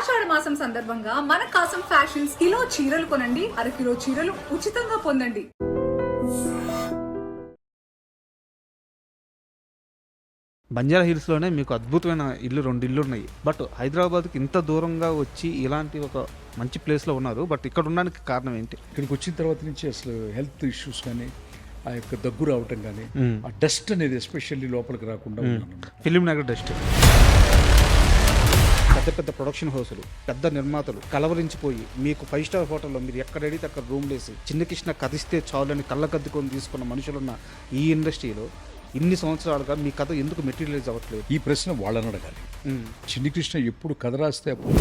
ఆషాఢ మాసం సందర్భంగా మన కాసం ఫ్యాషన్స్ కిలో చీరలు కొనండి, అరకిలో చీరలు ఉచితంగా పొందండి. బంజారా హిల్స్లోనే మీకు అద్భుతమైన రెండు ఇల్లు ఉన్నాయి. బట్ హైదరాబాద్కి ఇంత దూరంగా వచ్చి ఇలాంటి ఒక మంచి ప్లేస్లో ఉన్నారు. బట్ ఇక్కడ ఉండడానికి కారణం ఏంటి? ఇక్కడికి వచ్చిన తర్వాత నుంచి అసలు హెల్త్ ఇష్యూస్ కానీ, ఆ యొక్క దగ్గు రావటం కానీ, ఆ డస్ట్ అనేది ఎస్పెషల్లీ లోపలికి రాకుండా ఫిలిం నగర్ డస్ట్. పెద్ద పెద్ద ప్రొడక్షన్ హౌసులు, పెద్ద నిర్మాతలు కలవరించిపోయి మీకు 5 స్టార్ హోటల్లో మీరు ఎక్కడ అడిగితే అక్కడ రూమ్ వేసి చిన్న కృష్ణ కదిస్తే చాలని కళ్ళకద్దుకొని తీసుకున్న మనుషులున్న ఈ ఇండస్ట్రీలో ఇన్ని సంవత్సరాలుగా మీ కథ ఎందుకు మెటీరియలైజ్ అవ్వట్లేదు? ఈ ప్రశ్న వాళ్ళని అడగాలి. చిన్ని కృష్ణ ఎప్పుడు కథ రాస్తే అప్పుడు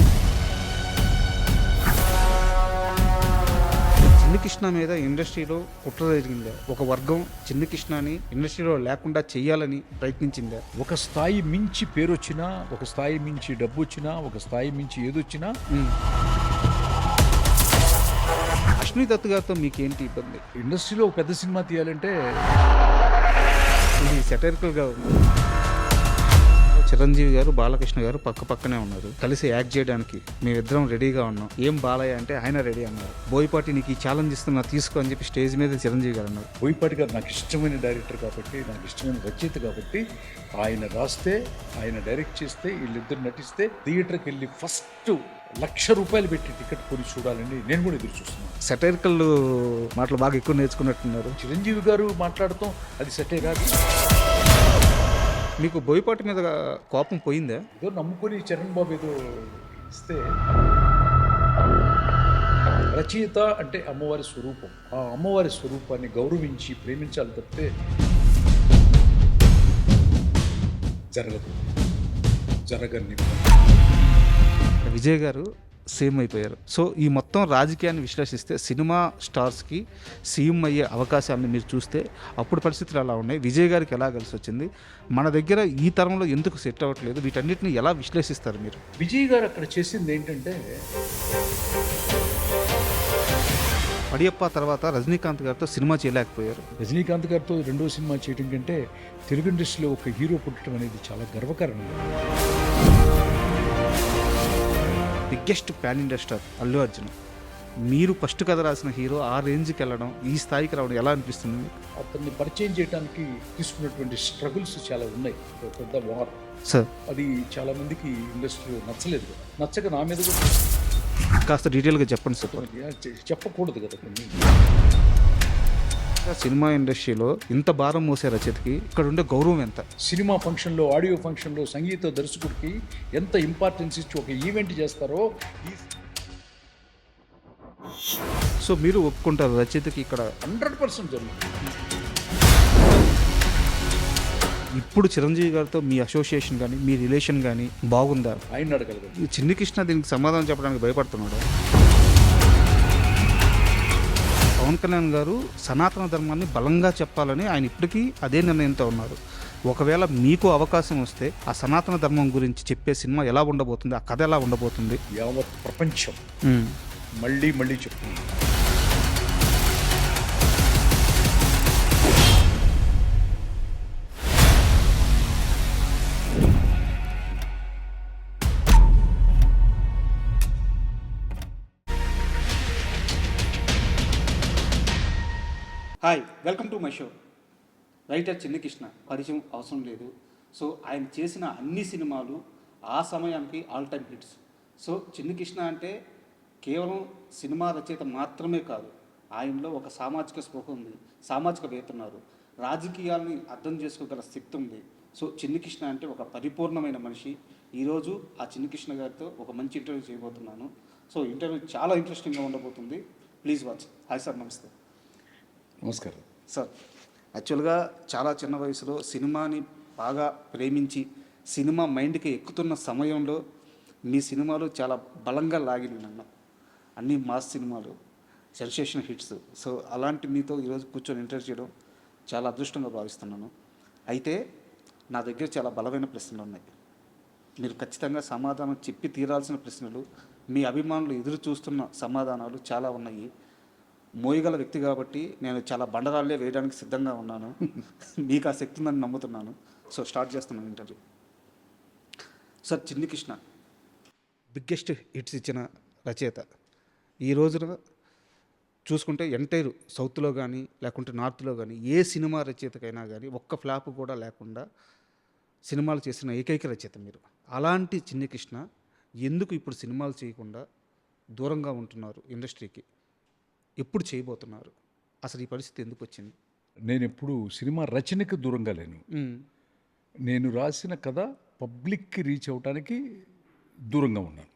చిన్ని కృష్ణ మీద ఇండస్ట్రీలో కుట్ర జరిగిందా? ఒక వర్గం చిన్ని కృష్ణని ఇండస్ట్రీలో లేకుండా చేయాలని ప్రయత్నించిందా? ఒక స్థాయి మించి పేరు వచ్చినా, ఒక స్థాయి మించి డబ్బు వచ్చినా, ఒక స్థాయి మించి ఏదొచ్చినా అశ్విని దత్ గారితో మీకేంటి ఇబ్బంది? ఇండస్ట్రీలో ఒక పెద్ద సినిమా తీయాలంటే ఇది సెటైరికల్గా ఉంది. చిరంజీవి గారు, బాలకృష్ణ గారు పక్కనే ఉన్నారు. కలిసి యాక్ట్ చేయడానికి మేమిద్దరం రెడీగా ఉన్నాం. ఏం బాలయ్య అంటే ఆయన రెడీ అన్నారు. బోయపాటి నీకు ఈ ఛాలెంజ్ ఇస్తున్నా తీసుకో అని చెప్పి స్టేజ్ మీద చిరంజీవి గారు అన్నారు. బోయపాటి గారు నాకు ఇష్టమైన డైరెక్టర్ కాబట్టి, నాకు ఇష్టమైన రచయిత కాబట్టి, ఆయన రాస్తే, ఆయన డైరెక్ట్ చేస్తే, వీళ్ళిద్దరు నటిస్తే థియేటర్కి వెళ్ళి ఫస్ట్ ₹1,00,000 పెట్టి టికెట్ కొని చూడాలని నేను కూడా ఎదురు చూస్తున్నాను. సెటైరికల్ మాటలు బాగా ఎక్కువ నేర్చుకున్నట్టున్నారు. చిరంజీవి గారు మాట్లాడటం అది సెటైరా? మీకు బోయపాటి మీద కోపం పోయిందా? ఏదో నమ్ముకొని చరణ్ బాబు ఏదో ఇస్తే, రచయిత అంటే అమ్మవారి స్వరూపం. ఆ అమ్మవారి స్వరూపాన్ని గౌరవించి ప్రేమించాలి తప్పితే జరగని. విజయ్ గారు సేమ్ అయిపోయారు. సో ఈ మొత్తం రాజకీయాన్ని విశ్లేషిస్తే సినిమా స్టార్స్కి సీఎం అయ్యే అవకాశాలను మీరు చూస్తే అప్పుడు పరిస్థితులు ఎలా ఉన్నాయి, విజయ్ గారికి ఎలా కలిసి వచ్చింది, మన దగ్గర ఈ తరంలో ఎందుకు సెట్ అవ్వట్లేదు, వీటన్నిటిని ఎలా విశ్లేషిస్తారు మీరు? విజయ్ గారు అక్కడ చేసింది ఏంటంటే, పడియప్ప తర్వాత రజనీకాంత్ గారితో సినిమా చేయలేకపోయారు. రజనీకాంత్ గారితో రెండో సినిమా చేయడం కంటే తెలుగు ఇండస్ట్రీలో ఒక హీరో పుట్టడం అనేది చాలా గర్వకారణం. Biggest pan India star Allu Arjun, మీరు ఫస్ట్ కథ రాసిన హీరో ఆ రేంజ్కి వెళ్ళడం, ఈ స్థాయికి రావడం ఎలా అనిపిస్తుంది? అతన్ని పరిచయం చేయడానికి తీసుకున్నటువంటి స్ట్రగుల్స్ చాలా ఉన్నాయి. పెద్ద వార్ సార్, అది చాలా మందికి ఇండస్ట్రీలో నచ్చలేదు. నచ్చక నా మీద కూడా కాస్త డీటెయిల్గా చెప్పండి సార్. చెప్పకూడదు కదా కొన్ని. సినిమా ఇండస్ట్రీలో ఇంత భారం మోసే రచయితకి ఇక్కడ ఉండే గౌరవం ఎంత? సినిమా ఫంక్షన్లో, ఆడియో ఫంక్షన్లో సంగీత దర్శకుడికి ఎంత ఇంపార్టెన్స్ ఇచ్చి ఒక ఈవెంట్ చేస్తారో. సో మీరు ఒప్పుకుంటారు రచయితకి ఇక్కడ 100% జరుగుతుంది. ఇప్పుడు చిరంజీవి గారితో మీ అసోసియేషన్ కానీ, మీ రిలేషన్ కానీ బాగుందా? ఆయన అడగలదు. ఈ చిన్ని కృష్ణ దీనికి సమాధానం చెప్పడానికి భయపడుతున్నాడు. పవన్ కళ్యాణ్ గారు సనాతన ధర్మాన్ని బలంగా చెప్పాలని ఆయన ఇప్పటికీ అదే నిర్ణయంతో ఉన్నారు. ఒకవేళ మీకు అవకాశం వస్తే ఆ సనాతన ధర్మం గురించి చెప్పే సినిమా ఎలా ఉండబోతుంది, ఆ కథ ఎలా ఉండబోతుంది? యావత్ ప్రపంచం మళ్ళీ చెప్తుంది. Hi, welcome to my show. Writer Chinni Krishna పరిచయం అవసరం లేదు. సో ఆయన చేసిన అన్ని సినిమాలు ఆ సమయానికి all time hits. So Chinni Krishna అంటే కేవలం సినిమా రచయిత మాత్రమే కాదు, ఆయనలో ఒక సామాజిక స్పృహ ఉంది, సామాజికవేత్త ఉన్నారు, రాజకీయాల్ని అర్థం చేసుకోగల శక్తి ఉంది. సో చిన్ని కృష్ణ అంటే ఒక పరిపూర్ణమైన మనిషి. ఈరోజు ఆ చిన్ని కృష్ణ గారితో ఒక మంచి ఇంటర్వ్యూ చేయబోతున్నాను. సో ఇంటర్వ్యూ చాలా ఇంట్రెస్టింగ్గా ఉండబోతుంది. Please watch. హాయ్ సార్, నమస్తే. నమస్కారం సార్. యాక్చువల్గా చాలా చిన్న వయసులో సినిమాని బాగా ప్రేమించి సినిమా మైండ్కి ఎక్కుతున్న సమయంలో మీ సినిమాలు చాలా బలంగా లాగినాయి నన్ను. అన్ని మాస్ సినిమాలు, సెన్సేషన్ హిట్స్. సో అలాంటి మీతో ఈరోజు కూర్చొని ఇంటర్వ్యూ చేయడం చాలా అదృష్టంగా భావిస్తున్నాను. అయితే నా దగ్గర చాలా బలమైన ప్రశ్నలు ఉన్నాయి. మీరు ఖచ్చితంగా సమాధానం చెప్పి తీరాల్సిన ప్రశ్నలు, మీ అభిమానులు ఎదురు చూస్తున్న సమాధానాలు చాలా ఉన్నాయి. మోయగల వ్యక్తి కాబట్టి నేను చాలా బండరాళ్ళే వేయడానికి సిద్ధంగా ఉన్నాను. మీకు ఆ శక్తి ఉందని నమ్ముతున్నాను. సో స్టార్ట్ చేస్తున్నాను interview. Sir, Chinni Krishna biggest hits ఇచ్చిన రచయిత. ఈ రోజున చూసుకుంటే ఎంటైర్ సౌత్లో కానీ లేకుంటే నార్త్లో కానీ ఏ సినిమా రచయితకైనా కానీ ఒక్క ఫ్లాప్ కూడా లేకుండా సినిమాలు చేసిన ఏకైక రచయిత మీరు. అలాంటి చిన్ని కృష్ణ ఎందుకు ఇప్పుడు సినిమాలు చేయకుండా దూరంగా ఉంటున్నారు ఇండస్ట్రీకి? ఎప్పుడు చేయబోతున్నారు? అసలు ఈ పరిస్థితి ఎందుకు వచ్చింది? నేను ఎప్పుడు సినిమా రచనకు దూరంగా లేను. నేను రాసిన కథ పబ్లిక్కి రీచ్ అవడానికి దూరంగా ఉన్నాను.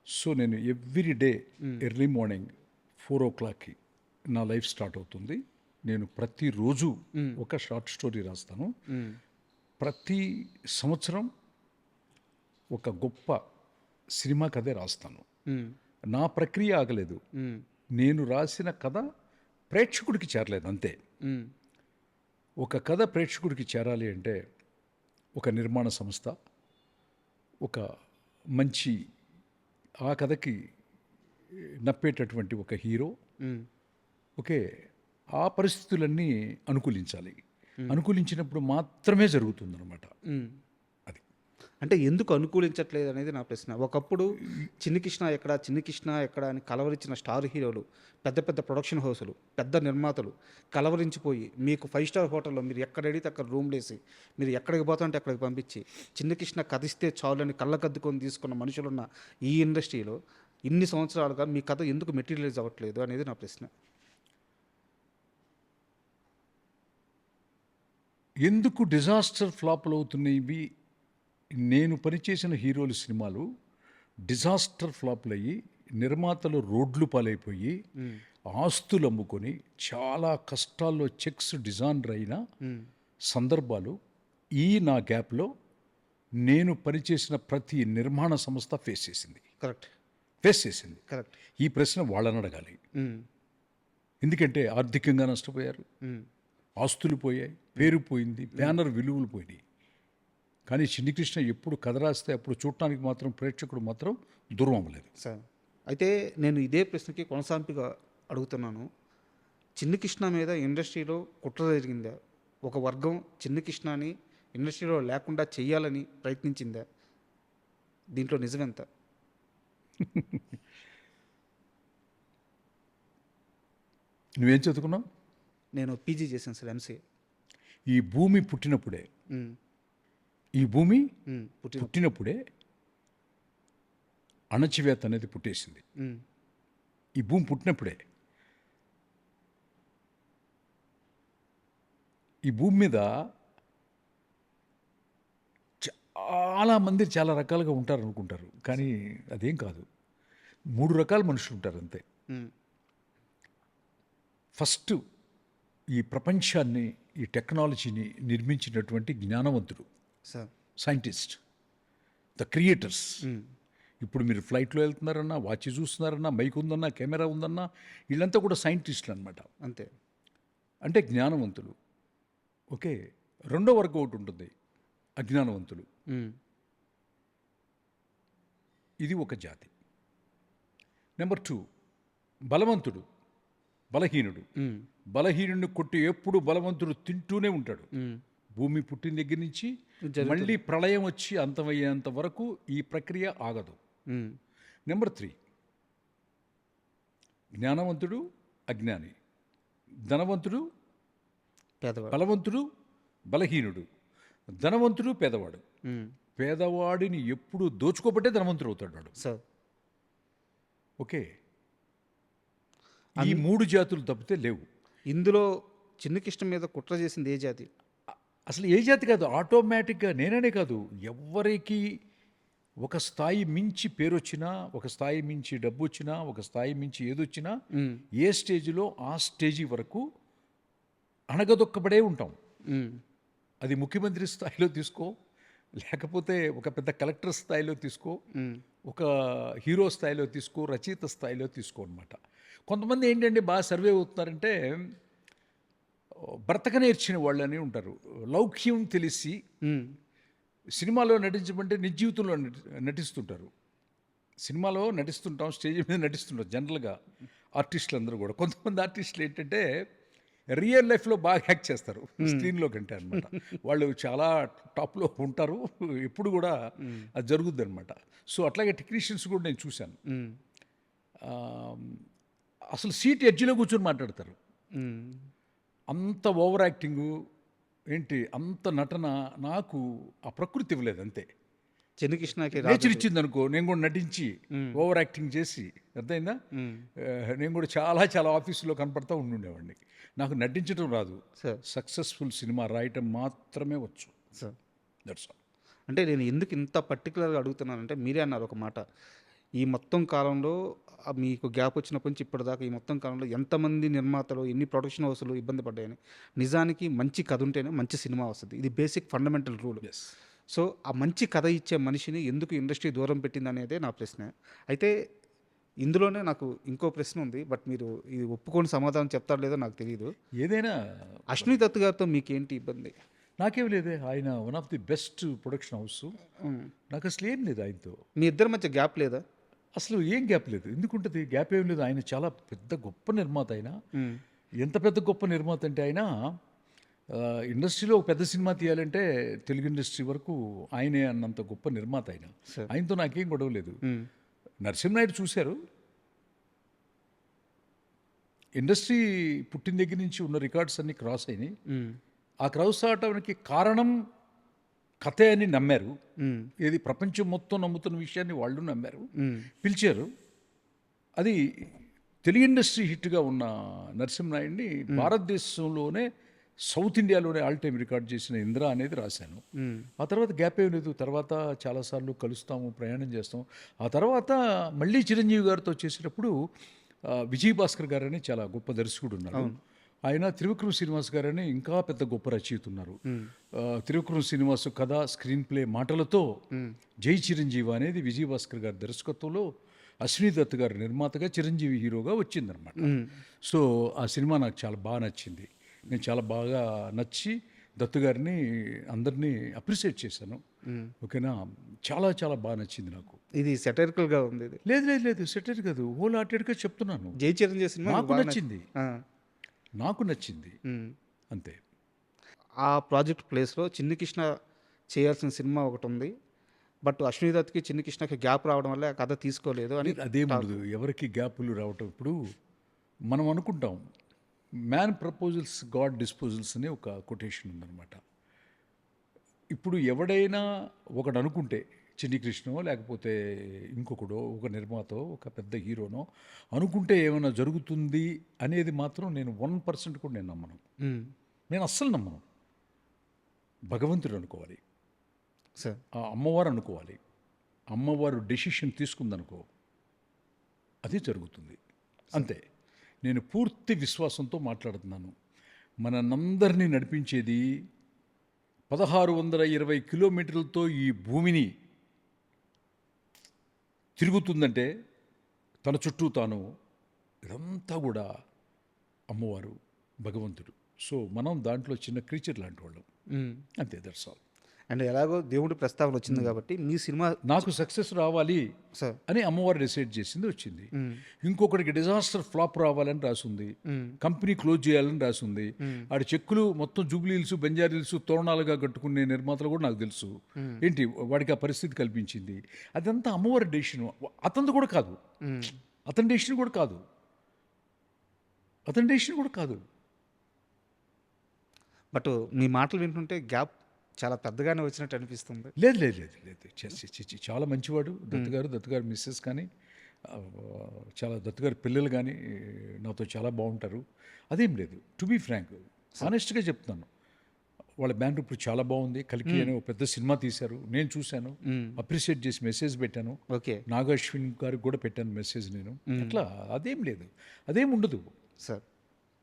సో నేను ఎవ్రీ డే ఎర్లీ మార్నింగ్ 4 o'clockకి నా లైఫ్ స్టార్ట్ అవుతుంది. నేను ప్రతిరోజు ఒక షార్ట్ స్టోరీ రాస్తాను. ప్రతి సంవత్సరం ఒక గొప్ప సినిమా కథే రాస్తాను. నా ప్రక్రియ ఆగలేదు. నేను రాసిన కథ ప్రేక్షకుడికి చేరలేదు అంతే. ఒక కథ ప్రేక్షకుడికి చేరాలి అంటే ఒక నిర్మాణ సంస్థ, ఒక మంచి ఆ కథకి నప్పేటటువంటి ఒక హీరో, ఓకే, ఆ పరిస్థితులన్నీ అనుకూలించాలి. అనుకూలించినప్పుడు మాత్రమే జరుగుతుందన్నమాట. అది అంటే ఎందుకు అనుకూలించట్లేదు అనేది నా ప్రశ్న. ఒకప్పుడు చిన్ని కృష్ణ ఎక్కడ అని కలవరించిన స్టార్ హీరోలు, పెద్ద పెద్ద ప్రొడక్షన్ హౌసులు, పెద్ద నిర్మాతలు కలవరించిపోయి మీకు 5 స్టార్ హోటల్లో మీరు ఎక్కడ అడిగితే అక్కడ రూమ్లు వేసి మీరు ఎక్కడికి పోతాంటే అక్కడికి పంపించి చిన్ని కృష్ణ కథిస్తే చాలని కళ్ళకద్దుకొని తీసుకున్న మనుషులున్న ఈ ఇండస్ట్రీలో ఇన్ని సంవత్సరాలుగా మీ కథ ఎందుకు మెటీరియలైజ్ అవ్వట్లేదు అనేది నా ప్రశ్న. ఎందుకు డిజాస్టర్ ఫ్లాప్లు అవుతున్నాయి? నేను పనిచేసిన హీరోల సినిమాలు డిజాస్టర్ ఫ్లాప్లు అయ్యి నిర్మాతలు రోడ్లు పాలైపోయి ఆస్తులు అమ్ముకొని చాలా కష్టాల్లో చెక్స్ డిజైనర్ అయిన సందర్భాలు ఈ నా గ్యాప్లో నేను పనిచేసిన ప్రతి నిర్మాణ సంస్థ ఫేస్ చేసింది. కరెక్ట్. ఈ ప్రశ్న వాళ్ళని అడగాలి. ఎందుకంటే ఆర్థికంగా నష్టపోయారు, ఆస్తులు పోయాయి, పేరు పోయింది, బ్యానర్ విలువలు పోయినాయి. కానీ చిన్ని కృష్ణ ఎప్పుడు కథ రాస్తే అప్పుడు చూడటానికి మాత్రం ప్రేక్షకుడు మాత్రం దూరం అవ్వలేదు. సార్, అయితే నేను ఇదే ప్రశ్నకి కొనసాంపిగా అడుగుతున్నాను. చిన్ని కృష్ణ మీద ఇండస్ట్రీలో కుట్ర జరిగిందా? ఒక వర్గం చిన్ని కృష్ణని ఇండస్ట్రీలో లేకుండా చెయ్యాలని ప్రయత్నించిందా? దీంట్లో నిజమెంత? నువ్వేం చదువుకున్నావు? నేను పీజీ చేశాను సార్, ఎంసీఏ. ఈ భూమి పుట్టినప్పుడే పుట్టినప్పుడే అణచివేత అనేది పుట్టేసింది. ఈ భూమి పుట్టినప్పుడే ఈ భూమి మీద చాలామంది చాలా రకాలుగా ఉంటారు అనుకుంటారు, కానీ అదేం కాదు. 3 రకాల మనుషులు ఉంటారు అంతే. ఫస్ట్, ఈ ప్రపంచాన్ని, ఈ టెక్నాలజీని నిర్మించినటువంటి జ్ఞానవంతుడు, సైంటిస్ట్, ద క్రియేటర్స్. ఇప్పుడు మీరు ఫ్లైట్లో వెళ్తున్నారన్నా, వాచ్ చూస్తున్నారన్నా, మైక్ ఉందన్నా, కెమెరా ఉందన్నా, వీళ్ళంతా కూడా సైంటిస్టులు అనమాట. అంతే. అంటే జ్ఞానవంతులు. ఓకే. రెండో వర్గం ఒకటి ఉంటుంది, అజ్ఞానవంతులు. ఇది ఒక జాతి. నెంబర్ 2, బలవంతుడు, బలహీనుడు. బలహీనుడిని కొట్టి ఎప్పుడు బలవంతుడు తింటూనే ఉంటాడు. భూమి పుట్టిన దగ్గర నుంచి మళ్ళీ ప్రళయం వచ్చి అంతమయ్యేంత వరకు ఈ ప్రక్రియ ఆగదు. నెంబర్ 3, జ్ఞానవంతుడు, అజ్ఞాని, ధనవంతుడు, బలవంతుడు, బలహీనుడు, ధనవంతుడు, పేదవాడు. పేదవాడిని ఎప్పుడు దోచుకోబట్టే ధనవంతుడు అవుతాడు వాడు. ఓకే. ఈ 3 జాతులు తప్పితే లేవు. ఇందులో చిన్ని కృష్ణ మీద కుట్ర చేసింది ఏ జాతి? అసలు ఏ జాతి కాదు, ఆటోమేటిక్గా. నేననే కాదు, ఎవరికి ఒక స్థాయి మించి పేరు వచ్చినా, ఒక స్థాయి మించి డబ్బు వచ్చినా, ఒక స్థాయి మించి ఏదొచ్చినా, ఏ స్టేజ్లో ఆ స్టేజీ వరకు అణగదొక్కబడే ఉంటాం. అది ముఖ్యమంత్రి స్థాయిలో తీసుకో, లేకపోతే ఒక పెద్ద కలెక్టర్ స్థాయిలో తీసుకో, ఒక హీరో స్థాయిలో తీసుకో, రచయిత స్థాయిలో తీసుకో అనమాట. కొంతమంది ఏంటంటే బాగా సర్వే అవుతున్నారంటే బ్రతక నేర్చిన వాళ్ళని ఉంటారు. లౌక్యం తెలిసి సినిమాలో నటించమంటే నిజ జీవితంలో నటిస్తుంటారు. సినిమాలో నటిస్తుంటాం, స్టేజ్ మీద నటిస్తుంటాం జనరల్గా ఆర్టిస్టులు అందరూ కూడా. కొంతమంది ఆర్టిస్టులు ఏంటంటే రియల్ లైఫ్లో బాగా యాక్ట్ చేస్తారు స్క్రీన్లో కంటే అనమాట. వాళ్ళు చాలా టాప్లో ఉంటారు, ఎప్పుడు కూడా అది జరుగుద్ది అనమాట. సో అట్లాగే టెక్నీషియన్స్ కూడా నేను చూశాను. ఆ, అసలు సీట్ ఎడ్జ్లో కూర్చొని మాట్లాడతారు. అంత ఓవర్ యాక్టింగు ఏంటి, అంత నటన నాకు ఆ ప్రకృతి ఇవ్వలేదు అంతే. చిన్ని కృష్ణకి నేచర్ ఇచ్చింది అనుకో, నేను కూడా నటించి ఓవర్ యాక్టింగ్ చేసి, అర్థమైందా? నేను కూడా చాలా చాలా ఆఫీసులో కనపడతా ఉండుండేవాడిని. నాకు నటించడం రాదు, సక్సెస్ఫుల్ సినిమా రాయటం మాత్రమే వచ్చు. Sir that's all. అంటే నేను ఎందుకు ఇంత పర్టికులర్గా అడుగుతున్నానంటే, మీరే అన్నారు ఒక మాట, ఈ మొత్తం కాలంలో మీకు గ్యాప్ వచ్చినప్పటి నుంచి ఇప్పటిదాకా ఈ మొత్తం కాలంలో ఎంతమంది నిర్మాతలు, ఎన్ని ప్రొడక్షన్ హౌస్లు ఇబ్బంది పడ్డాయని. నిజానికి మంచి కథ ఉంటేనే మంచి సినిమా వస్తుంది. ఇది బేసిక్ ఫండమెంటల్ రూల్. సో ఆ మంచి కథ ఇచ్చే మనిషిని ఎందుకు ఇండస్ట్రీ దూరం పెట్టింది అనేదే నా ప్రశ్న. అయితే ఇందులోనే నాకు ఇంకో ప్రశ్న ఉంది, బట్ మీరు ఇది ఒప్పుకొని సమాధానం చెప్తారో లేదో నాకు తెలియదు. ఏదైనా అశ్విని దత్ గారితో మీకేంటి ఇబ్బంది? నాకేం లేదే, ఆయన one of the best production house. నాకు అసలు ఏం లేదు ఆయనతో. మీ ఇద్దరి మధ్య గ్యాప్ లేదా? అసలు ఏం గ్యాప్ లేదు. ఎందుకుంటుంది గ్యాప్? ఏం లేదు. ఆయన చాలా పెద్ద గొప్ప నిర్మాత. ఆయన ఎంత పెద్ద గొప్ప నిర్మాత అంటే, ఆయన ఇండస్ట్రీలో ఒక పెద్ద సినిమా తీయాలంటే తెలుగు ఇండస్ట్రీ వరకు ఆయనే అన్నంత గొప్ప నిర్మాత ఆయన. ఆయనతో నాకేం గొడవ లేదు. నరసింహనాయుడు చూశారు, ఇండస్ట్రీ పుట్టిన దగ్గర నుంచి ఉన్న రికార్డ్స్ అన్ని క్రాస్ అయినాయి. ఆ క్రాస్ అవడానికి కారణం కథే అని నమ్మారు. ఏది ప్రపంచం మొత్తం నమ్ముతున్న విషయాన్ని వాళ్ళు నమ్మారు, పిలిచారు. అది తెలుగు ఇండస్ట్రీ హిట్గా ఉన్న నరసింహనాయుడిని భారతదేశంలోనే, సౌత్ ఇండియాలోనే ఆల్ టైమ్ రికార్డ్ చేసిన ఇంద్ర అనేది రాశాను. ఆ తర్వాత గ్యాప్ ఏం లేదు. తర్వాత చాలాసార్లు కలుస్తాము, ప్రయాణం చేస్తాము. ఆ తర్వాత మళ్ళీ చిరంజీవి గారితో చేసేటప్పుడు విజయ్ భాస్కర్ గారని చాలా గొప్ప దర్శకుడు ఉన్నారు. ఆయన త్రివిక్రమ్ శ్రీనివాస్ గారని ఇంకా పెద్ద గొప్ప రచయిత ఉన్నారు. త్రివిక్రమ్ శ్రీనివాస్ కథ, స్క్రీన్ ప్లే, మాటలతో జై చిరంజీవి అనేది విజయ్ భాస్కర్ గారి దర్శకత్వంలో అశ్విని దత్ గారి నిర్మాతగా చిరంజీవి హీరోగా వచ్చిందనమాట. సో ఆ సినిమా నాకు చాలా బాగా నచ్చింది. నేను చాలా బాగా నచ్చి దత్తు గారిని అందరినీ అప్రిషియేట్ చేశాను. ఓకేనా, చాలా చాలా బాగా నచ్చింది నాకు. ఇది సెటరికల్గా ఉంది? లేదు లేదు లేదు, సెటైర్ కాదు, హోల్ హార్టెడ్గా చెప్తున్నాను. జై చిరంజీవి సినిమా నాకు నచ్చింది, నాకు నచ్చింది అంతే. ఆ ప్రాజెక్ట్ ప్లేస్లో చిన్ని కృష్ణ చేయాల్సిన సినిమా ఒకటి ఉంది, బట్ అశ్విని దత్కి చిన్ని కృష్ణకి గ్యాప్ రావడం వల్ల ఆ కథ తీసుకోలేదు అని. అదేముండదు, ఎవరికి గ్యాపులు రావటం. ఇప్పుడు మనం అనుకుంటాం మ్యాన్ ప్రపోజల్స్ గాడ్ డిస్పోజల్స్ అనే ఒక కొటేషన్ ఉందన్నమాట. ఇప్పుడు ఎవడైనా ఒకడు అనుకుంటే, చిన్ని కృష్ణో లేకపోతే ఇంకొకడో, ఒక నిర్మాతో, ఒక పెద్ద హీరోనో అనుకుంటే ఏమైనా జరుగుతుంది అనేది మాత్రం నేను 1% కూడా నేను నమ్మను. నేను అస్సలు నమ్మను. భగవంతుడు అనుకోవాలి, ఆ అమ్మవారు అనుకోవాలి. అమ్మవారు డెసిషన్ తీసుకుందనుకో, అది జరుగుతుంది అంతే. నేను పూర్తి విశ్వాసంతో మాట్లాడుతున్నాను. మనందరినీ నడిపించేది 1620 కిలోమీటర్లతో ఈ భూమిని తిరుగుతుందంటే తన చుట్టూ తాను, ఇదంతా కూడా అమ్మవారు, భగవంతుడు. సో మనం దాంట్లో చిన్న క్రీచర్ లాంటి వాళ్ళం అంతే. That's all. అండ్ ఎలాగో దేవుడి ప్రస్తావన వచ్చింది కాబట్టి మీ సినిమా నాకు సక్సెస్ రావాలి అని అమ్మవారు డిసైడ్ చేసింది, వచ్చింది. ఇంకొకటికి డిజాస్టర్ ఫ్లాప్ రావాలని రాసింది, కంపెనీ క్లోజ్ చేయాలని రాసింది. ఆడి చెక్కులు మొత్తం జూబ్లీహిల్స్, బంజారీహిల్స్ తోరణాలుగా కట్టుకునే నిర్మాతలు కూడా నాకు తెలుసు. ఏంటి వాడికి ఆ పరిస్థితి కల్పించింది. అదంతా అమ్మవారి డెసిషన్. అతనిది కూడా కాదు, అతని డెసిషన్ కూడా కాదు, అతని డెసిషన్ కూడా కాదు. బట్ మీ మాటలు వింటుంటే గ్యాప్ చాలా పెద్దగానే వచ్చినట్టు అనిపిస్తుంది. లేదు లేదు లేదు లేదు, చాలా మంచివాడు దత్తగారు మిస్సెస్ కానీ, చాలా దత్తగారి పిల్లలు కానీ నాతో చాలా బాగుంటారు. అదేం లేదు. టు బీ ఫ్రాంక్, ఆనెస్ట్గా చెప్తున్నాను. వాళ్ళ బ్యాండ్ ఇప్పుడు చాలా బాగుంది. కలికి అనే ఒక పెద్ద సినిమా తీశారు, నేను చూశాను, అప్రిషియేట్ చేసి మెసేజ్ పెట్టాను. ఓకే, నాగాశ్విన్ గారికి కూడా పెట్టాను మెసేజ్ నేను. అట్లా అదేం లేదు, అదేం ఉండదు సార్.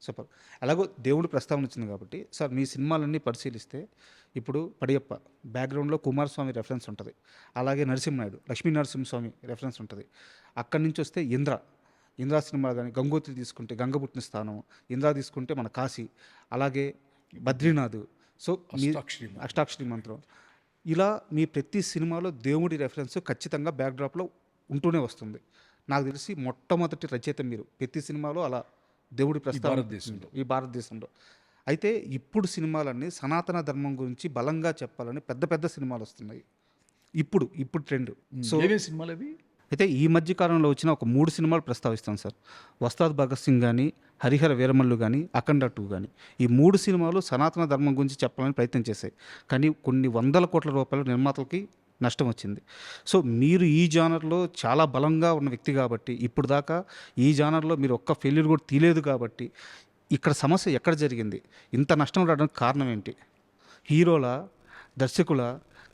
సూపర్. అలాగో దేవుడు ప్రస్తావన వచ్చింది కాబట్టి సార్, మీ సినిమాలన్నీ పరిశీలిస్తే ఇప్పుడు పడియప్ప బ్యాక్గ్రౌండ్లో కుమారస్వామి రెఫరెన్స్ ఉంటుంది, అలాగే నరసింహనాయుడు, లక్ష్మీ నరసింహస్వామి రెఫరెన్స్ ఉంటుంది. అక్కడి నుంచి వస్తే ఇంద్ర సినిమా కానీ, గంగోత్రి తీసుకుంటే గంగపుట్టిన స్థానం, ఇంద్ర తీసుకుంటే మన కాశీ, అలాగే బద్రీనాథ్, సో అష్టాక్షరి మంత్రం, ఇలా మీ ప్రతి సినిమాలో దేవుడి రెఫరెన్స్ ఖచ్చితంగా బ్యాక్డ్రాప్లో ఉంటూనే వస్తుంది. నాకు తెలిసి మొట్టమొదటి రచయిత మీరు. ప్రతి సినిమాలో అలా దేవుడి ప్రస్తావన భారతదేశంలో. ఈ భారతదేశంలో. అయితే ఇప్పుడు సినిమాలన్నీ సనాతన ధర్మం గురించి బలంగా చెప్పాలని పెద్ద పెద్ద సినిమాలు వస్తున్నాయి. ఇప్పుడు ట్రెండ్. సో ఏవే సినిమాలు అవి? అయితే ఈ మధ్య కాలంలో వచ్చిన ఒక 3 సినిమాలు ప్రస్తావిస్తాను సార్. వస్తాద్ భగత్ సింగ్ కానీ, హరిహర వీరమల్లు కానీ, అఖండ 2 కానీ, ఈ 3 సినిమాలు సనాతన ధర్మం గురించి చెప్పాలని ప్రయత్నం చేశాయి. కానీ కొన్ని వందల కోట్ల రూపాయలు నిర్మాతలకి నష్టం వచ్చింది. సో మీరు ఈ జానర్లో చాలా బలంగా ఉన్న వ్యక్తి కాబట్టి, ఇప్పుడు దాకా ఈ జానర్లో మీరు ఒక్క ఫెయిల్యూర్ కూడా తీయలేదు కాబట్టి, ఇక్కడ సమస్య ఎక్కడ జరిగింది, ఇంత నష్టం రావడానికి కారణం ఏంటి? హీరోల, దర్శకుల,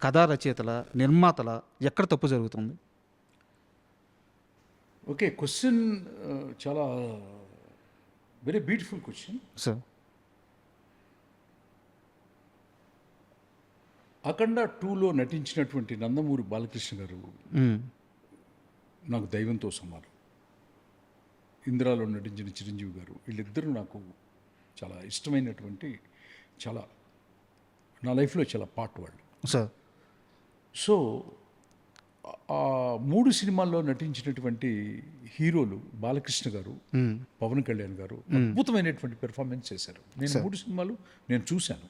కథా రచయితల, నిర్మాతల ఎక్కడ తప్పు జరుగుతుంది? ఓకే, క్వశ్చన్ చాలా వెరీ బ్యూటిఫుల్ క్వశ్చన్. సార్ అఖండ 2లో నటించినటువంటి నందమూరి బాలకృష్ణ గారు నాకు దైవంతో సమానం. ఇందిరాలో నటించిన చిరంజీవి గారు, వీళ్ళిద్దరూ నాకు చాలా ఇష్టమైనటువంటి, చాలా నా లైఫ్లో చాలా పార్ట్ వాళ్ళు. సార్ సో ఆ 3 సినిమాల్లో నటించినటువంటి హీరోలు బాలకృష్ణ గారు, పవన్ కళ్యాణ్ గారు అద్భుతమైనటువంటి పెర్ఫార్మెన్స్ చేశారు. నేను 3 సినిమాలు నేను చూశాను.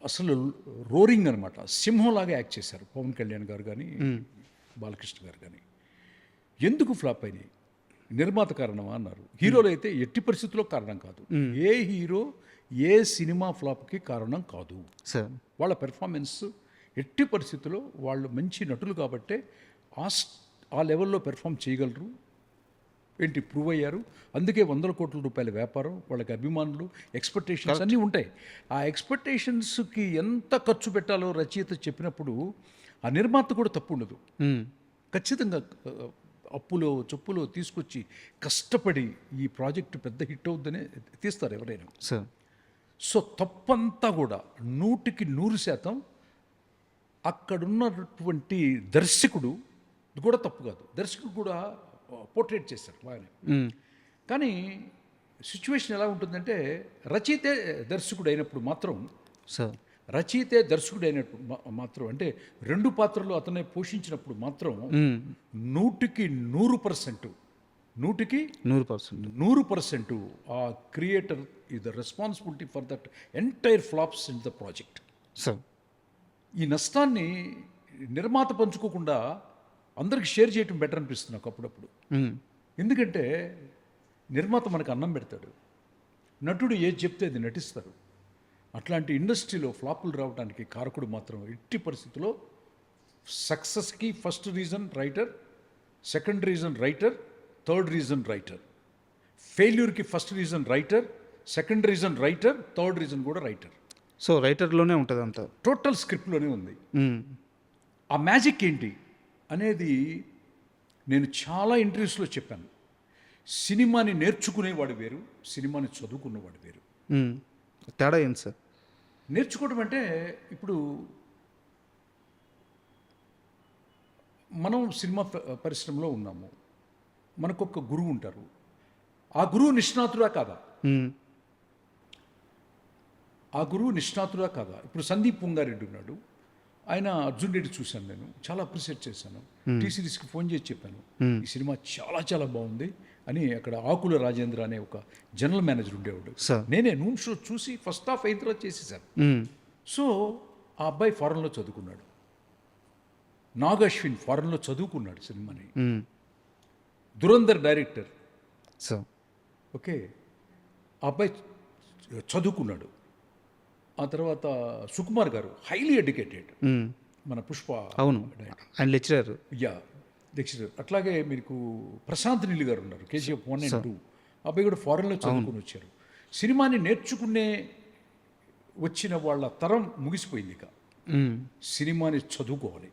అసలు రోరింగ్ అనమాట, సింహంలాగా యాక్ట్ చేశారు పవన్ కళ్యాణ్ గారు కానీ బాలకృష్ణ గారు కానీ. ఎందుకు ఫ్లాప్ అయినాయి? నిర్మాత కారణమా అన్నారు. హీరోలు అయితే ఎట్టి పరిస్థితుల్లో కారణం కాదు. ఏ హీరో ఏ సినిమా ఫ్లాప్కి కారణం కాదు. సార్ వాళ్ళ పెర్ఫార్మెన్స్ ఎట్టి పరిస్థితుల్లో, వాళ్ళు మంచి నటులు కాబట్టే ఆ లెవెల్లో పెర్ఫామ్ చేయగలరు. ఏంటి ప్రూవ్ అయ్యారు. అందుకే 100 కోట్ల రూపాయల వ్యాపారం, వాళ్ళకి అభిమానులు, ఎక్స్పెక్టేషన్స్ అన్నీ ఉంటాయి. ఆ ఎక్స్పెక్టేషన్స్కి ఎంత ఖర్చు పెట్టాలో రచయిత చెప్పినప్పుడు ఆ నిర్మాత కూడా తప్పు ఉండదు. ఖచ్చితంగా అప్పులో చొప్పులో తీసుకొచ్చి కష్టపడి ఈ ప్రాజెక్టు పెద్ద హిట్ అవుద్దనే తీస్తారు ఎవరైనా. సార్ సో తప్పంతా కూడా 100కి 100% అక్కడున్నటువంటి దర్శకుడు కూడా తప్పు కాదు. దర్శకుడు కూడా పోర్ట్రేట్ చేశారు బాగానే. కానీ సిచ్యువేషన్ ఎలా ఉంటుందంటే, రచయితే దర్శకుడు అయినప్పుడు మాత్రం, సార్ రచయితే దర్శకుడు అయినప్పుడు మాత్రం, అంటే 2 పాత్రలు అతనే పోషించినప్పుడు మాత్రం 100కి 100%, 100కి 100% ఆ creator is the responsibility for that entire flops in the project. Sir ఈ నష్టాన్ని నిర్మాత పంచుకోకుండా అందరికి షేర్ చేయటం బెటర్ అనిపిస్తుంది నాకు అప్పుడప్పుడు. ఎందుకంటే నిర్మాత మనకు అన్నం పెడతాడు, నటుడు ఏది చెప్తే అది నటిస్తారు. అట్లాంటి ఇండస్ట్రీలో ఫ్లాపులు రావడానికి కారకుడు మాత్రం ఎట్టి పరిస్థితుల్లో సక్సెస్కి first reason writer, second reason writer, third reason writer. ఫెయిల్యూర్కి first reason writer, second reason writer, third reason కూడా రైటర్. సో రైటర్లోనే ఉంటుంది అంతా, టోటల్ స్క్రిప్ట్లోనే ఉంది. ఆ మ్యాజిక్ ఏంటి అనేది నేను చాలా ఇంటర్వ్యూస్లో చెప్పాను. సినిమాని నేర్చుకునేవాడు వేరు, సినిమాని చదువుకునేవాడు వేరు. తేడా ఏంటి సార్? నేర్చుకోవడం అంటే, ఇప్పుడు మనం సినిమా పరిశ్రమలో ఉన్నాము, మనకొక గురువు ఉంటారు. ఆ గురువు నిష్ణాతుడా కాదా? ఆ గురువు నిష్ణాతుడా కాదా? ఇప్పుడు సందీప్ పుంగారెడ్డి ఉన్నాడు, ఆయన అర్జున్ రెడ్డి చూశాను, నేను చాలా అప్రిషియేట్ చేశాను. టీ సిరీస్కి ఫోన్ చేసి చెప్పాను, ఈ సినిమా చాలా చాలా బాగుంది అని. అక్కడ ఆకుల రాజేంద్ర అనే ఒక జనరల్ మేనేజర్ ఉండేవాడు. నేనే నూన్ షో చూసి ఫస్ట్ హాఫ్ అయిన తర్వాత చేసేసాను. సో ఆ అబ్బాయి ఫారెన్లో చదువుకున్నాడు, నాగ్ అశ్విన్ ఫారెన్లో చదువుకున్నాడు సినిమాని. దురంధర్ డైరెక్టర్, ఓకే, ఆ అబ్బాయి చదువుకున్నాడు. ఆ తర్వాత సుకుమార్ గారు హైలీ ఎడ్యుకేటెడ్, మన పుష్ప, అవును ఆయన లెక్చరర్, లెక్చరర్. అట్లాగే మీకు ప్రశాంత్ నీల్ గారు ఉన్నారు, కేజీఎఫ్ 1 and 2. అబ్బాయి కూడా ఫారెన్లో చదువుకుని వచ్చారు. సినిమాని నేర్చుకునే వచ్చిన వాళ్ళ తరం ముగిసిపోయింది. ఇక సినిమాని చదువుకోవాలి.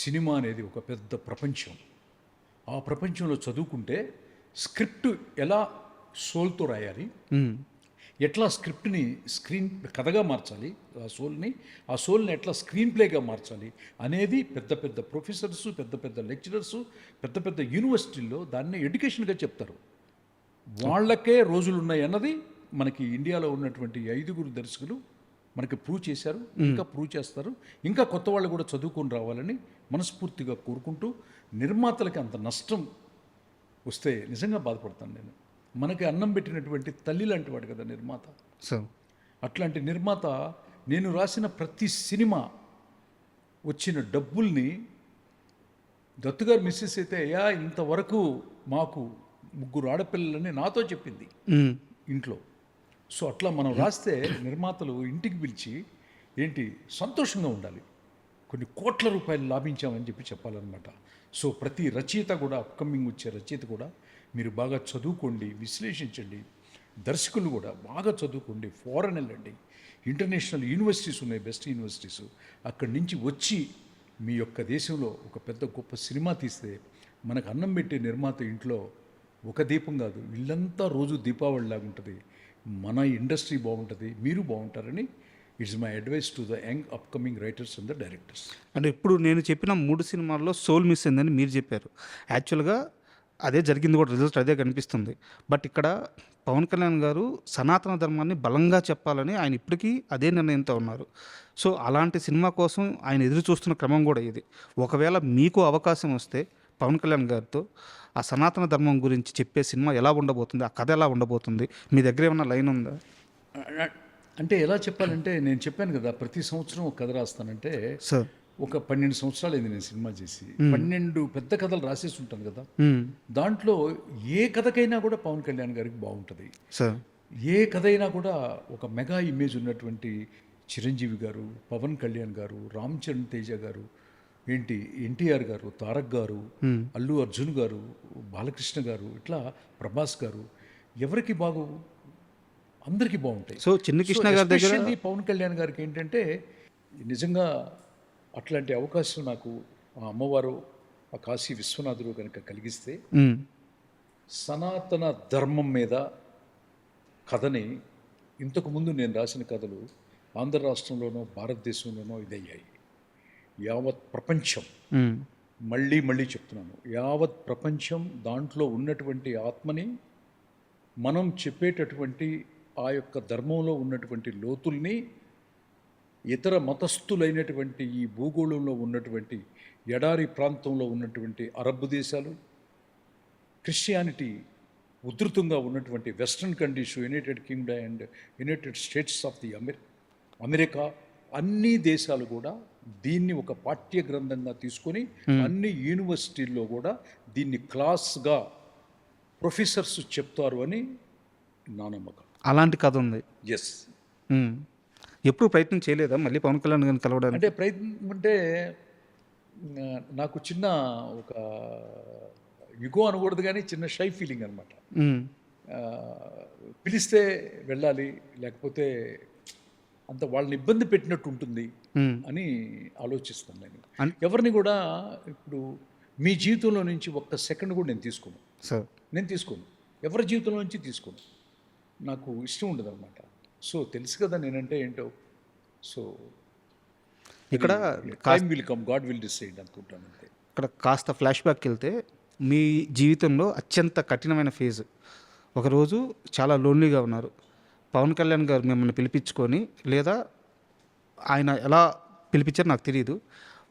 సినిమా అనేది ఒక పెద్ద ప్రపంచం. ఆ ప్రపంచంలో చదువుకుంటే స్క్రిప్ట్ ఎలా సోల్తో రాయాలి, ఎట్లా స్క్రిప్ట్ని స్క్రీన్ కథగా మార్చాలి, ఆ సోల్ని ఎట్లా స్క్రీన్ ప్లేగా మార్చాలి అనేది పెద్ద పెద్ద ప్రొఫెసర్స్, పెద్ద పెద్ద లెక్చరర్స్, పెద్ద పెద్ద యూనివర్సిటీల్లో దాన్ని ఎడ్యుకేషన్గా చెప్తారు. వాళ్ళకే రోజులు ఉన్నాయి అన్నది మనకి ఇండియాలో ఉన్నటువంటి 5 దర్శకులు మనకి ప్రూవ్ చేశారు, ఇంకా ప్రూవ్ చేస్తారు. ఇంకా కొత్త వాళ్ళు కూడా చదువుకొని రావాలని మనస్ఫూర్తిగా కోరుకుంటూ, నిర్మాతలకి అంత నష్టం వస్తే నిజంగా బాధపడతాను నేను. మనకి అన్నం పెట్టినటువంటి తల్లి లాంటి వాడు కదా నిర్మాత. సార్ అట్లాంటి నిర్మాత నేను రాసిన ప్రతి సినిమా వచ్చిన డబ్బుల్ని దత్తుగారు మిస్సెస్ అయితే అయ్యా ఇంతవరకు మాకు 3 ఆడపిల్లలని నాతో చెప్పింది ఇంట్లో. సో అట్లా మనం రాస్తే నిర్మాతలు ఇంటికి పిలిచి ఏంటి సంతోషంగా ఉండాలి, కొన్ని కోట్ల రూపాయలు లాభించామని చెప్పాలన్నమాట. సో ప్రతి రచయిత కూడా, అప్కమింగ్ వచ్చే రచయిత కూడా మీరు బాగా చదువుకోండి, విశ్లేషించండి. దర్శకులు కూడా బాగా చదువుకోండి, ఫారెన్ వెళ్ళండి, ఇంటర్నేషనల్ యూనివర్సిటీస్ ఉన్నాయి, బెస్ట్ యూనివర్సిటీస్. అక్కడి నుంచి వచ్చి మీ యొక్క దేశంలో ఒక పెద్ద గొప్ప సినిమా తీస్తే మనకు అన్నం పెట్టే నిర్మాత ఇంట్లో ఒక దీపం కాదు, ఇల్లంతా రోజు దీపావళి లాగా ఉంటుంది. మన ఇండస్ట్రీ బాగుంటుంది, మీరు బాగుంటారని it's my advice to the young upcoming writers and the directors. అంటే ఇప్పుడు నేను చెప్పిన 3 సినిమాల్లో సోల్ మిస్ అయిందని మీరు చెప్పారు. యాక్చువల్గా అదే జరిగింది కూడా, రిజల్ట్ అదే కనిపిస్తుంది. బట్ ఇక్కడ పవన్ కళ్యాణ్ గారు సనాతన ధర్మాన్ని బలంగా చెప్పాలని ఆయన ఇప్పటికీ అదే నిర్ణయంతో ఉన్నారు. సో అలాంటి సినిమా కోసం ఆయన ఎదురు చూస్తున్న క్రమం కూడా ఇది. ఒకవేళ మీకు అవకాశం వస్తే పవన్ కళ్యాణ్ గారితో ఆ సనాతన ధర్మం గురించి చెప్పే సినిమా ఎలా ఉండబోతుంది, ఆ కథ ఎలా ఉండబోతుంది, మీ దగ్గర ఏమన్నా లైన్ ఉందా? అంటే ఎలా చెప్పాలంటే నేను చెప్పాను కదా, ప్రతి సంవత్సరం ఒక కథ రాస్తానంటే సార్ ఒక 12 సంవత్సరాలు అయింది నేను సినిమా చేసి. 12 పెద్ద కథలు రాసేసి ఉంటాను కదా. దాంట్లో ఏ కథకైనా కూడా పవన్ కళ్యాణ్ గారికి బాగుంటుంది. సార్ ఏ కథ అయినా కూడా ఒక మెగా ఇమేజ్ ఉన్నటువంటి చిరంజీవి గారు, పవన్ కళ్యాణ్ గారు, రామ్ చరణ్ తేజ గారు, ఎన్టీఆర్ గారు, తారక్ గారు, అల్లు అర్జున్ గారు, బాలకృష్ణ గారు, ఇట్లా ప్రభాస్ గారు, ఎవరికి అందరికీ బాగుంటాయి. సో చిన్న కృష్ణ గారి దగ్గర పవన్ కళ్యాణ్ గారికి ఏంటంటే నిజంగా అట్లాంటి అవకాశం నాకు ఆ అమ్మవారు, ఆ కాశీ విశ్వనాథుడు కనుక కలిగిస్తే సనాతన ధర్మం మీద కథని, ఇంతకుముందు నేను రాసిన కథలు ఆంధ్ర రాష్ట్రంలోనో భారతదేశంలోనో ఇదయ్యాయి. యావత్ ప్రపంచం, మళ్ళీ చెప్తున్నాను, యావత్ ప్రపంచం దాంట్లో ఉన్నటువంటి ఆత్మని, మనం చెప్పేటటువంటి ఆ యొక్క ధర్మంలో ఉన్నటువంటి లోతుల్ని ఇతర మతస్థులైనటువంటి ఈ భూగోళంలో ఉన్నటువంటి ఎడారి ప్రాంతంలో ఉన్నటువంటి అరబ్ దేశాలు, క్రిస్టియానిటీ ఉధృతంగా ఉన్నటువంటి western countries, United Kingdom and United States of the America, అన్ని దేశాలు కూడా దీన్ని ఒక పాఠ్య గ్రంథంగా తీసుకొని అన్ని యూనివర్సిటీల్లో కూడా దీన్ని క్లాస్గా ప్రొఫెసర్స్ చెప్తారు అని నా నమ్మకం. అలాంటి కథ ఉంది. ఎస్. ఎప్పుడు ప్రయత్నం చేయలేదా మళ్ళీ పవన్ కళ్యాణ్ గారిని కలవడానికి? అంటే ప్రయత్నం అంటే నాకు చిన్న ఒక యుగో అనకూడదు కానీ చిన్న షై ఫీలింగ్ అనమాట. పిలిస్తే వెళ్ళాలి, లేకపోతే అంత వాళ్ళని ఇబ్బంది పెట్టినట్టు ఉంటుంది అని ఆలోచిస్తాను నేను. ఎవరిని కూడా ఇప్పుడు మీ జీవితంలో నుంచి ఒక్క సెకండ్ కూడా నేను తీసుకోను. ఎవరి జీవితంలో నుంచి తీసుకోను. నాకు ఇష్టం ఉండదు అనమాట. సో తెలుసు కదా నేనంటే ఏంటో. సో ఇక్కడ time will come, God will decide అనుకుంటాను అంతే. ఇక్కడ కాస్త ఫ్లాష్ బ్యాక్కి వెళ్తే మీ జీవితంలో అత్యంత కఠినమైన ఫేజ్, ఒకరోజు చాలా లోన్లీగా ఉన్నారు. పవన్ కళ్యాణ్ గారు మిమ్మల్ని పిలిపించుకొని, లేదా ఆయన ఎలా పిలిపించారో నాకు తెలియదు,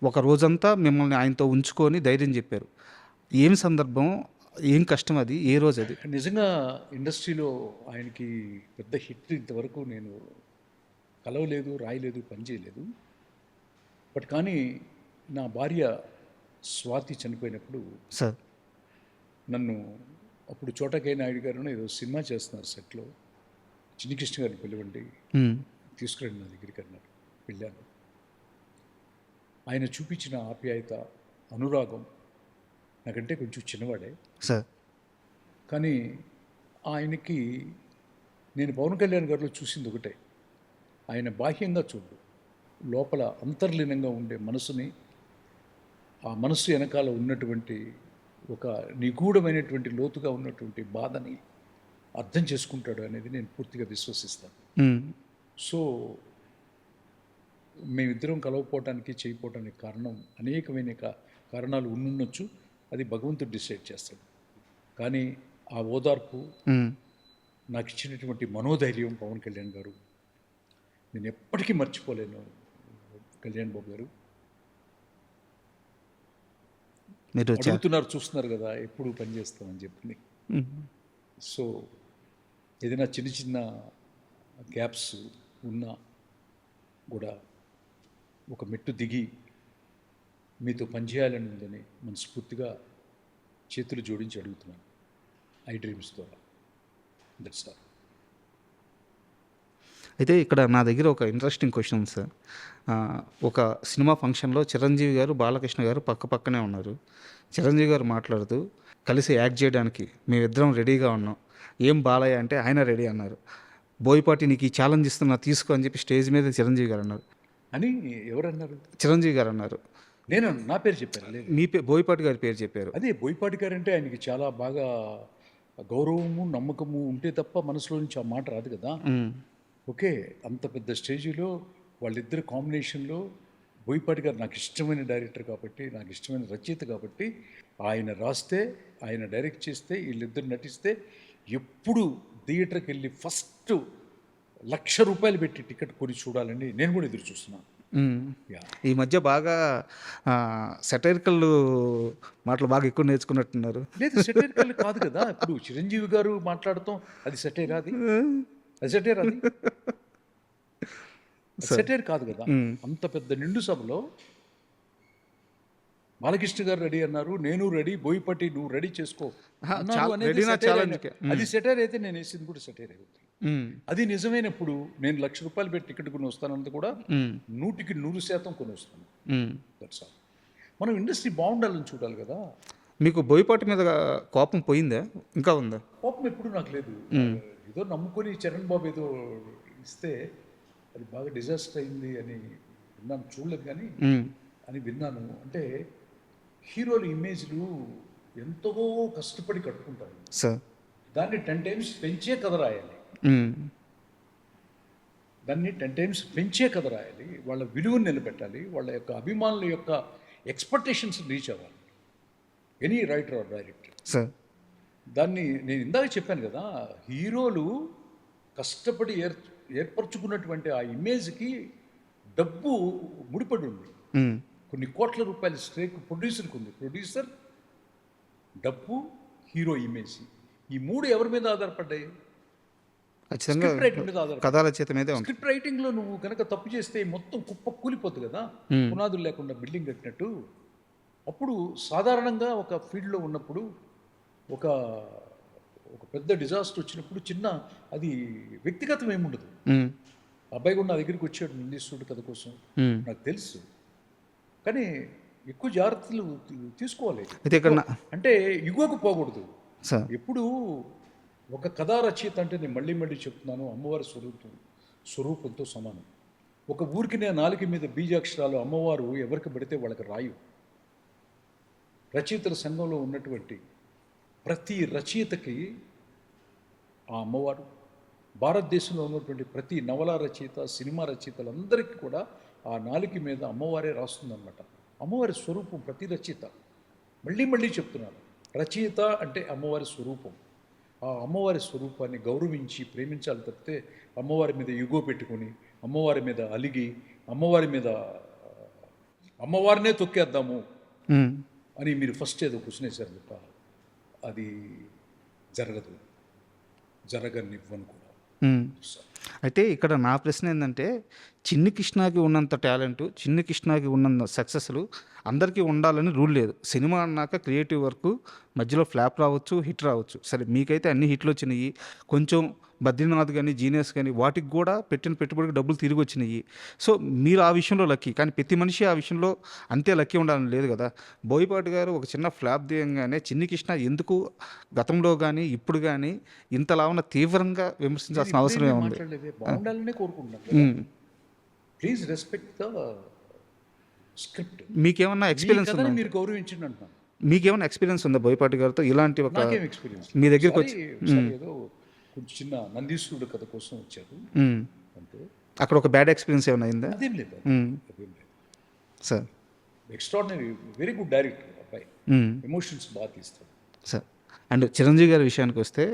ఒక రోజంతా మిమ్మల్ని ఆయనతో ఉంచుకొని ధైర్యం చెప్పారు. ఏం సందర్భం, ఏం కష్టం అది, ఏ రోజు అది? నిజంగా ఇండస్ట్రీలో ఆయనకి పెద్ద హిట్ ఇంతవరకు నేను కలవలేదు, రాయలేదు, పనిచేయలేదు. బట్ కానీ నా భార్య స్వాతి చనిపోయినప్పుడు సార్ నన్ను అప్పుడు చోటకే నాయుడు గారు ఏదో సినిమా చేస్తున్నారు సెట్లో, చిన్ని కృష్ణ గారిని పిలవండి, తీసుకురండి నా దగ్గరికి అన్నారు. వెళ్ళాను. ఆయన చూపించిన ఆప్యాయత, అనురాగం, నాకంటే కొంచెం చిన్నవాడే సార్, కానీ ఆయనకి నేను పవన్ కళ్యాణ్ గారిలో చూసింది ఒకటే, ఆయన బాహ్యంగా చూడు, లోపల అంతర్లీనంగా ఉండే మనసుని, ఆ మనసు వెనకాల ఉన్నటువంటి ఒక నిగూఢమైనటువంటి లోతుగా ఉన్నటువంటి బాధని అర్థం చేసుకుంటాడు అనేది నేను పూర్తిగా విశ్వసిస్తాను. సో మేమిద్దరం కలవపోవటానికి, చేయకపోవటానికి కారణం అనేకమైన కారణాలు ఉండొచ్చు. అది భగవంతుడు డిసైడ్ చేస్తాడు. కానీ ఆ ఓదార్పు, నాకు ఇచ్చినటువంటి మనోధైర్యం పవన్ కళ్యాణ్ గారు నేను ఎప్పటికీ మర్చిపోలేను. కళ్యాణ్ బాబు గారు మీరు అడుగుతున్నారు, చూస్తున్నారు కదా ఎప్పుడు పనిచేస్తామని చెప్పి. సో ఏదైనా చిన్న చిన్న గ్యాప్స్ ఉన్నా కూడా ఒక మెట్టు దిగి మీతో పనిచేయాలని ఉందని మనస్ఫూర్తిగా చేతులు జోడించి అడుగుతున్నాను. ఐ డ్రీమ్స్ ద్వారా. That's all. అయితే ఇక్కడ నా దగ్గర ఒక ఇంట్రెస్టింగ్ క్వశ్చన్ సార్. ఒక సినిమా ఫంక్షన్లో చిరంజీవి గారు బాలకృష్ణ గారు పక్క పక్కనే ఉన్నారు. చిరంజీవి గారు మాట్లాడుతూ కలిసి యాక్ట్ చేయడానికి మేమిద్దరం రెడీగా ఉన్నాం, ఏం బాలయ్య అంటే ఆయన రెడీ అన్నారు. బోయపాటి నీకు ఈ ఛాలెంజ్ ఇస్తున్నా తీసుకో అని చెప్పి స్టేజ్ మీద చిరంజీవి గారు అన్నారు. అని ఎవరన్నారు? చిరంజీవి గారు అన్నారు. నేను నా పేరు చెప్పాను. లేదు, మీ బోయపాటి గారి పేరు చెప్పారు. అదే బోయపాటి గారు అంటే ఆయనకి చాలా బాగా గౌరవము నమ్మకము ఉంటే తప్ప మనసులో నుంచి ఆ మాట రాదు కదా. ఓకే, అంత పెద్ద స్టేజీలో వాళ్ళిద్దరు కాంబినేషన్లో బోయపాటి గారు నాకు ఇష్టమైన డైరెక్టర్ కాబట్టి, నాకు ఇష్టమైన రచయిత కాబట్టి, ఆయన రాస్తే ఆయన డైరెక్ట్ చేస్తే వీళ్ళిద్దరు నటిస్తే ఎప్పుడు థియేటర్కి వెళ్ళి ఫస్ట్ ₹1,00,000 పెట్టి టికెట్ కొని చూడాలని నేను కూడా ఎదురు చూస్తున్నాను. ఈ మధ్య బాగా సెటైరికల్ మాటలు బాగా ఎక్కువ నేర్చుకున్నట్టున్నారు. లేదు, సెటైరికల్ కాదు కదా. ఇప్పుడు చిరంజీవి గారు మాట్లాడతాం, అది సెటైర్ అది సెటైర్ అది సెటైర్ కాదు కదా. అంత పెద్ద నిండు సభలో బాలకృష్ణ గారు రెడీ అన్నారు, నేను రెడీ, బోయపాటి నువ్వు రెడీ చేసుకో అన్నారు అనేది అది సెటైర్ అయితే నేను వేసింది కూడా సెటైర్ అవుతుంది. అది నిజమైనప్పుడు నేను ₹1,00,000 పెట్టి టికెట్ కొని వస్తానంత కూడా 100% కొని వస్తాను. That's all. మనం ఇండస్ట్రీ బాగుండాలని చూడాలి కదా. మీకు బోయపాటి మీద కోపం పోయిందా, ఇంకా ఉందా? కోపం ఎప్పుడు నాకు లేదు. ఏదో నమ్ముకొని చరణ్ బాబు ఏదో ఇస్తే అది బాగా డిజాస్టర్ అయింది అని విన్నాను, చూడలేదు కానీ అని విన్నాను. అంటే హీరోల ఇమేజ్లు ఎంతో కష్టపడి కట్టుకుంటారు సార్. దాన్ని 10 times పెంచే కథ రాయాలి. దాన్ని 10 times పెంచే కథ రాయాలి. వాళ్ళ విలువను నిలబెట్టాలి. వాళ్ళ యొక్క అభిమానుల యొక్క ఎక్స్పెక్టేషన్స్ రీచ్ అవ్వాలి any writer or director. Sir, దాన్ని నేను ఇందాక చెప్పాను కదా, హీరోలు కష్టపడి ఏర్పరచుకున్నటువంటి ఆ ఇమేజ్కి డబ్బు ముడిపడి ఉంది. కొన్ని కోట్ల రూపాయల స్ట్రేక్ ప్రొడ్యూసర్కి ఉంది. ప్రొడ్యూసర్, డబ్బు, హీరో ఇమేజ్, ఈ మూడు ఎవరి మీద ఆధారపడ్డాయి? ఖచ్చితంగా స్క్రిప్ట్ రైటింగ్ మీద ఆధారపడ్డాయి. కథల చేత మీదే ఉంది. స్క్రిప్ట్ రైటింగ్లో నువ్వు కనుక తప్పు చేస్తే మొత్తం కుప్ప కూలిపోతుంది కదా, పునాదులు లేకుండా బిల్డింగ్ కట్టినట్టు. అప్పుడు సాధారణంగా ఒక ఫీల్డ్లో ఉన్నప్పుడు ఒక పెద్ద డిజాస్టర్ వచ్చినప్పుడు చిన్న అది వ్యక్తిగతం ఏముండదు. అబ్బాయి కూడా నా దగ్గరికి వచ్చాడు నందీశ్వరుడు కథ కోసం, నాకు తెలుసు. కానీ ఎక్కువ జాగ్రత్తలు తీసుకోవాలి. అంటే ఇగోకు పోకూడదు. ఎప్పుడు ఒక కథా రచయిత అంటే నేను మళ్ళీ మళ్ళీ చెప్తున్నాను, అమ్మవారి స్వరూపంతో సమానం. ఒక ఊరికి నేను నాలుక మీద బీజాక్షరాలు అమ్మవారు ఎవరికి పడితే వాళ్ళకి రాయు. రచయితల సంఘంలో ఉన్నటువంటి ప్రతి రచయితకి ఆ అమ్మవారు, భారతదేశంలో ఉన్నటువంటి ప్రతి నవల రచయిత, సినిమా రచయితలందరికీ కూడా ఆ నాలుక మీద అమ్మవారే రాస్తుందన్నమాట. అమ్మవారి స్వరూపం ప్రతి రచయిత, మళ్ళీ మళ్ళీ చెప్తున్నాను, రచయిత అంటే అమ్మవారి స్వరూపం. ఆ అమ్మవారి స్వరూపాన్ని గౌరవించి ప్రేమించాలి తప్పితే అమ్మవారి మీద యుగో పెట్టుకొని, అమ్మవారి మీద అలిగి, అమ్మవారినే తొక్కేద్దాము అని మీరు ఫస్ట్ ఏదో క్వశ్చన్ వేశారు తప్ప అది జరగనివ్వను కూడా. అయితే ఇక్కడ నా ప్రశ్న ఏంటంటే, చిన్ని కృష్ణకి ఉన్నంత టాలెంట్, చిన్ని కృష్ణకి ఉన్నంత సక్సెస్లు అందరికీ ఉండాలని రూల్ లేదు. సినిమా అన్నాక క్రియేటివ్ వర్క్ మధ్యలో ఫ్లాప్ రావచ్చు, హిట్ రావచ్చు. సరే, మీకైతే అన్ని హిట్లు వచ్చినాయి. కొంచెం బద్రీనాథ్ కానీ, జీనియస్ కానీ వాటికి కూడా పెట్టిన పెట్టుబడికి డబ్బులు తిరిగి వచ్చినాయి. సో మీరు ఆ విషయంలో లక్కీ. కానీ ప్రతి మనిషి ఆ విషయంలో అంతే లక్కీ ఉండాలని లేదు కదా. బోయపాటి గారు ఒక చిన్న ఫ్లాప్ దియంగానే చిన్ని కృష్ణ ఎందుకు గతంలో కానీ ఇప్పుడు కానీ ఇంతలా ఉన్న తీవ్రంగా విమర్శించాల్సిన అవసరం ఏముంది? బాగుండాలనే కోరుకుంటున్నాను. Please respect the script. మీకేమన్నా ఎక్స్పీరియన్స్ ఉందా? మీరు గౌరవించండి అంటున్నాను. మీకేమన్నా ఎక్స్పీరియన్స్ ఉందా బోయపాటి గారితో? ఇలాంటి ఒక ఎక్స్పీరియన్స్ మీ దగ్గరికి వచ్చి ఏదో కొంచెం చిన్న నందీశ్వరుడు కథ కోసం వచ్చారు అంతే. అక్కడ ఒక బ్యాడ్ ఎక్స్పీరియన్స్ ఏమైనా అయిందా? అదేం లేదు sir. Extraordinary, very good director అబ్బాయి, ఎమోషన్స్ బాగా తీస్తాడు సార్. అండ్ చిరంజీవి గారి విషయానికి వస్తే,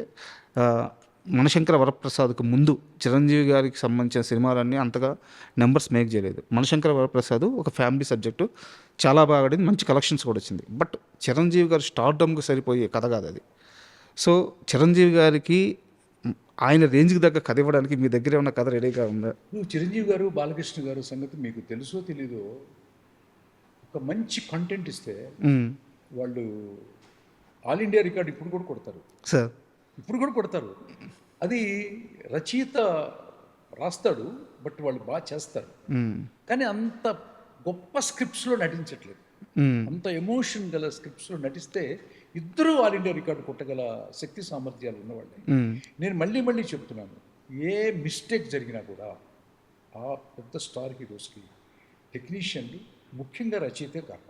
మనశంకర వరప్రసాద్కు ముందు చిరంజీవి గారికి సంబంధించిన సినిమాలన్నీ అంతగా నెంబర్స్ మేక్ చేయలేదు. మనశంకర వరప్రసాద్ ఒక ఫ్యామిలీ సబ్జెక్టు, చాలా బాగా ఆడింది, మంచి కలెక్షన్స్ కూడా వచ్చింది. బట్ చిరంజీవి గారు స్టార్డమ్కి సరిపోయే కథ కాదు అది. సో చిరంజీవి గారికి ఆయన రేంజ్కి దగ్గర కథ ఇవ్వడానికి మీ దగ్గర ఏమైనా కథ రెడీగా ఉందా? నువ్వు చిరంజీవి గారు బాలకృష్ణ గారు సంగతి మీకు తెలుసో తెలీదో, ఒక మంచి కంటెంట్ ఇస్తే వాళ్ళు ఆల్ ఇండియా రికార్డ్ ఇప్పుడు కూడా కొడతారు. సార్ ఇప్పుడు కూడా కొడతారు. అది రచయిత రాస్తాడు, బట్ వాళ్ళు బాగా చేస్తారు. కానీ అంత గొప్ప స్క్రిప్ట్స్లో నటించట్లేదు. అంత ఎమోషన్ గల స్క్రిప్ట్స్లో నటిస్తే ఇద్దరూ ఆల్ ఇండియా రికార్డు కొట్టగల శక్తి సామర్థ్యాలు ఉన్నవాళ్ళే. నేను మళ్ళీ చెప్తున్నాను, ఏ మిస్టేక్ జరిగినా కూడా ఆ పెద్ద స్టార్ హీరోస్కి టెక్నీషియన్లు, ముఖ్యంగా రచయితే కారణం.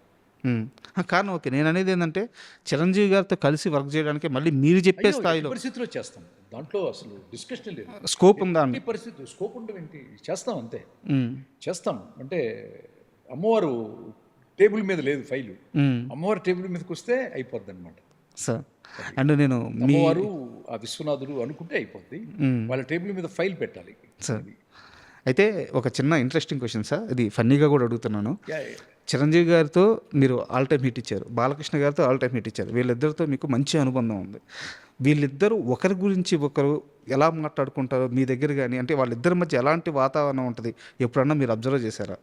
కారణం ఓకే. నేను అనేది ఏంటంటే చిరంజీవి గారితో కలిసి వర్క్ చేయడానికి మళ్ళీ మీరు చెప్పే స్థాయిలో పరిస్థితిలో చేస్తాం, దాంట్లో అసలు డిస్కషన్ లేదు. స్కోప్ ఉందా? పరిస్థితి స్కోప్ ఉండడం ఏంటి, చేస్తాం అంతే. చేస్తాం అంటే అమ్మవారు టేబుల్ మీద లేదు ఫైలు, అమ్మవారు టేబుల్ మీదకి వస్తే అయిపోద్ది అనమాట సార్. అండ్ నేను అమ్మవారు ఆ విశ్వనాథుడు అనుకుంటే అయిపోద్ది, వాళ్ళ టేబుల్ మీద ఫైల్ పెట్టాలి సార్. అయితే ఒక చిన్న ఇంట్రెస్టింగ్ క్వశ్చన్ సార్, ఇది ఫన్నీగా కూడా అడుగుతున్నాను. చిరంజీవి గారితో మీరు ఆల్ టైమ్ హిట్ ఇచ్చారు, బాలకృష్ణ గారితో ఆల్ టైమ్ హిట్ ఇచ్చారు. వీళ్ళిద్దరితో మీకు మంచి అనుబంధం ఉంది. వీళ్ళిద్దరూ ఒకరి గురించి ఒకరు ఎలా మాట్లాడుకుంటారో మీ దగ్గర కానీ, అంటే వాళ్ళిద్దరి మధ్య ఎలాంటి వాతావరణం ఉంటుంది ఎప్పుడన్నా మీరు అబ్జర్వ్ చేశారా?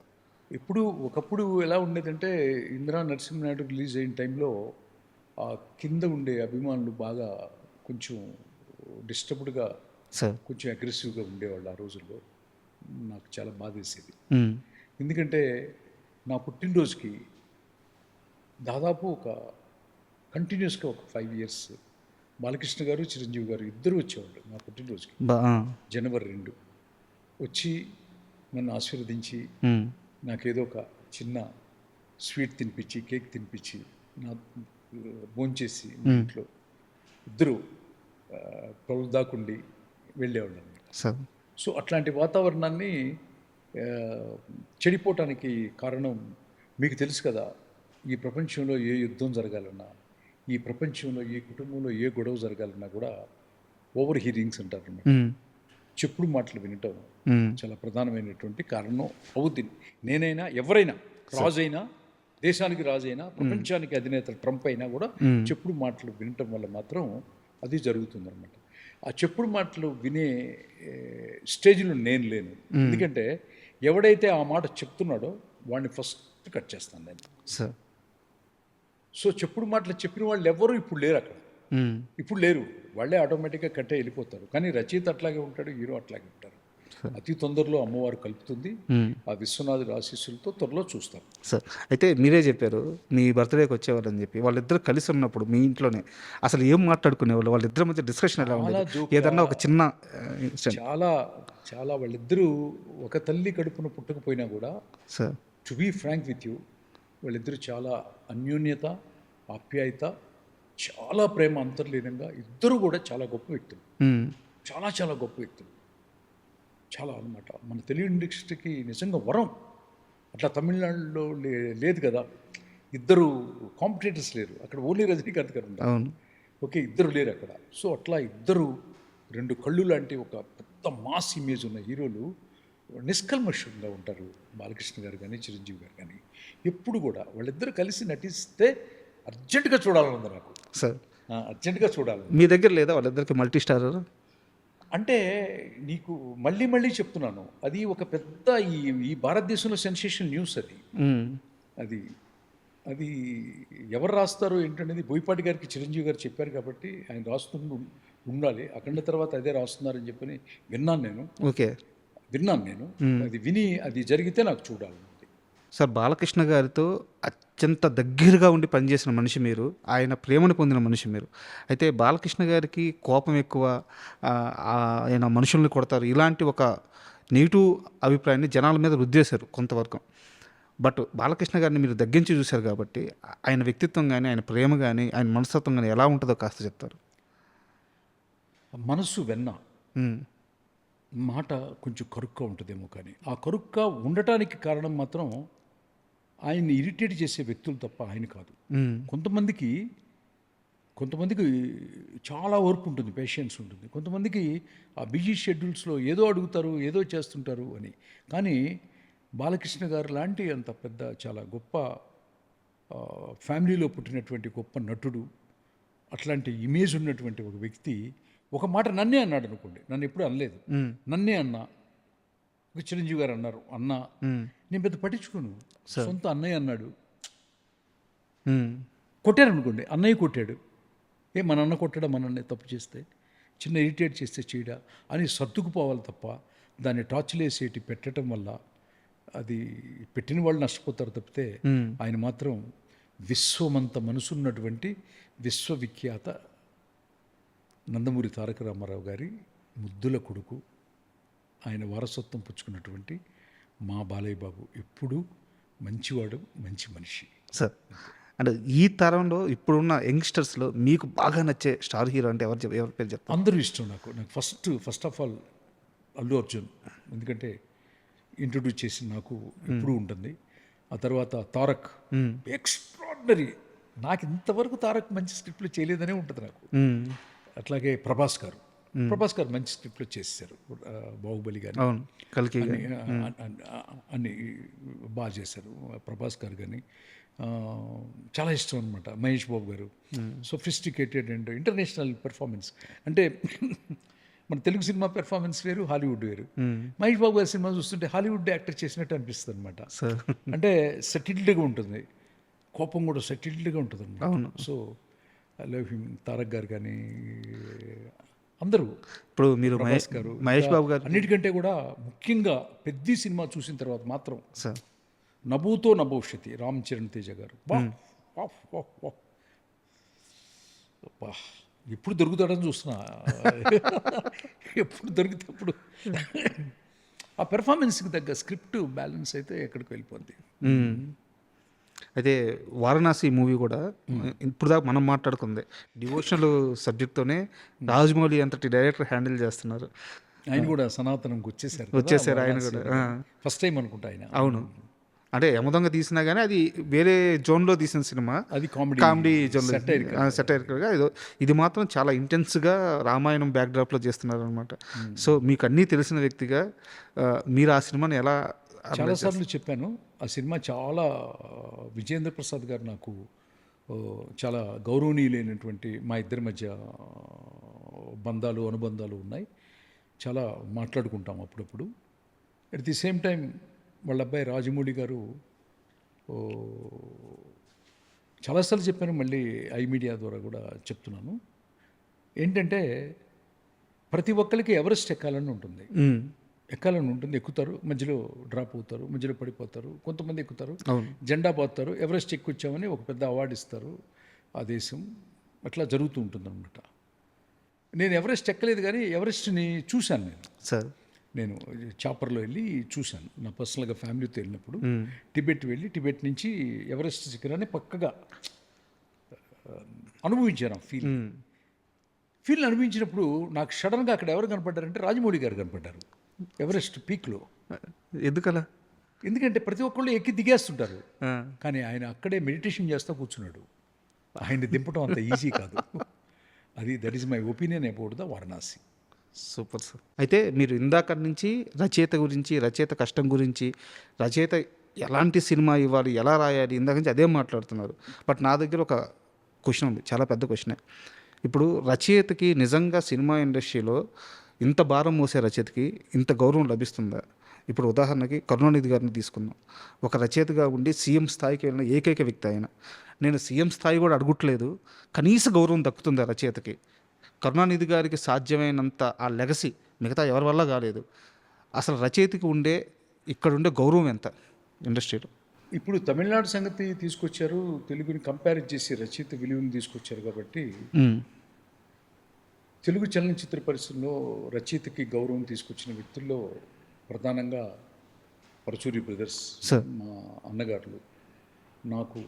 ఒకప్పుడు ఎలా ఉండేదంటే, ఇందిరా నరసింహనాయుడు రిలీజ్ అయిన టైంలో ఆ కింద ఉండే అభిమానులు బాగా కొంచెం డిస్టర్బ్డ్గా, కొంచెం అగ్రెసివ్గా ఉండేవాళ్ళు. ఆ రోజుల్లో నాకు చాలా బాధ వేసేది. ఎందుకంటే నా పుట్టినరోజుకి దాదాపు ఒక కంటిన్యూస్గా ఒక 5 years బాలకృష్ణ గారు, చిరంజీవి గారు ఇద్దరు వచ్చేవాళ్ళు నా పుట్టినరోజుకి. జనవరి 2 వచ్చి నన్ను ఆశీర్వదించి నాకేదో ఒక చిన్న స్వీట్ తినిపించి, కేక్ తినిపించి, నా భోంచేసి మా ఇంట్లో ఇద్దరు 12 దాకుండి వెళ్ళేవాళ్ళు అన్నమాట. సో అట్లాంటి వాతావరణాన్ని చెడిపోవటానికి కారణం మీకు తెలుసు కదా. ఈ ప్రపంచంలో ఏ యుద్ధం జరగాలన్నా, ఈ ప్రపంచంలో ఏ కుటుంబంలో ఏ గొడవ జరగాలన్నా కూడా ఓవర్ హీరింగ్స్ అంటారు అన్నమాట. చెప్పుడు మాటలు వినటం చాలా ప్రధానమైనటువంటి కారణం అవుద్ది. నేనైనా ఎవరైనా, రాజు అయినా, దేశానికి రాజు అయినా, ప్రపంచానికి అధినేత ట్రంప్ అయినా కూడా చెప్పుడు మాటలు వినటం వల్ల మాత్రం అది జరుగుతుందన్నమాట. ఆ చెప్పుడు మాటలు వినే స్టేజ్లో నేను లేను. ఎందుకంటే ఎవడైతే ఆ మాట చెప్తున్నాడో వాడిని ఫస్ట్ కట్ చేస్తాను నేను. సో చెప్పుడు మాటలు చెప్పిన వాళ్ళు ఎవరు ఇప్పుడు లేరు అక్కడ. ఇప్పుడు లేరు, వాళ్ళే ఆటోమేటిక్గా కట్టే వెళ్ళిపోతారు. కానీ రచయిత అట్లాగే ఉంటాడు, హీరో అట్లాగే ఉంటారు. అతి తొందరలో అమ్మవారు కలుపుతుంది. ఆ విశ్వనాథుడి ఆశీస్సులతో త్వరలో చూస్తాం. సార్ అయితే మీరే చెప్పారు మీ బర్త్డేకి వచ్చేవాళ్ళని చెప్పి. వాళ్ళిద్దరు కలిసి ఉన్నప్పుడు మీ ఇంట్లోనే అసలు ఏం మాట్లాడుకునేవాళ్ళు? వాళ్ళిద్దరి మధ్య డిస్కషన్ ఎలా ఉండేది? ఏదన్నా ఒక చిన్న చాలా చాలా వాళ్ళిద్దరూ ఒక తల్లి కడుపున పుట్టకపోయినా కూడా, sir to be frank with you, వాళ్ళిద్దరూ చాలా అన్యోన్యత, ఆప్యాయత, చాలా ప్రేమ అంతర్లీనంగా, ఇద్దరు కూడా చాలా గొప్ప వ్యక్తులు. చాలా చాలా గొప్ప వ్యక్తులు, చాలా అన్నమాట. మన తెలుగు ఇండస్ట్రీకి నిజంగా వరం. అట్లా తమిళనాడులో లేదు కదా, ఇద్దరు కాంపిటేటర్స్ లేరు అక్కడ. ఓన్లీ రజనీకాంత్ గారు ఉన్నారు, ఓకే, ఇద్దరు లేరు అక్కడ. సో అట్లా ఇద్దరు రెండు కళ్ళు లాంటి ఒక పెద్ద మాస్ ఇమేజ్ ఉన్న హీరోలు నిష్కల్మషంగా ఉంటారు. బాలకృష్ణ గారు కానీ, చిరంజీవి గారు కానీ. ఎప్పుడు కూడా వాళ్ళిద్దరు కలిసి నటిస్తే అర్జెంటుగా చూడాలనుంది నాకు. సార్ అర్జెంటుగా చూడాలి. మీ దగ్గర లేదా వాళ్ళిద్దరికి మల్టీ స్టార్? అంటే నీకు మళ్ళీ చెప్తున్నాను, అది ఒక పెద్ద ఈ భారతదేశంలో సెన్సేషన్ న్యూస్. అది అది ఎవరు రాస్తారో ఏంటనేది బోయపాటి గారికి చిరంజీవి గారు చెప్పారు కాబట్టి ఆయన రాస్తూ ఉండాలి. అఖండ తర్వాత అదే రాస్తున్నారని చెప్పని విన్నాను నేను. అది విని అది జరిగితే నాకు చూడాలి. సార్ బాలకృష్ణ గారితో అత్యంత దగ్గరగా ఉండి పనిచేసిన మనిషి మీరు, ఆయన ప్రేమను పొందిన మనిషి మీరు. అయితే బాలకృష్ణ గారికి కోపం ఎక్కువ, ఆయన మనుషుల్ని కొడతారు, ఇలాంటి ఒక నెగిటివ్ అభిప్రాయాన్ని జనాల మీద రుద్దేశారు కొంతవరకు. బట్ బాలకృష్ణ గారిని మీరు దగ్గరించి చూశారు కాబట్టి ఆయన వ్యక్తిత్వం కానీ, ఆయన ప్రేమ కానీ, ఆయన మనస్తత్వం కానీ ఎలా ఉంటుందో కాస్త చెప్తారు. మనసు వెన్న, మాట కొంచెం కరుగ్గా ఉంటుందేమో, కానీ ఆ కరుగ్గా ఉండటానికి కారణం మాత్రం ఆయన్ని ఇరిటేట్ చేసే వ్యక్తులు తప్ప ఆయన కాదు. కొంతమందికి చాలా ఓర్పు ఉంటుంది, పేషెన్స్ ఉంటుంది. కొంతమందికి ఆ బిజీ షెడ్యూల్స్లో ఏదో అడుగుతారు, ఏదో చేస్తుంటారు అని. కానీ బాలకృష్ణ గారు లాంటి అంత పెద్ద చాలా గొప్ప ఫ్యామిలీలో పుట్టినటువంటి గొప్ప నటుడు, అట్లాంటి ఇమేజ్ ఉన్నటువంటి ఒక వ్యక్తి ఒక మాట నన్నే అన్నాడు అనుకోండి, నన్ను ఎప్పుడు అనలేదు, నన్నే అన్నా. ఒక చిరంజీవి గారు అన్నారు అన్న, నేను పెద్ద పట్టించుకోను, సొంత అన్నయ్య అన్నాడు. కొట్టారు అనుకోండి, అన్నయ్య కొట్టాడు, మన అన్న కొట్టాడా, మన అన్నయ్య తప్పు చేస్తే, చిన్న ఇరిటేట్ చేస్తే చేయడా అని సర్దుకుపోవాలి తప్ప దాన్ని టార్చ్లేసేటి పెట్టడం వల్ల అది పెట్టిన వాళ్ళు నష్టపోతారు తప్పితే ఆయన మాత్రం విశ్వమంత మనసున్నటువంటి విశ్వవిఖ్యాత నందమూరి తారక రామారావు గారి ముద్దుల కొడుకు, ఆయన వారసత్వం పుచ్చుకున్నటువంటి మా బాలయ్య బాబు ఎప్పుడూ మంచివాడు, మంచి మనిషి. సార్ అంటే ఈ తరంలో ఇప్పుడున్న యంగ్స్టర్స్లో మీకు బాగా నచ్చే స్టార్ హీరో అంటే ఎవరి పేరు చెప్తారు? అందరూ ఇష్టం నాకు. First of all Allu Arjun, ఎందుకంటే ఇంట్రొడ్యూస్ చేసి నాకు ఎప్పుడూ ఉంటుంది. ఆ తర్వాత తారక్, ఎక్స్ట్రాడినరీ, నాకు ఇంతవరకు తారక్ మంచి స్క్రిప్ట్లు చేయలేదనే ఉంటుంది నాకు. అట్లాగే ప్రభాస్ గారు మంచి స్క్రిప్ట్లు చేశారు, బాహుబలి కానీ కల్కి అన్ని బాగా చేశారు. ప్రభాస్ గారు కానీ చాలా ఇష్టం అనమాట. మహేష్ బాబు గారు సొఫిస్టికేటెడ్ అండ్ ఇంటర్నేషనల్ పెర్ఫార్మెన్స్. అంటే మన తెలుగు సినిమా పెర్ఫార్మెన్స్ వేరు, హాలీవుడ్ వేరు. మహేష్ బాబు గారి సినిమా చూస్తుంటే హాలీవుడ్ యాక్టర్ చేసినట్టు అనిపిస్తుంది అనమాట. అంటే సెటిల్డ్గా ఉంటుంది, కోపం కూడా సెటిల్డ్గా ఉంటుంది అనమాట. So I love him. Tarak గారు కానీ అందరూ. ఇప్పుడు మీరు మహేష్ బాబు గారు అన్నిటికంటే కూడా ముఖ్యంగా పెద్ద సినిమా చూసిన తర్వాత మాత్రం నభూతో నభవిష్యతి, రామ్ చరణ్ తేజ గారు. ఎప్పుడు దొరుకుతాడని చూస్తున్నా, ఎప్పుడు దొరికితే అప్పుడు. ఆ పెర్ఫార్మెన్స్కి తగ్గ స్క్రిప్ట్ బ్యాలెన్స్ అయితే ఎక్కడికి వెళ్ళిపోద్ది. అయితే వారణాసి మూవీ కూడా ఇప్పుడు దాకా మనం మాట్లాడుకుంది డివోషనల్ సబ్జెక్ట్తోనే రాజమౌళి అంతటి డైరెక్టర్ హ్యాండిల్ చేస్తున్నారు. ఆయన కూడా సనాతనంకి వచ్చేసారు. ఆయన కూడా ఫస్ట్ టైం అనుకుంటా ఆయన. అవును, అంటే యమదొంగ తీసినా కానీ అది వేరే జోన్లో తీసిన సినిమా, అది కామెడీ జోన్లో సెటైరికల్గా. ఇది మాత్రం చాలా ఇంటెన్స్గా రామాయణం బ్యాక్డ్రాప్లో చేస్తున్నారు అనమాట. సో మీకు అన్నీ తెలిసిన వ్యక్తిగా మీరు ఆ సినిమాని ఎలా? చాలాసార్లు చెప్పాను, ఆ సినిమా చాలా విజయేంద్ర ప్రసాద్ గారు నాకు చాలా గౌరవనీయులైనటువంటి, మా ఇద్దరి మధ్య అనుబంధాలు ఉన్నాయి, చాలా మాట్లాడుకుంటాం అప్పుడప్పుడు. అట్ ది సేమ్ టైం వాళ్ళ అబ్బాయి రాజమౌళి గారు చాలాసార్లు చెప్పాను, మళ్ళీ ఐ మీడియా ద్వారా కూడా చెప్తున్నాను, ఏంటంటే ప్రతి ఒక్కరికి ఎవరెస్ట్ ఎక్కాలని ఉంటుంది, ఎక్కుతారు, మధ్యలో డ్రాప్ అవుతారు, మధ్యలో పడిపోతారు. కొంతమంది ఎక్కుతారు, జెండా పోతారు, ఎవరెస్ట్ ఎక్కువచ్చామని ఒక పెద్ద అవార్డు ఇస్తారు ఆ దేశం. అట్లా జరుగుతూ ఉంటుందన్నమాట. నేను ఎవరెస్ట్ ఎక్కలేదు కానీ ఎవరెస్ట్ని చూశాను నేను చాపర్లో వెళ్ళి చూశాను. నా పర్సనల్గా ఫ్యామిలీతో వెళ్ళినప్పుడు టిబెట్ వెళ్ళి టిబెట్ నుంచి ఎవరెస్ట్ శిఖరాన్ని పక్కగా అనుభవించాను. ఫీల్ అనిపించినప్పుడు నాకు సడన్గా అక్కడ ఎవరు కనపడ్డారంటే రాజమౌళి గారు కనపడ్డారు ఎవరెస్ట్ పీక్లో. ఎందుకలా? ఎందుకంటే ప్రతి ఒక్కళ్ళు ఎక్కి దిగేస్తుంటారు, కానీ ఆయన అక్కడే మెడిటేషన్ చేస్తూ కూర్చున్నాడు. ఆయన్ని దింపడం అంత ఈజీ కాదు. That is my opinion about the Varanasi. Super sir. అయితే మీరు ఇందాక నుంచి రచయిత గురించి, రచయిత కష్టం గురించి, రచయిత ఎలాంటి సినిమా ఇవ్వాలి, ఎలా రాయాలి, ఇందాక నుంచి అదే మాట్లాడుతున్నారు. బట్ నా దగ్గర ఒక క్వశ్చన్ ఉంది, చాలా పెద్ద క్వశ్చనే. ఇప్పుడు రచయితకి నిజంగా సినిమా ఇండస్ట్రీలో ఇంత భారం మోసే రచయితకి ఇంత గౌరవం లభిస్తుందా? ఇప్పుడు ఉదాహరణకి కరుణానిధి గారిని తీసుకుందాం. ఒక రచయితగా ఉండి సీఎం స్థాయికి వెళ్ళిన ఏకైక వ్యక్తి ఆయన. నేను సీఎం స్థాయి కూడా అడగట్లేదు, కనీస గౌరవం దక్కుతుందా రచయితకి? కరుణానిధి గారికి సాధ్యమైనంత ఆ లెగసీ మిగతా ఎవరి వల్ల కాలేదు. అసలు రచయితకి ఇక్కడుండే గౌరవం ఎంత ఇండస్ట్రీలో? ఇప్పుడు తమిళనాడు సంగతి తీసుకొచ్చారు, తెలుగుని కంపేర్ చేసి రచయిత విలువని తీసుకొచ్చారు కాబట్టి తెలుగు చలనచిత్ర పరిశ్రమలో రచయితకి గౌరవం తీసుకొచ్చిన వ్యక్తుల్లో ప్రధానంగా పరచూరి బ్రదర్స్, మా అన్నగారులు. నాకు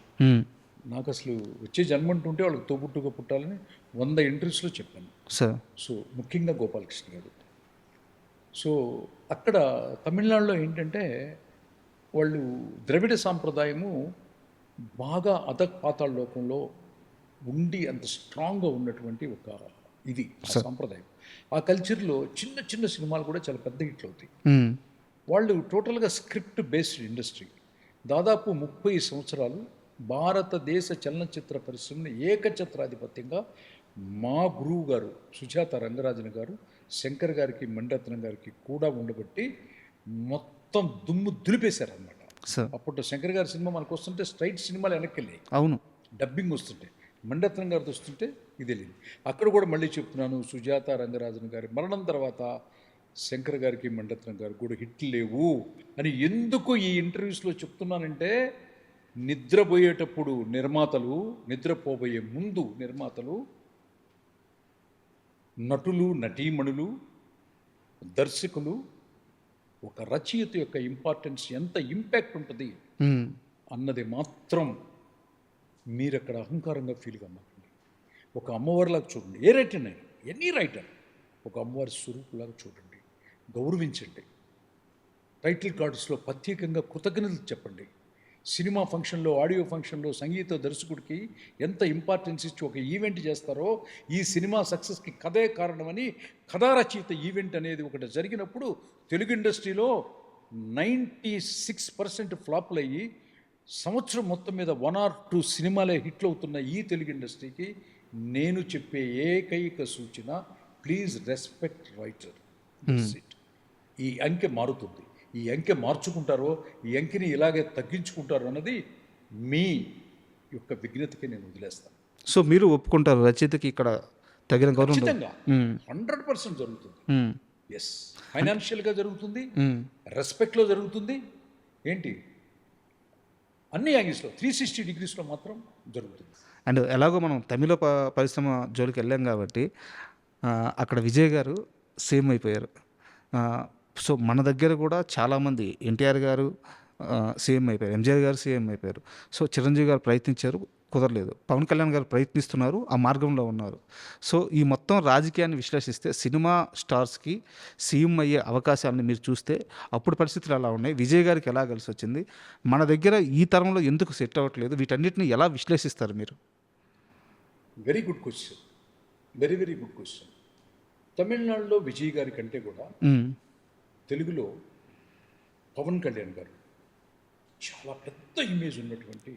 అసలు వచ్చే జన్మ ఉంటుంటే వాళ్ళకి తోబుట్టుగా పుట్టాలని 100 ఇంటర్వ్యూస్లో చెప్పాను. సో ముఖ్యంగా గోపాలకృష్ణ గారు. సో అక్కడ తమిళనాడులో ఏంటంటే వాళ్ళు ద్రవిడ సాంప్రదాయము బాగా అధపాతాళ లోకంలో ఉండి అంత స్ట్రాంగ్గా ఉన్నటువంటి ఒక సాంప్రదాయం. ఆ కల్చర్లో చిన్న చిన్న సినిమాలు కూడా చాలా పెద్ద హిట్లు అవుతాయి. వాళ్ళు టోటల్గా స్క్రిప్ట్ బేస్డ్ ఇండస్ట్రీ. దాదాపు 30 సంవత్సరాలు భారతదేశ చలనచిత్ర పరిశ్రమని ఏకఛత్రాధిపత్యంగా మా గురువు గారు సుజాత రంగరాజన్ గారు శంకర్ గారికి మణిరత్నం గారికి కూడా ఉండబట్టి మొత్తం దుమ్ము దులిపేశారనమాట. సార్ అప్పుడు శంకర్ గారి సినిమా మనకు వస్తుంటే స్ట్రైట్ సినిమాలు వెనక్కి వెళ్ళాయి, అవును. డబ్బింగ్ వస్తుంటే. మణిరత్నం గారితో వస్తుంటే ఇది వెళ్ళింది. అక్కడ కూడా మళ్ళీ చెప్తున్నాను, సుజాత రంగరాజన్ గారి మరణం తర్వాత శంకర్ గారికి మణిరత్నం గారికి కూడా హిట్లు లేవు అని ఎందుకు ఈ ఇంటర్వ్యూస్లో చెప్తున్నానంటే, నిద్రపోయేటప్పుడు నిర్మాతలు, నిద్రపోబోయే ముందు నిర్మాతలు, నటులు, నటీమణులు, దర్శకులు ఒక రచయిత యొక్క ఇంపార్టెన్స్ ఎంత ఇంపాక్ట్ ఉంటుంది మ్మ్. అన్నది మాత్రం మీరు అక్కడ అహంకారంగా ఫీల్ కమ్మకండి. ఒక అమ్మవారిలాగా చూడండి. ఏ రైటర్ అయినా, ఎనీ రైటర్ ఒక అమ్మవారి స్వరూపులాగా చూడండి, గౌరవించండి. టైటిల్ కార్డ్స్లో ప్రత్యేకంగా కృతజ్ఞతలు చెప్పండి. సినిమా ఫంక్షన్లో, ఆడియో ఫంక్షన్లో సంగీత దర్శకుడికి ఎంత ఇంపార్టెన్స్ ఇచ్చి ఒక ఈవెంట్ చేస్తారో, ఈ సినిమా సక్సెస్కి కథే కారణమని కథా రచయిత ఈవెంట్ అనేది ఒకటి జరిగినప్పుడు తెలుగు ఇండస్ట్రీలో 96% ఫ్లాప్లు అయ్యి సంవత్సరం మొత్తం మీద 1 or 2 సినిమాలే హిట్లు అవుతున్న ఈ తెలుగు ఇండస్ట్రీకి నేను చెప్పే ఏకైక సూచన, ప్లీజ్ రెస్పెక్ట్ రైటర్. ఈ అంకె మారుతుంది. ఈ అంకె మార్చుకుంటారో, ఈ అంకెని ఇలాగే తగ్గించుకుంటారో అన్నది మీ యొక్క విజ్ఞతకి నేను వదిలేస్తాను. సో మీరు ఒప్పుకుంటారు రచయితకి ఇక్కడ తగిన గౌరవం ఉండదు? ఖచ్చితంగా 100% జరుగుతుంది. మ్మ్. ఎస్, ఫైనాన్షియల్గా జరుగుతుంది, మ్మ్. రెస్పెక్ట్లో జరుగుతుంది, ఏంటి అన్ని యాంగిల్స్లో 360 degreesలో మాత్రం జరుగుతుంది. అండ్ ఎలాగో మనం తమిళ పరిశ్రమ జోలికి వెళ్ళాం కాబట్టి అక్కడ విజయ్ గారు సేమ్ అయిపోయారు. సో మన దగ్గర కూడా చాలామంది, ఎన్టీఆర్ గారు సీఎం అయిపోయారు, ఎంజీఆర్ గారు సీఎం అయిపోయారు. సో చిరంజీవి గారు ప్రయత్నించారు, కుదరలేదు. పవన్ కళ్యాణ్ గారు ప్రయత్నిస్తున్నారు, ఆ మార్గంలో ఉన్నారు. సో ఈ మొత్తం రాజకీయాన్ని విశ్లేషిస్తే సినిమా స్టార్స్కి సీఎం అయ్యే అవకాశాలను మీరు చూస్తే అప్పుడు పరిస్థితులు ఎలా ఉన్నాయి, విజయ్ గారికి ఎలా కలిసి వచ్చింది, మన దగ్గర ఈ తరంలో ఎందుకు సెట్ అవ్వట్లేదు, వీటన్నిటిని ఎలా విశ్లేషిస్తారు మీరు? Very good question, very very good question. తమిళనాడులో విజయ్ గారి కంటే కూడా తెలుగులో పవన్ కళ్యాణ్ గారు చాలా పెద్ద ఇమేజ్ ఉన్నటువంటి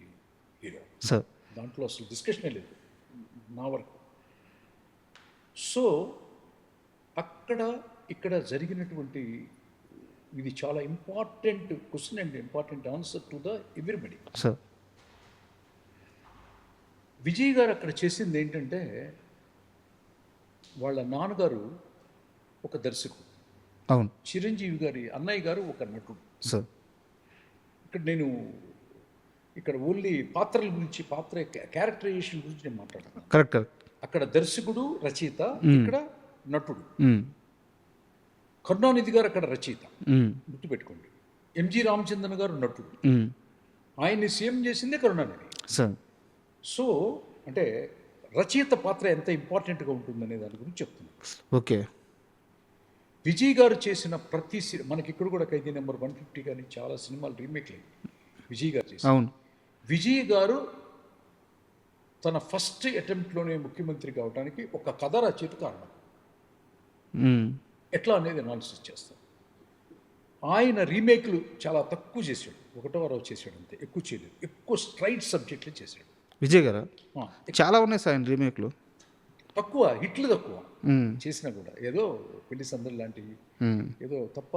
హీరో. సార్ దాంట్లో అసలు డిస్కషనే లేదు నా వరకు. సో అక్కడ ఇక్కడ జరిగినటువంటి ఇది చాలా important question and important answer to the everybody. Sir Vijay గారు అక్కడ చేసింది ఏంటంటే, వాళ్ళ నాన్నగారు ఒక దర్శకుడు, అవును. చిరంజీవి గారి అన్నయ్య గారు ఒక నటుడు. సార్ ఇక్కడ ఓన్లీ పాత్రల గురించి, పాత్ర క్యారెక్టరైజేషన్ గురించి నేను మాట్లాడతాను. Correct correct. అక్కడ దర్శకుడు రచయిత, ఇక్కడ నటుడు. మ్మ్. కరుణానిధి గారు అక్కడ రచయిత, మ్మ్. గుర్తుపెట్టుకోండి. ఎంజి రామచంద్రన్ గారు నటుడు, మ్మ్. ఆయన్ని సీఎం చేసిందే కరుణానిధి. సార్ సో అంటే రచయిత పాత్ర ఎంత ఇంపార్టెంట్గా ఉంటుందనే దాని గురించి చెప్తున్నాను. ఓకే. విజయ్ గారు చేసిన ప్రతి మనకి ఇక్కడ కూడా ఖైదీ నెంబర్ 150 కానీ చాలా సినిమాలు రీమేక్లు విజయ్ గారు చేసి. అవును. విజయ్ గారు తన ఫస్ట్ అటెంప్ట్లోనే ముఖ్యమంత్రి కావడానికి ఒక కథ రచయిత కారణం. మ్మ్. ఎట్లా అనేది అనాలిసిస్ చేస్తాం. ఆయన రీమేక్లు చాలా తక్కువ చేశాడు, 1వ చేశాడు అంతే, ఎక్కువ చేయలేదు. ఎక్కువ స్ట్రైట్ సబ్జెక్టులు చేశాడు విజయ్ గారు. చాలా ఉన్నాయి సార్ ఆయన రీమేక్లు, తక్కువ హిట్లు, తక్కువ చేసినా కూడా ఏదో పెళ్లి సందడి లాంటివి ఏదో తప్ప,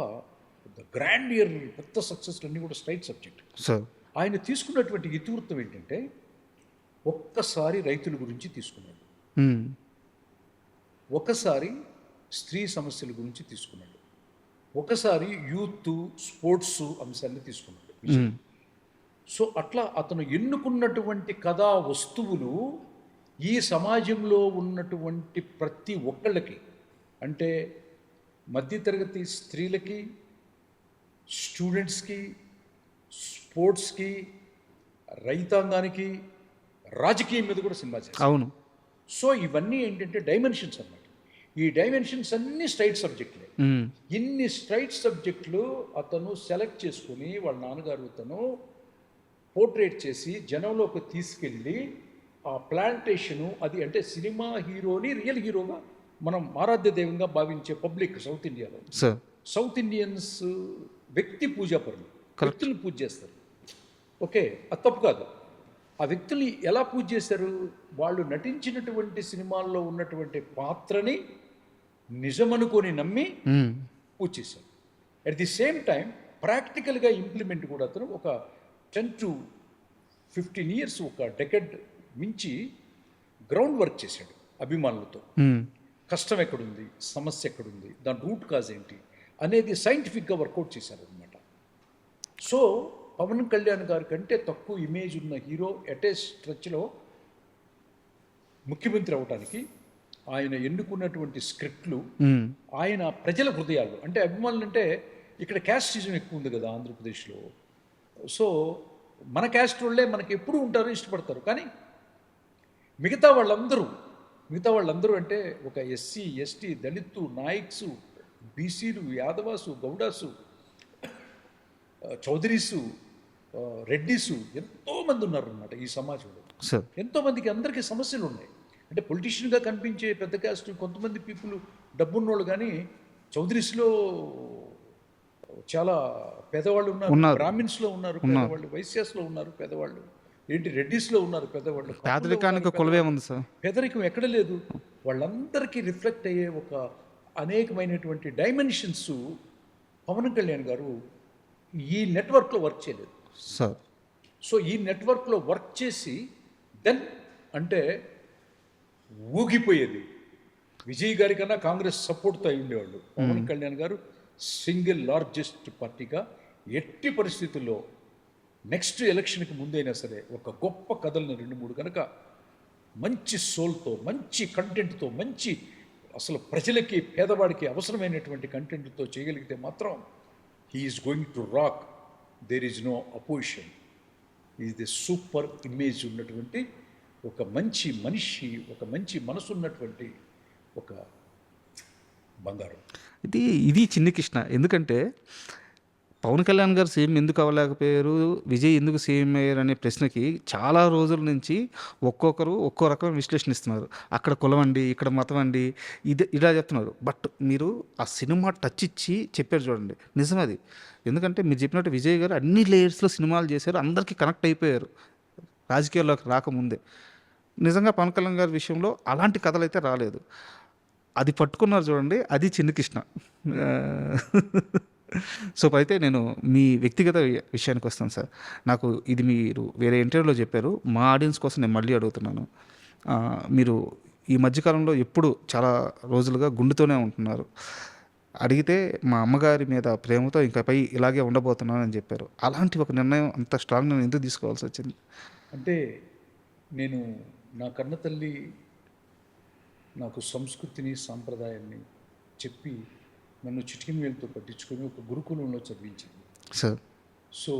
గ్రాండ్ ఇయర్ పెద్ద సక్సెస్ అన్నీ కూడా స్ట్రైట్ సబ్జెక్ట్. సార్ ఆయన తీసుకున్నటువంటి ఇతివృత్తం ఏంటంటే, ఒక్కసారి రైతుల గురించి తీసుకున్నాడు, ఒకసారి స్త్రీ సమస్యల గురించి తీసుకున్నాడు, ఒకసారి యూత్ స్పోర్ట్స్ అంశాన్ని తీసుకున్నాడు. సో అట్లా అతను ఎన్నుకున్నటువంటి కథా వస్తువులు ఈ సమాజంలో ఉన్నటువంటి ప్రతి ఒక్కళ్ళకి, అంటే మధ్యతరగతి స్త్రీలకి, స్టూడెంట్స్కి, స్పోర్ట్స్కి, రైతాంగానికి, రాజకీయం మీద కూడా సినిమా చేస్తారు. అవును. సో ఇవన్నీ ఏంటంటే డైమెన్షన్స్ అన్నమాట. ఈ డైమెన్షన్స్ అన్నీ స్ట్రైట్ సబ్జెక్టులే. ఇన్ని స్ట్రైట్ సబ్జెక్టులు అతను సెలెక్ట్ చేసుకుని వాళ్ళ నాన్నగారు అతను పోర్ట్రేట్ చేసి జనంలోకి తీసుకెళ్ళి ఆ ప్లాంటేషను, అది అంటే సినిమా హీరోని రియల్ హీరోగా మనం ఆరాధ్య దైవంగా భావించే పబ్లిక్ సౌత్ ఇండియాలో, సౌత్ ఇండియన్స్ వ్యక్తి పూజాపరులు, వ్యక్తులు పూజ చేస్తారు. ఓకే, అది తప్పు కాదు. ఆ వ్యక్తుల్ని ఎలా పూజ చేశారు? వాళ్ళు నటించినటువంటి సినిమాల్లో ఉన్నటువంటి పాత్రని నిజమనుకొని నమ్మి పూజ చేశారు. అట్ ది సేమ్ టైం ప్రాక్టికల్గా ఇంప్లిమెంట్ కూడా అతను ఒక 10 to 15 years, ఒక డెకెడ్ మించి గ్రౌండ్ వర్క్ చేశాడు అభిమానులతో. కష్టం ఎక్కడుంది, సమస్య ఎక్కడుంది, దాని రూట్ కాజ్ ఏంటి అనేది సైంటిఫిక్గా వర్కౌట్ చేశారు అనమాట. సో పవన్ కళ్యాణ్ గారి కంటే తక్కువ ఇమేజ్ ఉన్న హీరో ఎటే స్ట్రెచ్లో ముఖ్యమంత్రి అవడానికి ఆయన ఎన్నుకున్నటువంటి స్క్రిప్ట్లు, ఆయన ప్రజల హృదయాల్లో, అంటే అభిమానులు అంటే ఇక్కడ క్యాస్టిజం ఎక్కువ ఉంది కదా ఆంధ్రప్రదేశ్లో. సో మన క్యాస్ట్ వాళ్ళే మనకి ఎప్పుడు ఉంటారు, ఇష్టపడతారు. కానీ మిగతా వాళ్ళందరూ అంటే ఒక ఎస్సీ, ఎస్టీ, దళిత్తు, నాయక్సు, బీసీలు, యాదవాసు, గౌడాసు, చౌదరీసు, రెడ్డిసు, ఎంతోమంది ఉన్నారు అన్నమాట ఈ సమాజంలో. ఎంతోమందికి అందరికీ సమస్యలు ఉన్నాయి. అంటే పొలిటీషియన్గా కనిపించే పెద్ద క్యాస్ట్ కొంతమంది పీపుల్ డబ్బున్నోళ్ళు, కానీ చౌదరీస్లో చాలా పేదవాళ్ళు ఉన్నారు, బ్రాహ్మిన్స్లో ఉన్నారు పేదవాళ్ళు, వైశ్యాస్లో ఉన్నారు పేదవాళ్ళు, రెడ్డిస్లో ఉన్నారు పేదవాళ్ళు. పేదరికానికి కొలవే ఉంది సార్, పేదరికం ఎక్కడ లేదు. వాళ్ళందరికీ రిఫ్లెక్ట్ అయ్యే ఒక అనేకమైనటువంటి డైమెన్షన్స్ పవన్ కళ్యాణ్ గారు ఈ నెట్వర్క్లో వర్క్ చేయలేదు సార్. సో ఈ నెట్వర్క్లో వర్క్ చేసి దెన్ అంటే ఊగిపోయేది. విజయ్ గారి కన్నా కాంగ్రెస్ సపోర్ట్తో అయి ఉండేవాళ్ళు. పవన్ కళ్యాణ్ గారు సింగిల్ లార్జెస్ట్ పార్టీగా ఎట్టి పరిస్థితుల్లో నెక్స్ట్ ఎలక్షన్కి ముందైనా సరే ఒక గొప్ప కథలను 2-3 కనుక మంచి సోల్తో, మంచి కంటెంట్తో, మంచి అసలు ప్రజలకి, పేదవాడికి అవసరమైనటువంటి కంటెంట్తో చేయగలిగితే మాత్రం he is going to rock. There is no opposition. Is the super image ఉన్నటువంటి ఒక మంచి మనిషి, ఒక మంచి మనసు ఉన్నటువంటి ఒక బంగారం. ఇది చిన్ని కృష్ణ. ఎందుకంటే పవన్ కళ్యాణ్ గారు సీఎం ఎందుకు అవ్వలేకపోయారు, విజయ్ ఎందుకు సీఎం అయ్యారు అనే ప్రశ్నకి చాలా రోజుల నుంచి ఒక్కొక్కరు ఒక్కో రకమైన విశ్లేషణ ఇస్తున్నారు. అక్కడ కులం అండి, ఇక్కడ మతం అండి, ఇలా చెప్తున్నారు. బట్ మీరు ఆ సినిమా టచ్ ఇచ్చి చెప్పారు చూడండి, నిజం అది. ఎందుకంటే మీరు చెప్పినట్టు విజయ్ గారు అన్ని లేయర్స్లో సినిమాలు చేశారు, అందరికీ కనెక్ట్ అయిపోయారు రాజకీయాల్లోకి రాకముందే. నిజంగా పవన్ కళ్యాణ్ గారి విషయంలో అలాంటి కథలు అయితే రాలేదు. అది పట్టుకున్నారు చూడండి, అది చిన్ని కృష్ణ. సో అయితే నేను మీ వ్యక్తిగత విషయానికి వస్తాను సార్. నాకు ఇది మీరు వేరే ఇంటర్వ్యూలో చెప్పారు, మా ఆడియన్స్ కోసం నేను మళ్ళీ అడుగుతున్నాను. మీరు ఈ మధ్యకాలంలో ఎప్పుడు చాలా రోజులుగా గుండెతోనే ఉంటున్నారు. అడిగితే మా అమ్మగారి మీద ప్రేమతో ఇంకపై ఇలాగే ఉండబోతున్నానని చెప్పారు. అలాంటి ఒక నిర్ణయం అంత స్ట్రాంగ్ నేను ఎందుకు తీసుకోవాల్సి వచ్చింది? అంటే నేను నా కన్న తల్లి నాకు సంస్కృతిని, సాంప్రదాయాన్ని చెప్పి నన్ను చిటికిన వేలుతో పట్టించుకొని ఒక గురుకులంలో చదివించింది సార్. సో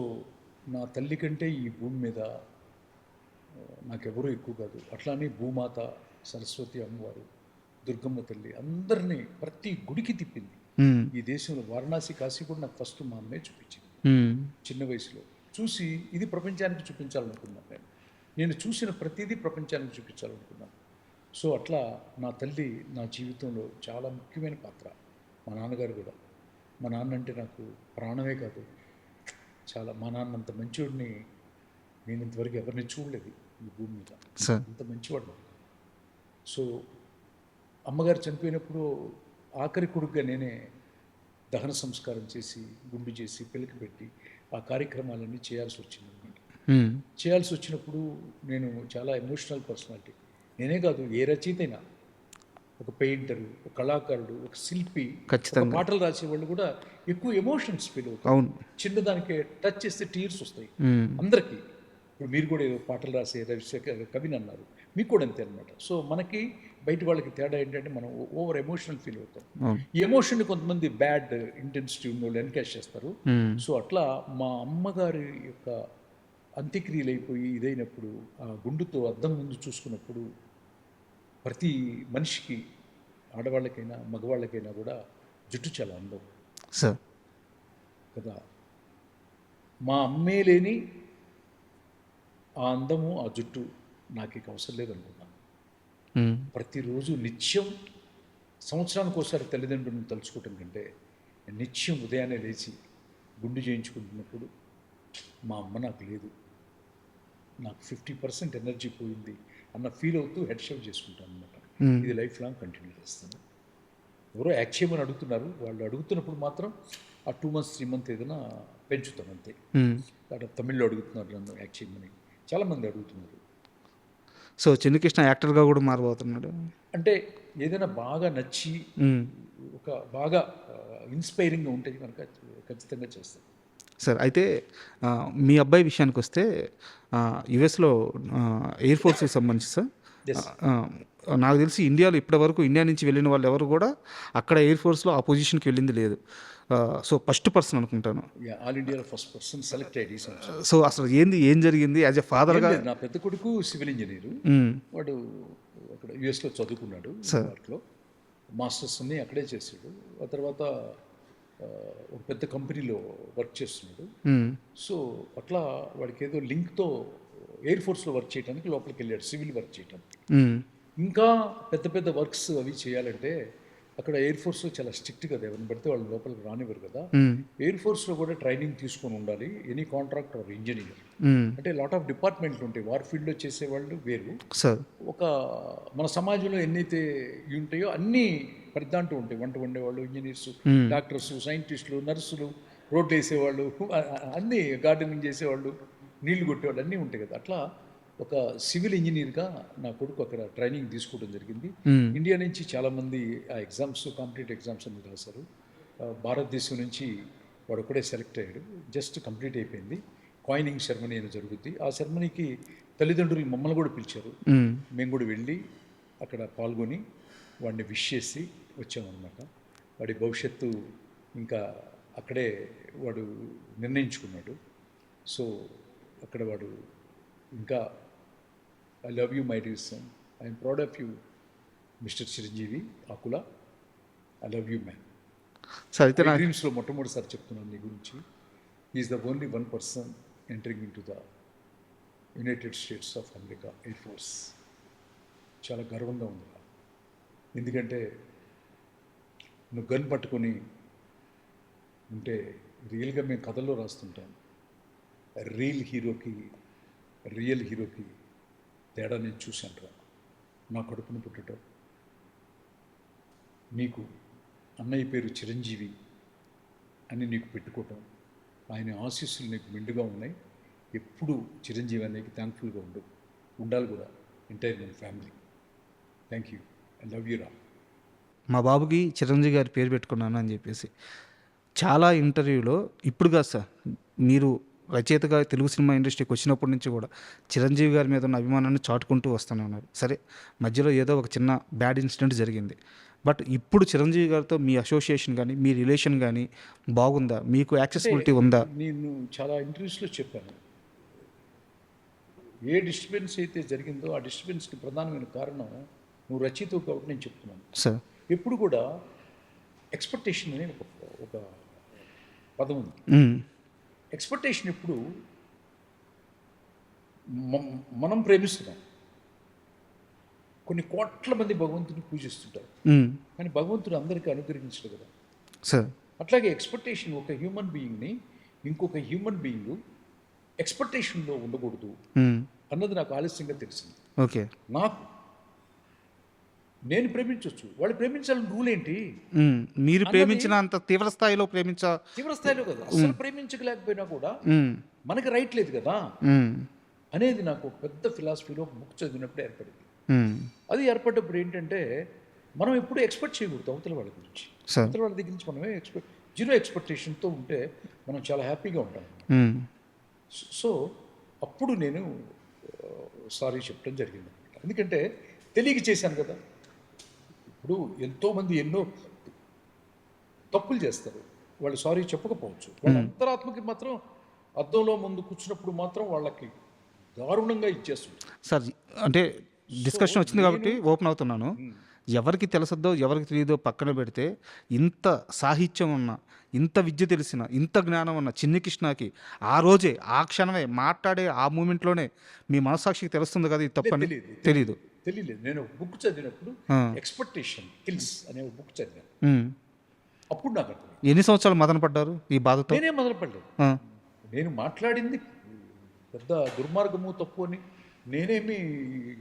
నా తల్లి కంటే ఈ భూమి మీద నాకెవరూ ఎక్కువ కాదు. అట్లానే భూమాత, సరస్వతి అమ్మవారు, దుర్గమ్మ తల్లి అందరినీ ప్రతి గుడికి తిప్పింది ఈ దేశంలో. వారణాసి, కాశీ కూడా నాకు ఫస్ట్ మా అమ్మే చూపించింది చిన్న వయసులో. చూసి ఇది ప్రపంచానికి చూపించాలనుకున్నాను. నేను చూసిన ప్రతిదీ ప్రపంచానికి చూపించాలనుకున్నాను. సో అట్లా నా తల్లి నా జీవితంలో చాలా ముఖ్యమైన పాత్ర. మా నాన్నగారు కూడా. మా నాన్న అంటే నాకు ప్రాణమే కాదు, చాలా. మా నాన్న అంత మంచివాడిని నేను ఇంతవరకు ఎవరిని చూడలేదు ఈ భూమి మీద, అంత మంచివాడు. సో అమ్మగారు చనిపోయినప్పుడు ఆఖరి కొడుకుగా నేనే దహన సంస్కారం చేసి, గుండు చేసి, పెళ్లికి పెట్టి ఆ కార్యక్రమాలన్నీ చేయాల్సి వచ్చింది అనమాట. చేయాల్సి వచ్చినప్పుడు నేను చాలా ఎమోషనల్ పర్సనాలిటీ. నేనే కాదు, ఏ రచయిత అయినా, ఒక పెయింటరు, ఒక కళాకారుడు, ఒక శిల్పి, ఖచ్చితంగా పాటలు రాసేవాళ్ళు కూడా ఎక్కువ ఎమోషన్స్ ఫీల్ అవుతారు. చిన్నదానికి టచ్ చేస్తే టీర్స్ వస్తాయి అందరికీ. ఇప్పుడు మీరు కూడా ఏదో పాటలు రాసే రవిశేఖర్ కవిని అన్నారు, మీకు కూడా అంతే అనమాట. సో మనకి బయట వాళ్ళకి తేడా ఏంటంటే మనం ఓవర్ ఎమోషనల్ ఫీల్ అవుతాం. ఈ ఎమోషన్ కొంతమంది బ్యాడ్ ఇంటెన్సిటీ ఉన్న వాళ్ళు ఎన్కాష్ చేస్తారు. సో అట్లా మా అమ్మగారి యొక్క అంత్యక్రియలు అయిపోయి ఇదైనప్పుడు ఆ గుండుతో అద్దం ముందు చూసుకున్నప్పుడు ప్రతి మనిషికి, ఆడవాళ్ళకైనా మగవాళ్ళకైనా కూడా జుట్టు చాలా అందం సార్ కదా. మా అమ్మే లేని ఆ అందము, ఆ జుట్టు నాకు ఇక అవసరం లేదనుకున్నాను. ప్రతిరోజు నిత్యం, సంవత్సరానికి ఒకసారి తల్లిదండ్రులను తలుచుకోవటం కంటే నిత్యం ఉదయాన్నే లేచి గుండు చేయించుకుంటున్నప్పుడు మా అమ్మ నాకు లేదు, నాకు 50% ఎనర్జీ పోయింది అన్న ఫీల్ అవుతూ హెడ్ షేవ్ చేసుకుంటాను అనమాట. ఇది లైఫ్ లాంగ్ కంటిన్యూ చేస్తాను. ఎవరో యాక్ట్ చేయమని అడుగుతున్నారు, వాళ్ళు అడుగుతున్నప్పుడు మాత్రం ఆ 2 months 3 months ఏదైనా పెంచుతాం అంతే. అక్కడ తమిళ్లో అడుగుతున్నారు నన్ను యాక్ట్ చేయమని, చాలామంది అడుగుతున్నారు. సో చిన్ని కృష్ణ యాక్టర్గా కూడా మారబోతున్నాడు. అంటే ఏదైనా బాగా నచ్చి ఒక బాగా ఇన్స్పైరింగ్గా ఉంటుంది కనుక ఖచ్చితంగా చేస్తాను. సార్ అయితే మీ అబ్బాయి విషయానికి వస్తే యుఎస్లో ఎయిర్ ఫోర్స్కి సంబంధించి సార్ నాకు తెలిసి ఇండియాలో ఇప్పటివరకు ఇండియా నుంచి వెళ్ళిన వాళ్ళు ఎవరు కూడా అక్కడ ఎయిర్ ఫోర్స్లో ఆ పొజిషన్కి వెళ్ళింది లేదు. సో ఫస్ట్ పర్సన్ అనుకుంటాను. All India first person select అయ్యి. సో అసలు ఏం జరిగింది యాజ్ ఎ ఫాదర్గా? నా పెద్ద కొడుకు సివిల్ ఇంజనీరు, వాడు అక్కడ యుఎస్లో చదువుకున్నాడు, న్యూయార్క్లో మాస్టర్స్ అన్ని అక్కడే చేసాడు. ఆ తర్వాత ఒక పెద్ద కంపెనీలో వర్క్ చేస్తున్నాడు. సో అట్లా వాడికి ఏదో లింక్తో ఎయిర్ ఫోర్స్లో వర్క్ చేయడానికి లోపలికి వెళ్ళాడు, సివిల్ వర్క్ చేయడానికి. ఇంకా పెద్ద పెద్ద వర్క్స్ అవి చేయాలంటే అక్కడ ఎయిర్ ఫోర్స్లో చాలా స్ట్రిక్ట్ కదా, ఎవరిని పడితే వాళ్ళు లోపలికి రానివ్వరు కదా. ఎయిర్ ఫోర్స్లో కూడా ట్రైనింగ్ తీసుకొని ఉండాలి, ఎనీ కాంట్రాక్ట్ ఆర్ ఇంజనీర్. అంటే లాట్ ఆఫ్ డిపార్ట్మెంట్లు ఉంటాయి, వార్ ఫీల్డ్లో చేసేవాళ్ళు వేరు, ఒక మన సమాజంలో ఎన్నైతే ఉంటాయో అన్నీ పరిదాంటూ ఉంటాయి. వంట వండేవాళ్ళు, ఇంజనీర్స్, డాక్టర్స్, సైంటిస్టులు, నర్సులు, రోడ్లు వేసేవాళ్ళు, అన్నీ గార్డెనింగ్ చేసేవాళ్ళు, నీళ్లు కొట్టేవాళ్ళు అన్నీ ఉంటాయి కదా. అట్లా ఒక సివిల్ ఇంజనీర్గా నా కొడుకు అక్కడ ట్రైనింగ్ తీసుకోవడం జరిగింది. ఇండియా నుంచి చాలామంది ఆ ఎగ్జామ్స్, కాంపిటేటివ్ ఎగ్జామ్స్ అన్ని రాశారు. భారతదేశం నుంచి వాడు ఒకడే సెలెక్ట్ అయ్యాడు, జస్ట్ కంప్లీట్ అయిపోయింది. కాయినింగ్ సెరమనీ అని జరుగుద్ది, ఆ సెరమనీకి తల్లిదండ్రులు మమ్మల్ని కూడా పిలిచారు. మేము కూడా వెళ్ళి అక్కడ పాల్గొని వాడిని విష్ చేసి వచ్చామన్నమాట. వాడి భవిష్యత్తు ఇంకా అక్కడే వాడు నిర్ణయించుకున్నాడు. సో అక్కడ వాడు ఇంకా I love you my dear son, I'm proud of you mister Chiranjeevi Akula, I love you man. డ్రీమ్స్లో మొట్టమొదటిసారి చెప్తున్నాను నీ గురించి. Is the only 1 person entering into the United States of America Air Force. చాలా గర్వంగా ఉంది, ఎందుకంటే నువ్వు గన్ పట్టుకొని ఉంటే రియల్గా మేము కథల్లో రాస్తుంటాం, రియల్ హీరోకి తేడా నేను చూశాను రా. నా కడుపును పుట్టడం, నీకు అన్నయ్య పేరు చిరంజీవి అని నీకు పెట్టుకోవటం, ఆయన ఆశీస్సులు నీకు మెండుగా ఉన్నాయి. ఎప్పుడు చిరంజీవి అన్నయ్యకి థ్యాంక్ఫుల్గా ఉండాలి కూడా, ఎంటైర్ మన family. Thank you, I love you రా. మా బాబుకి చిరంజీవి గారి పేరు పెట్టుకున్నాను అని చెప్పేసి చాలా ఇంటర్వ్యూలో, ఇప్పుడు కాదు సార్, మీరు రచయితగా తెలుగు సినిమా ఇండస్ట్రీకి వచ్చినప్పటి నుంచి కూడా చిరంజీవి గారి మీద ఉన్న అభిమానాన్ని చాటుకుంటూ వస్తూనే ఉన్నారు. సరే, మధ్యలో ఏదో ఒక చిన్న బ్యాడ్ ఇన్సిడెంట్ జరిగింది, బట్ ఇప్పుడు చిరంజీవి గారితో మీ అసోసియేషన్ కానీ మీ రిలేషన్ కానీ బాగుందా? మీకు యాక్సెసిబిలిటీ ఉందా? నేను చాలా ఇంటర్వ్యూస్లో చెప్పాను, ఏ డిస్టర్బెన్స్ అయితే జరిగిందో ఆ డిస్టర్బెన్స్కి ప్రధానమైన కారణం నువ్వు రచయిత కాబట్టి నేను చెప్తున్నాను సార్. ఎప్పుడు కూడా ఎక్స్పెక్టేషన్ అనే ఒక పదం ఉంది. ఎక్స్పెక్టేషన్ ఎప్పుడు మనం ప్రేమిస్తున్నాం, కొన్ని కోట్ల మంది భగవంతుని పూజిస్తుంటారు, కానీ భగవంతుడు అందరికీ అనుగ్రహించడు కదా సార్. అట్లాగే ఎక్స్పెక్టేషన్, ఒక హ్యూమన్ బీయింగ్ని ఇంకొక హ్యూమన్ బీయింగ్ ఎక్స్పెక్టేషన్లో ఉండకూడదు అన్నది నాకు ఆలస్యంగా తెలిసింది. ఓకే, నాకు నేను ప్రేమించవచ్చు, వాళ్ళు ప్రేమించాలని రూల్ ఏంటి? మీరు ప్రేమించిన అంత తీవ్ర స్థాయిలో కదా, అసలు ప్రేమించలేకపోయినా కూడా మనకి రైట్ లేదు కదా అనేది నాకు ఒక పెద్ద ఫిలాసఫీలో ఒక బుక్ చదివినప్పుడు ఏర్పడింది. అది ఏర్పడ్డప్పుడు ఏంటంటే, మనం ఎప్పుడు ఎక్స్పెక్ట్ చేయకూడదు అవతల వాళ్ళ గురించి, అవతల వాళ్ళ దగ్గర నుంచి మనమే జీరో ఎక్స్పెక్టేషన్తో ఉంటే మనం చాలా హ్యాపీగా ఉంటాం. సో అప్పుడు నేను సారీ చెప్పడం జరిగింది, ఎందుకంటే తెలియక చేశాను కదా. ఇప్పుడు ఎంతోమంది ఎన్నో తప్పులు చేస్తారు, వాళ్ళు సారీ చెప్పకపోవచ్చు, వాళ్ళ అంతరాత్మకి మాత్రం అద్దంలో ముందు కూర్చున్నప్పుడు మాత్రం వాళ్ళకి దారుణంగా ఇచ్చేస్తుంది. సార్ అంటే డిస్కషన్ వచ్చింది కాబట్టి ఓపెన్ అవుతున్నాను. ఎవరికి తెలుసద్దో ఎవరికి తెలియదో పక్కన పెడితే, ఇంత సాహిత్యం ఉన్న, ఇంత విద్య తెలిసిన, ఇంత జ్ఞానం ఉన్న చిన్ని కృష్ణకి ఆ రోజే, ఆ క్షణమే, మాట్లాడే ఆ మూమెంట్లోనే మీ మనస్సాక్షికి తెలుస్తుంది కదా ఇది తప్పని. తెలియలేదు. నేను బుక్ చదివినప్పుడు ఎక్స్పెక్టేషన్ కిల్స్ అనే బుక్ చదివాను, అప్పుడు నాకు ఎన్ని సంవత్సరాలు మదన పడ్డారు ఈ బాధతో? నేనే మొదలుపడలేదు, నేను మాట్లాడింది పెద్ద దుర్మార్గము తప్పు అని నేనేమి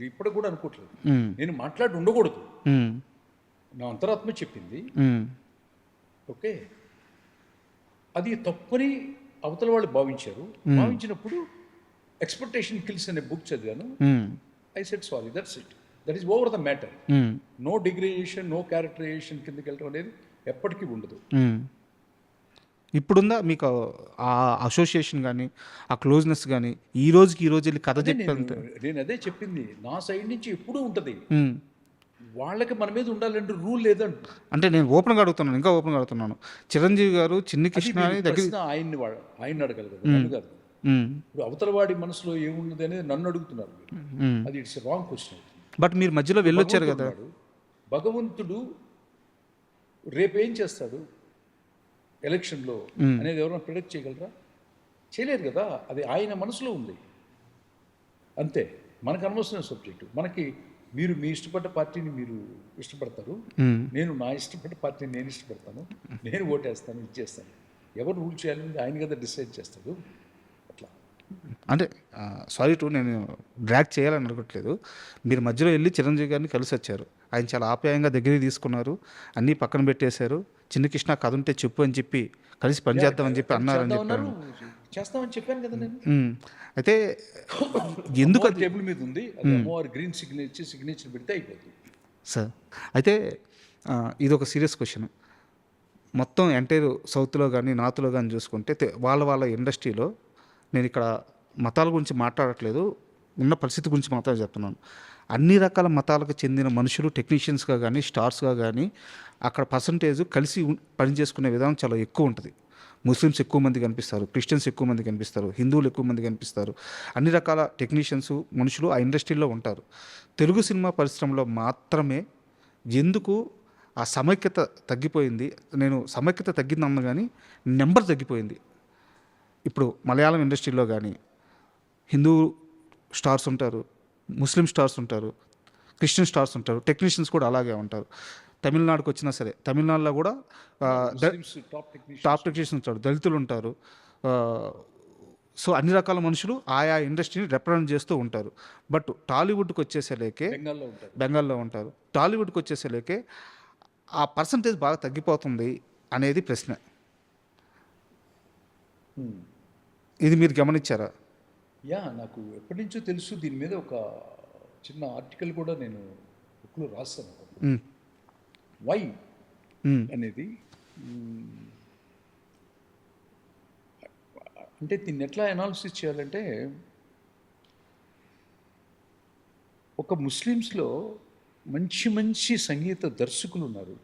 ఇప్పటికి కూడా అనుకోవట్లేదు. మ్మ్. నేను మాట్లాడి ఉండకూడదు, మ్మ్. నా అంతరాత్మ చెప్పింది. మ్మ్. ఓకే, అది తప్పని అవతల వాళ్ళు భావించారు. భావించినప్పుడు ఎక్స్పెక్టేషన్ కిల్స్ అనే బుక్ చదివాను. మ్మ్. I said sorry, that's it, that is over the matter. Hmm. No degradation, no characterisation కిందకి వెళ్ళడం అనేది ఎప్పటికీ ఉండదు. మ్మ్. ఇప్పుడుందా మీకు ఆ అసోసియేషన్ కానీ ఆ క్లోజ్నెస్ కానీ ఈ రోజుకి ఈ రోజు వెళ్ళి కథ అదే చెప్పేంత? నేను అదే చెప్పింది, నా సైడ్ నుంచి ఎప్పుడూ ఉంటుంది. మ్మ్. వాళ్ళకి మన మీద ఉండాలంటే రూల్ లేదంట. అంటే నేను ఓపెన్గా అడుగుతున్నాను, ఇంకా ఓపెన్గా అడుగుతున్నాను. చిరంజీవి గారు చిన్ని కృష్ణ అని దగ్గర ఆయన అడగాలి కదా, నన్ను కాదు. ఇప్పుడు అవతల వాడి మనసులో ఏమున్నది అనేది నన్ను అడుగుతున్నారు మీరు. అది ఇట్స్ రాంగ్ క్వశ్చన్. బట్ మీరు మధ్యలో వెళ్ళొచ్చారు కదా. భగవంతుడు రేపేం చేస్తాడు ఎలక్షన్లో అనేది ఎవరైనా ప్రిడిక్ట్ చేయగలరా? చేయలేరు కదా. అది ఆయన మనసులో ఉంది అంతే. మనకు అనవసరం సబ్జెక్టు. మనకి మీరు మీ ఇష్టపడ్డ పార్టీని మీరు ఇష్టపడతారు, నేను నా ఇష్టపడ్డ పార్టీని నేను ఇష్టపడతాను, నేను ఓటేస్తాను, ఇచ్చేస్తాను. ఎవరు రూల్ చేయాలని ఆయన కదా డిసైడ్ చేస్తాడు. అట్లా అంటే సారీ టు నేను డ్రాగ్ చేయాలని అనుకోవట్లేదు. మీరు మధ్యలో వెళ్ళి చిరంజీవి గారిని కలిసి వచ్చారు. ఆయన చాలా ఆప్యాయంగా దగ్గరికి తీసుకున్నారు, అన్నీ పక్కన పెట్టేశారు. చిన్ని కృష్ణ కథ ఉంటే చెప్పు అని చెప్పి కలిసి పనిచేద్దామని చెప్పి అన్నారని చెప్పారు. చేస్తామని చెప్పాను కదా నేను. అయితే ఎందుకు అది టేబుల్ మీద ఉంది, అది అమ్మవారి గ్రీన్ సిగ్నేచర్ పెడితే అయిపోతుంది సార్. అయితే ఇది ఒక సీరియస్ క్వశ్చన్. మొత్తం ఎంటైర్ సౌత్లో కానీ నార్త్లో కానీ చూసుకుంటే వాళ్ళ ఇండస్ట్రీలో, నేను ఇక్కడ మతాల గురించి మాట్లాడట్లేదు, ఉన్న పరిస్థితి గురించి మాత్రమే చెప్తున్నాను. అన్ని రకాల మతాలకు చెందిన మనుషులు టెక్నీషియన్స్గా కానీ స్టార్స్గా కానీ అక్కడ పర్సంటేజ్ కలిసి పనిచేసుకునే విధానం చాలా ఎక్కువ ఉంటుంది. ముస్లిమ్స్ ఎక్కువ మంది కనిపిస్తారు, క్రిస్టియన్స్ ఎక్కువ మంది కనిపిస్తారు, హిందువులు ఎక్కువ మంది కనిపిస్తారు. అన్ని రకాల టెక్నీషియన్స్ మనుషులు ఆ ఇండస్ట్రీలో ఉంటారు. తెలుగు సినిమా పరిశ్రమలో మాత్రమే ఎందుకు ఆ సమైక్యత తగ్గిపోయింది? నేను సమైక్యత తగ్గిందన్న కానీ నెంబర్ తగ్గిపోయింది. ఇప్పుడు మలయాళం ఇండస్ట్రీలో కానీ హిందూ స్టార్స్ ఉంటారు, ముస్లిం స్టార్స్ ఉంటారు, క్రిస్టియన్ స్టార్స్ ఉంటారు, టెక్నీషియన్స్ కూడా అలాగే ఉంటారు. తమిళనాడుకు వచ్చినా సరే, తమిళనాడులో కూడా టాప్ టెక్నీషియన్స్ ఉంటారు, దళితులు ఉంటారు. సో అన్ని రకాల మనుషులు ఆయా ఇండస్ట్రీని రిప్రజెంట్ చేస్తూ ఉంటారు. బట్ టాలీవుడ్కి వచ్చేసేలేకే బెంగాల్లో ఉంటారు. టాలీవుడ్కి వచ్చేసేలేకే ఆ పర్సంటేజ్ బాగా తగ్గిపోతుంది అనేది ప్రశ్న. ఇది మీరు గమనించారా? యా, నాకు ఎప్పటి నుంచో తెలుసు. దీని మీద ఒక చిన్న ఆర్టికల్ కూడా నేను బుక్లో రాస్తాను. వై అనేది అంటే దీన్ని ఎట్లా అనాలిసిస్ చేయాలంటే, ఒక ముస్లిమ్స్లో మంచి మంచి సంగీత దర్శకులు ఉన్నారు,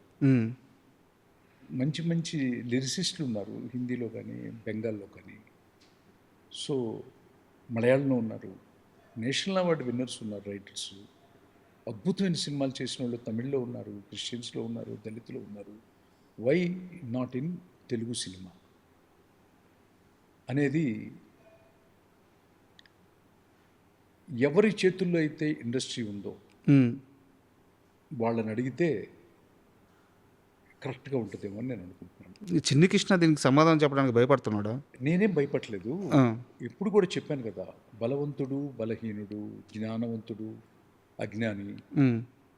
మంచి మంచి లిరిసిస్టులు ఉన్నారు, హిందీలో కానీ బెంగాల్లో కానీ. సో మలయాళంలో ఉన్నారు, నేషనల్ అవార్డు విన్నర్స్ ఉన్నారు, రైటర్స్, అద్భుతమైన సినిమాలు చేసిన వాళ్ళు తమిళ్లో ఉన్నారు, క్రిస్టియన్స్లో ఉన్నారు, దళితులు ఉన్నారు. Why not in Telugu cinema అనేది ఎవరి చేతుల్లో అయితే ఇండస్ట్రీ ఉందో వాళ్ళని అడిగితే కరెక్ట్గా ఉంటుందేమో అని నేను అనుకుంటున్నాను. చిన్ని కృష్ణ దీనికి సమాధానం చెప్పడానికి భయపడుతున్నాడా? నేనేం భయపడలేదు. ఎప్పుడు కూడా చెప్పాను కదా, బలవంతుడు బలహీనుడు, జ్ఞానవంతుడు అజ్ఞాని,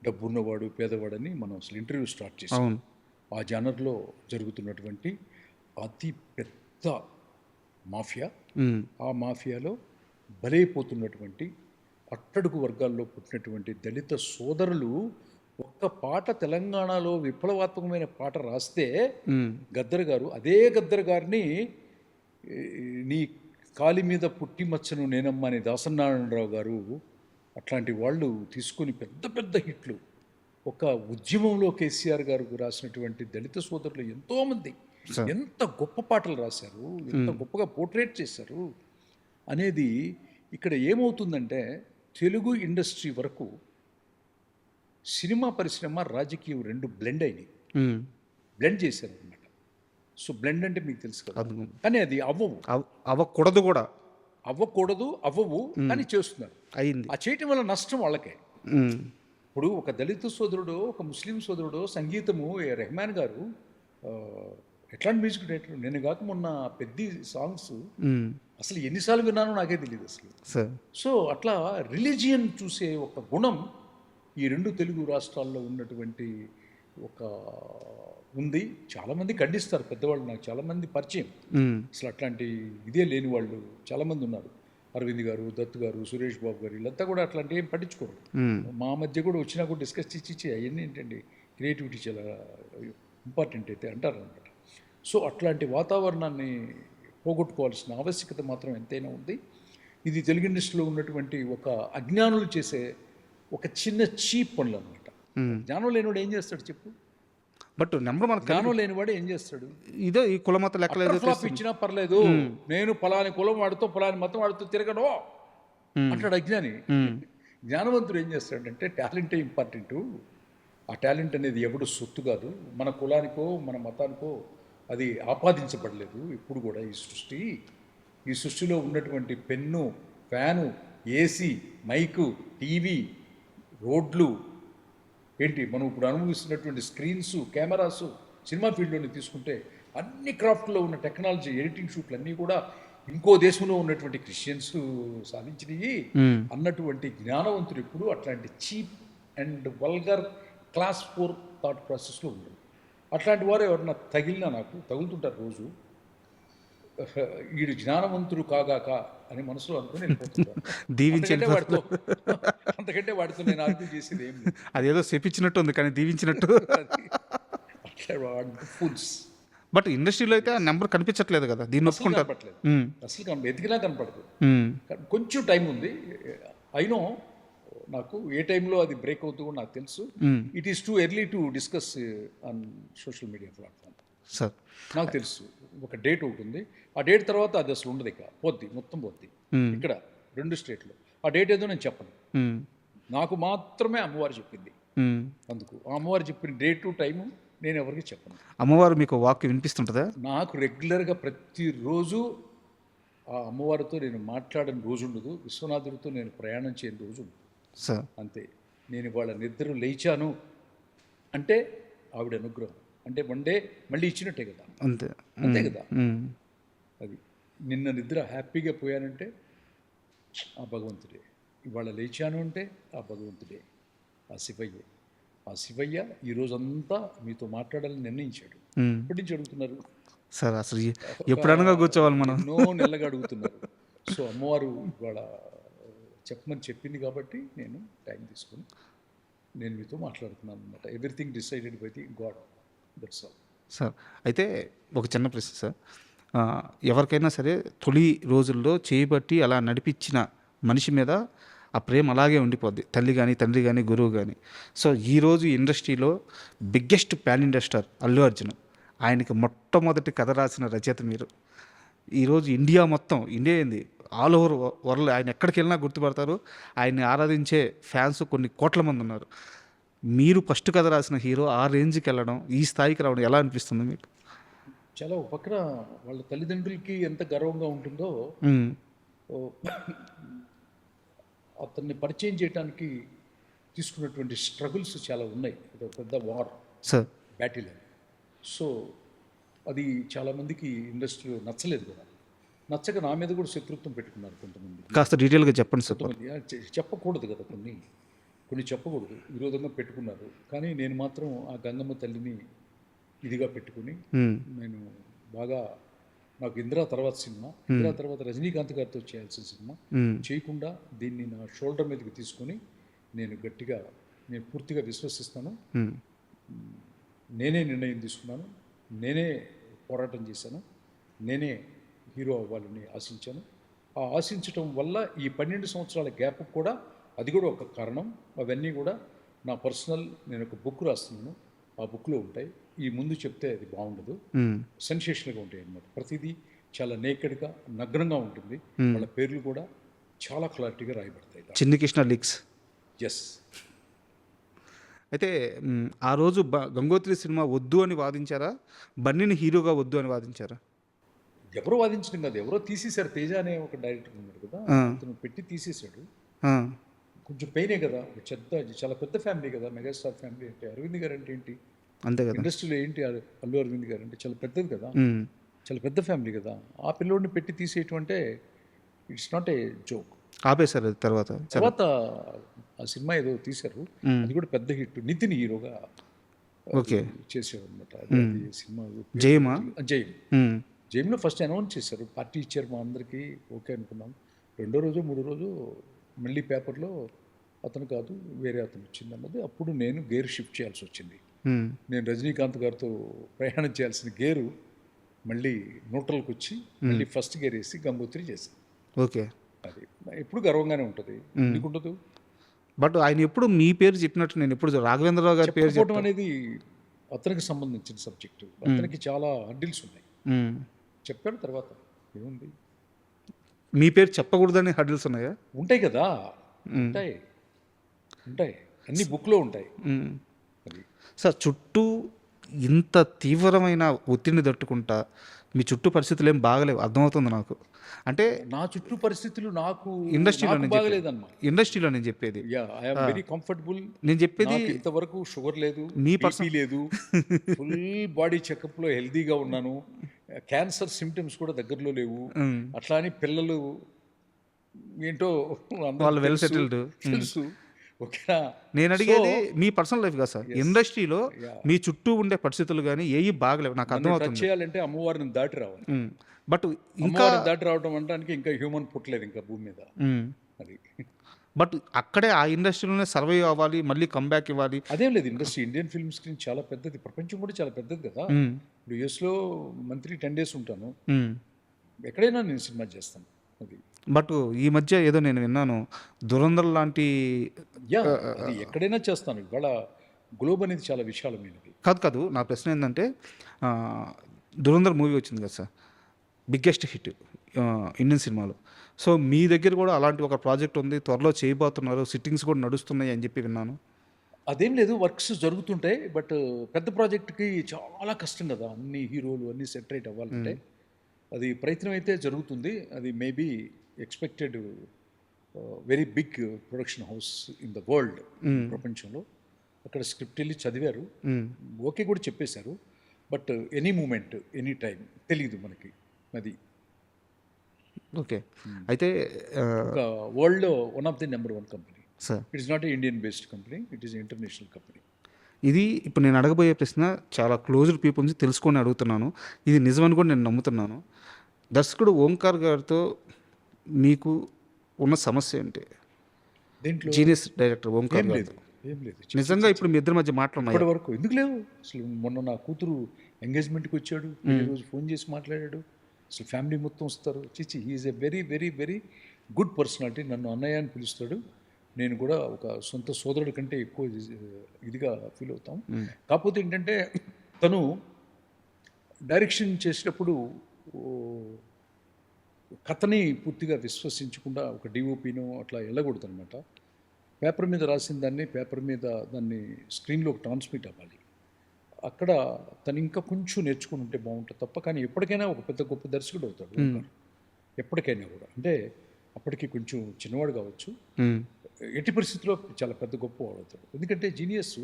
డబ్బున్నవాడు పేదవాడని మనం అసలు ఇంటర్వ్యూ స్టార్ట్ చేసాం. ఆ జానర్లో జరుగుతున్నటువంటి అతి పెద్ద మాఫియా, ఆ మాఫియాలో బలైపోతున్నటువంటి అట్టడుగు వర్గాల్లో పుట్టినటువంటి దళిత సోదరులు ఒక్క పాట తెలంగాణలో విప్లవాత్మకమైన పాట రాస్తే గద్దర్ గారు, అదే గద్దర్ గారిని నీ కాలి మీద పుట్టి మచ్చను నేనమ్మా అని దాసనారాయణరావు గారు అట్లాంటి వాళ్ళు తీసుకొని పెద్ద పెద్ద హిట్లు. ఒక ఉద్యమంలో కేసీఆర్ గారు రాసినటువంటి దళిత సోదరులు ఎంతోమంది ఎంత గొప్ప పాటలు రాశారు, ఎంత గొప్పగా పోర్ట్రేట్ చేశారు అనేది. ఇక్కడ ఏమవుతుందంటే, తెలుగు ఇండస్ట్రీ వరకు సినిమా పరిశ్రమ రాజకీయం రెండు బ్లెండ్ అయినాయి, బ్లెండ్ చేశారు అనమాట. సో బ్లెండ్ అంటే మీకు తెలుసు కదా, కానీ అది అవ్వకూడదు కూడా, అవ్వవు కానీ చేస్తున్నారు. అయింది. ఆ చేయటం వల్ల నష్టం వాళ్ళకే. ఇప్పుడు ఒక దళిత సోదరుడు, ఒక ముస్లిం సోదరుడు సంగీతము రెహమాన్ గారు ఎట్లాంటి మ్యూజిక్ డైరెక్టర్? నేను కాక మొన్న పెద్ద సాంగ్స్ మ్మ్. అసలు ఎన్నిసార్లు విన్నానో నాకే తెలియదు అసలు. సార్ సో అట్లా రిలీజియన్ చూసే ఒక గుణం ఈ రెండు తెలుగు రాష్ట్రాల్లో ఉన్నటువంటి ఒక ఉంది. చాలామంది ఖండిస్తారు పెద్దవాళ్ళు, నాకు చాలామంది పరిచయం. మ్మ్. అసలు అట్లాంటి ఇదే లేని వాళ్ళు చాలామంది ఉన్నారు. అరవింద్ గారు, దత్ గారు, సురేష్ బాబు గారు, వీళ్ళంతా కూడా అట్లాంటివి ఏం పట్టించుకోరు. మ్మ్. మా మధ్య కూడా వచ్చినా కూడా డిస్కస్ చేసి అవన్నీ ఏంటండి క్రియేటివిటీ చాలా ఇంపార్టెంట్ అయితే అంటారు అనమాట. సో అట్లాంటి వాతావరణాన్ని పోగొట్టుకోవాల్సిన ఆవశ్యకత మాత్రం ఎంతైనా ఉంది. ఇది తెలుగు ఇండస్ట్రీలో ఉన్నటువంటి ఒక అజ్ఞానులు చేసే ఒక చిన్న చీప్ పనులు అనమాట. జ్ఞానం లేనివాడు ఏం చేస్తాడు చెప్పు? బట్ నెంబర్ మనకు జ్ఞానం లేనివాడు ఏం చేస్తాడు? ఇదో ఈ కులమత లెక్కలేదు ఫ్లాప్ ఇచ్చినా పర్లేదు, నేను పలాని కులం వాడుతూ పలాని మతం వాడుతూ తిరగను అంటాడు అజ్ఞాని. జ్ఞానవంతుడు ఏం చేస్తాడంటే టాలెంటే ఇంపార్టెంటు. ఆ టాలెంట్ అనేది ఎవడు సొత్తు కాదు, మన కులానికో మన మతానికో అది ఆపాదించబడలేదు ఇప్పుడు కూడా. ఈ సృష్టిలో ఉన్నటువంటి pen, fan, AC, mic, TV, రోడ్లు ఏంటి మనం ఇప్పుడు అనుభవిస్తున్నటువంటి స్క్రీన్స్, కెమెరాస్, సినిమా ఫీల్డ్లోని తీసుకుంటే అన్ని క్రాఫ్ట్లో ఉన్న టెక్నాలజీ, ఎడిటింగ్ షూట్లు అన్నీ కూడా ఇంకో దేశంలో ఉన్నటువంటి క్రిస్టియన్స్ సాధించినవి అన్నటువంటి జ్ఞానవంతుడు ఎప్పుడు అట్లాంటి cheap and vulgar class 4 thought ప్రాసెస్లో ఉండదు. అట్లాంటి వారు ఎవరన్నా తగిలినా నాకు తగులుతుంటారు రోజు. వీడు జ్ఞానవంతుడు కాగాక అని మనసులో అనుకుని వెళ్ళిపోతుంటాను. దీవించండి అంతకంటే వాడితో నేను ఆర్గ్యూ చేసేది ఏం లేదు. అదేదో చెప్పించినట్టు ఉంది కానీ దీవించినట్టు. ఫుల్స్. బట్ ఇండస్ట్రీలో అయితే ఆ నెంబర్ కనిపించట్లేదు కదా, దీన్ని ఒప్పుకుంటారు. కనపట్లేదు అసలు, ఎతికినా కనపడదు. కొంచెం టైం ఉంది. అయినో నాకు ఏ టైంలో అది బ్రేక్ అవుతూ కూడా నాకు తెలుసు. It is too early to discuss on social media platform. Sir నాకు తెలుసు ఒక డేట్ ఉంటుంది, ఆ డేట్ తర్వాత అది అసలు ఉండదు, ఇక పోద్ది, మొత్తం పోద్ది. ఇక్కడ 2 స్టేట్లో ఆ డేట్ ఏదో నేను చెప్పను, నాకు మాత్రమే అమ్మవారు చెప్పింది. అందుకు ఆ అమ్మవారు చెప్పిన డేటు టైము నేను ఎవరికి చెప్పను. అమ్మవారు మీకు వాక్యం వినిపిస్తుంటుందా? నాకు రెగ్యులర్గా ప్రతిరోజు ఆ అమ్మవారితో నేను మాట్లాడని రోజు ఉండదు, విశ్వనాథుడితో నేను ప్రయాణం చేయని రోజు ఉండదు. సార్ అంతే. నేను వాళ్ళ నిద్ర లేచాను అంటే ఆవిడ అనుగ్రహం, అంటే వన్ డే మళ్ళీ ఇచ్చినట్టే కదా. అంతే అంతే కదా. అది నిన్న నిద్ర హ్యాపీగా పోయానంటే ఆ భగవంతుడే, ఇవాళ లేచాను అంటే ఆ భగవంతుడే, ఆ శివయ్యే. ఆ శివయ్య ఈ రోజంతా మీతో మాట్లాడాలని నిర్ణయించాడు. ఎప్పటి నుంచి అడుగుతున్నారు సార్? అసలు ఎప్పుడనగా కూర్చోవాలి మనం, ఎన్నో నెలగా అడుగుతున్నారు. సో అమ్మవారు ఇవాళ చెప్పమని చెప్పింది కాబట్టి నేను టైం తీసుకొని నేను మీతో మాట్లాడుతున్నాను అనమాట. Everything decided by the God, that's all. Sir అయితే ఒక చిన్న ప్రశ్న సార్, ఎవరికైనా సరే తొలి రోజుల్లో చేయబట్టి అలా నడిపించిన మనిషి మీద ఆ ప్రేమ అలాగే ఉండిపోద్ది, తల్లి కానీ తండ్రి కానీ గురువు కానీ. సో ఈరోజు ఇండస్ట్రీలో biggest pan India star Allu Arjun, ఆయనకి మొట్టమొదటి కథ రాసిన రచయిత మీరు. ఈరోజు ఇండియా మొత్తం, ఇండియా ఏంది ఆల్ ఓవర్ వరల్డ్ ఆయన ఎక్కడికి వెళ్ళినా గుర్తుపడతారు. ఆయన్ని ఆరాధించే ఫ్యాన్స్ కొన్ని కోట్ల మంది ఉన్నారు. మీరు ఫస్ట్ కథ రాసిన హీరో ఆ రేంజ్కి వెళ్ళడం, ఈ స్థాయికి రావడం ఎలా అనిపిస్తుంది మీకు? చాలా ఒక పక్కన వాళ్ళ తల్లిదండ్రులకి ఎంత గర్వంగా ఉంటుందో, అతన్ని పరిచయం చేయడానికి తీసుకున్నటువంటి స్ట్రగుల్స్ చాలా ఉన్నాయి. ఇది పెద్ద వార్, సార్ బ్యాటిల్. సో అది చాలామందికి ఇండస్ట్రీలో నచ్చలేదు కదా. నచ్చక నా మీద కూడా శత్రుత్వం పెట్టుకున్నారు కొంతమంది. కాస్త డీటెయిల్గా చెప్పండి సార్. కొంతమంది చెప్పకూడదు కదా, కొన్ని చెప్పకూడదు, విరోధంగా పెట్టుకున్నారు. కానీ నేను మాత్రం ఆ గంగమ్మ తల్లిని ఇదిగా పెట్టుకుని నేను బాగా, నాకు ఇందిరా తర్వాత సినిమా, ఇందిరా తర్వాత రజనీకాంత్ గారితో చేయాల్సిన సినిమా చేయకుండా దీన్ని నా షోల్డర్ మీదకి తీసుకొని నేను గట్టిగా, నేను పూర్తిగా విశ్వసిస్తాను. నేనే నిర్ణయం తీసుకున్నాను, నేనే పోరాటం చేశాను, నేనే హీరో అవ్వాలని ఆశించాను. ఆ ఆశించటం వల్ల ఈ 12 సంవత్సరాల గ్యాప్ కూడా అది కూడా ఒక కారణం. అవన్నీ కూడా నా పర్సనల్, నేను ఒక బుక్ రాస్తున్నాను, ఆ బుక్లో ఉంటాయి. ఈ ముందు చెప్తే అది బాగుండదు, సెన్సేషన్గా ఉంటాయి అన్నమాట. ప్రతిదీ చాలా నేకెడ్గా, నగ్నంగా ఉంటుంది. వాళ్ళ పేర్లు కూడా చాలా క్లారిటీగా రాయబడతాయి. చిన్ని కృష్ణ లీక్స్. ఎస్. అయితే ఆ రోజు గంగోత్రి సినిమా వద్దు అని వాదించారా, బన్నీని హీరోగా వద్దు అని వాదించారా? ఎవరో వాదించడం కాదు, ఎవరో తీసేశారు. తేజ అనే ఒక డైరెక్టర్ ఉన్నాడు కదా, అతను పెట్టి తీసేశాడు. కొంచెం పెయినే కదా, చాలా పెద్ద ఫ్యామిలీ కదా, మెగాస్టార్ ఫ్యామిలీ అంటే. అరవింద్ గారు అంటే ఏంటి, అంతే కదా. ఇండస్ట్రీలో ఏంటి అల్లు అరవింద్ గారు అంటే చాలా పెద్దది కదా, ఉమ్. చాలా పెద్ద ఫ్యామిలీ కదా. ఆ పిల్లోడిని పెట్టి తీసేయటం అంటే ఇట్స్ నాట్ ఏ జోక్. ఆపేశారు అది తర్వాత. తర్వాత ఆ సినిమా ఏదో తీశారు, అది కూడా పెద్ద హిట్. నితిన్ హీరోగా ఓకే. చేసేవారు అనమాట. సినిమా జయమా? జైమ్. ఉమ్. జైమ్లో ఫస్ట్ అనౌన్స్ చేశారు, పార్టీ ఇచ్చారు మా అందరికీ, ఓకే అనుకున్నాం. రెండో రోజు మూడో రోజు మళ్ళీ పేపర్లో అతను కాదు వేరే అతను వచ్చింది అన్నది. అప్పుడు నేను గేర్ షిఫ్ట్ చేయాల్సి వచ్చింది. ఉమ్. నేను రజనీకాంత్ గారితో ప్రయాణం చేయాల్సిన గేరు మళ్ళీ న్యూట్రల్కి వచ్చి మళ్ళీ ఫస్ట్ గేర్ వేసి గంగోత్రి చేశాను. ఓకే. అది ఎప్పుడు గర్వంగానే ఉంటుంది, ఎందుకు ఉండదు. బట్ ఆయన ఎప్పుడు మీ పేరు చెప్పినట్టు నేను ఎప్పుడు రాఘవేంద్రరావు గారి పేరు చెప్పుకోవడం అనేది అతనికి సంబంధించిన సబ్జెక్టు. అతనికి చాలా హర్డిల్స్ ఉన్నాయి, చెప్పాడు. తర్వాత ఏముంది, మీ పేరు చెప్పకూడదని హర్డిల్స్ ఉన్నాయా? ఉంటాయి కదా, ఉంటాయి ఉంటాయి, అన్ని బుక్లో ఉంటాయి. అది సార్, చుట్టూ ఇంత తీవ్రమైన ఒత్తిడిని తట్టుకుంటా మీ చుట్టూ పరిస్థితులు ఏం బాగలేవు, అర్థమవుతుంది నాకు. అంటే నా చుట్టూ పరిస్థితులు నాకు ఇండస్ట్రీలో బాగలేదన్నమాట. ఇండస్ట్రీలో నేను చెప్పేది, ఐఎమ్ వెరీ కంఫర్టబుల్. నేను చెప్పేది ఇంతవరకు షుగర్ లేదు, మీ బీపీ లేదు, ఫుల్ బాడీ చెకప్లో హెల్తీగా ఉన్నాను. క్యాన్సర్ సిమ్టమ్స్ కూడా దగ్గరలో లేవు. అట్లా అని పిల్లలు ఏంటో వాళ్ళు వెల్ సెటిల్డ్ తెలుసు. ఓకేనా, నేను అడిగేది మీ పర్సనల్ లైఫ్ కదా సార్. ఇండస్ట్రీలో మీ చుట్టూ ఉండే పరిస్థితులు కానీ ఏవి బాగలేవు, నాకు అర్థమవుతుంది. చేయాలంటే అమ్మవారిని దాటి రావాలి. బట్ ఇంకా దాటి రావడం అంటే ఇంకా హ్యూమన్ పుట్టలేదు ఇంకా భూమి మీద. అది బట్ అక్కడే ఆ ఇండస్ట్రీలోనే సర్వైవ్ అవ్వాలి, మళ్ళీ కంబ్యాక్ ఇవ్వాలి. అదేం లేదు, ఇండస్ట్రీ ఇండియన్ ఫిల్మ్ స్క్రీన్ చాలా పెద్దది, ప్రపంచం కూడా చాలా పెద్దది కదా. ఇప్పుడు యూఎస్లో మంత్లీ 10 days ఉంటాను, ఎక్కడైనా నేను సినిమా చేస్తాను. అది బట్ ఈ మధ్య ఏదో నేను విన్నాను, దురంధర్ లాంటి అది ఎక్కడైనా చేస్తాను. ఇవాళ గ్లోబ్ అనేది చాలా విశాలమైనది. కాదు, నా ప్రశ్న ఏంటంటే దురంధర్ మూవీ వచ్చింది కదా సార్, బిగ్గెస్ట్ హిట్ ఇండియన్ సినిమాలో. సో మీ దగ్గర కూడా అలాంటి ఒక ప్రాజెక్ట్ ఉంది, త్వరలో చేయబోతున్నారు, సిట్టింగ్స్ కూడా నడుస్తున్నాయి అని చెప్పి విన్నాను. అదేం లేదు, వర్క్స్ జరుగుతుంటాయి. బట్ పెద్ద ప్రాజెక్ట్కి చాలా కష్టం కదా, అన్ని హీరోలు అన్నీ సెటరేట్ అవ్వాలంటే. అది ప్రయత్నం అయితే జరుగుతుంది. అది maybe expected very big production house in the world, ప్రపంచంలో. అక్కడ స్క్రిప్ట్ వెళ్ళి చదివారు, ఓకే కూడా చెప్పేశారు. But any moment any time తెలియదు మనకి. అది ఓకే. అయితే వరల్డ్లో one of the number 1 company sir. It is not a Indian based company, it is international company. ఇది ఇప్పుడు నేను అడగబోయే ప్రశ్న చాలా క్లోజ్డ్ పీపుల్ నుంచి తెలుసుకొని అడుగుతున్నాను, ఇది నిజమని కూడా నేను నమ్ముతున్నాను. దర్శకుడు ఓంకార్ గారితో మీకు ఉన్న సమస్య ఏంటి? దీంట్లో జీనియస్ డైరెక్టర్ ఓంకార్ గారు ఏం లేదు నిజంగా ఇప్పుడు మీ ఇద్దరి మధ్య మాట్లాడున్నాయి ఇప్పటి వరకు. ఎందుకు లేవు అసలు? మొన్న నా కూతురు ఎంగేజ్మెంట్కి వచ్చాడు, రోజు ఫోన్ చేసి మాట్లాడాడు. అసలు ఫ్యామిలీ మొత్తం వస్తారు. చిచి, he is a very very very good personality. నన్ను అన్నయ్య అని పిలుస్తాడు. నేను కూడా ఒక సొంత సోదరుడి కంటే ఎక్కువ ఇదిగా ఫీల్ అవుతాం. కాకపోతే ఏంటంటే తను డైరెక్షన్ చేసేటప్పుడు కథని పూర్తిగా విశ్వసించకుండా ఒక డిఓపినో అట్లా వెళ్ళకూడదు అనమాట. పేపర్ మీద రాసిన దాన్ని పేపర్ మీద దాన్ని స్క్రీన్లో ట్రాన్స్మిట్ అవ్వాలి. అక్కడ తను ఇంకా కొంచెం నేర్చుకుని ఉంటే బాగుంటుంది తప్ప. కానీ ఎప్పటికైనా ఒక పెద్ద గొప్ప దర్శకుడు అవుతాడు ఎప్పటికైనా కూడా. అంటే అప్పటికి కొంచెం చిన్నవాడు కావచ్చు, ఎట్టి పరిస్థితుల్లో చాలా పెద్ద గొప్ప వాడు అవుతాడు. ఎందుకంటే జీనియస్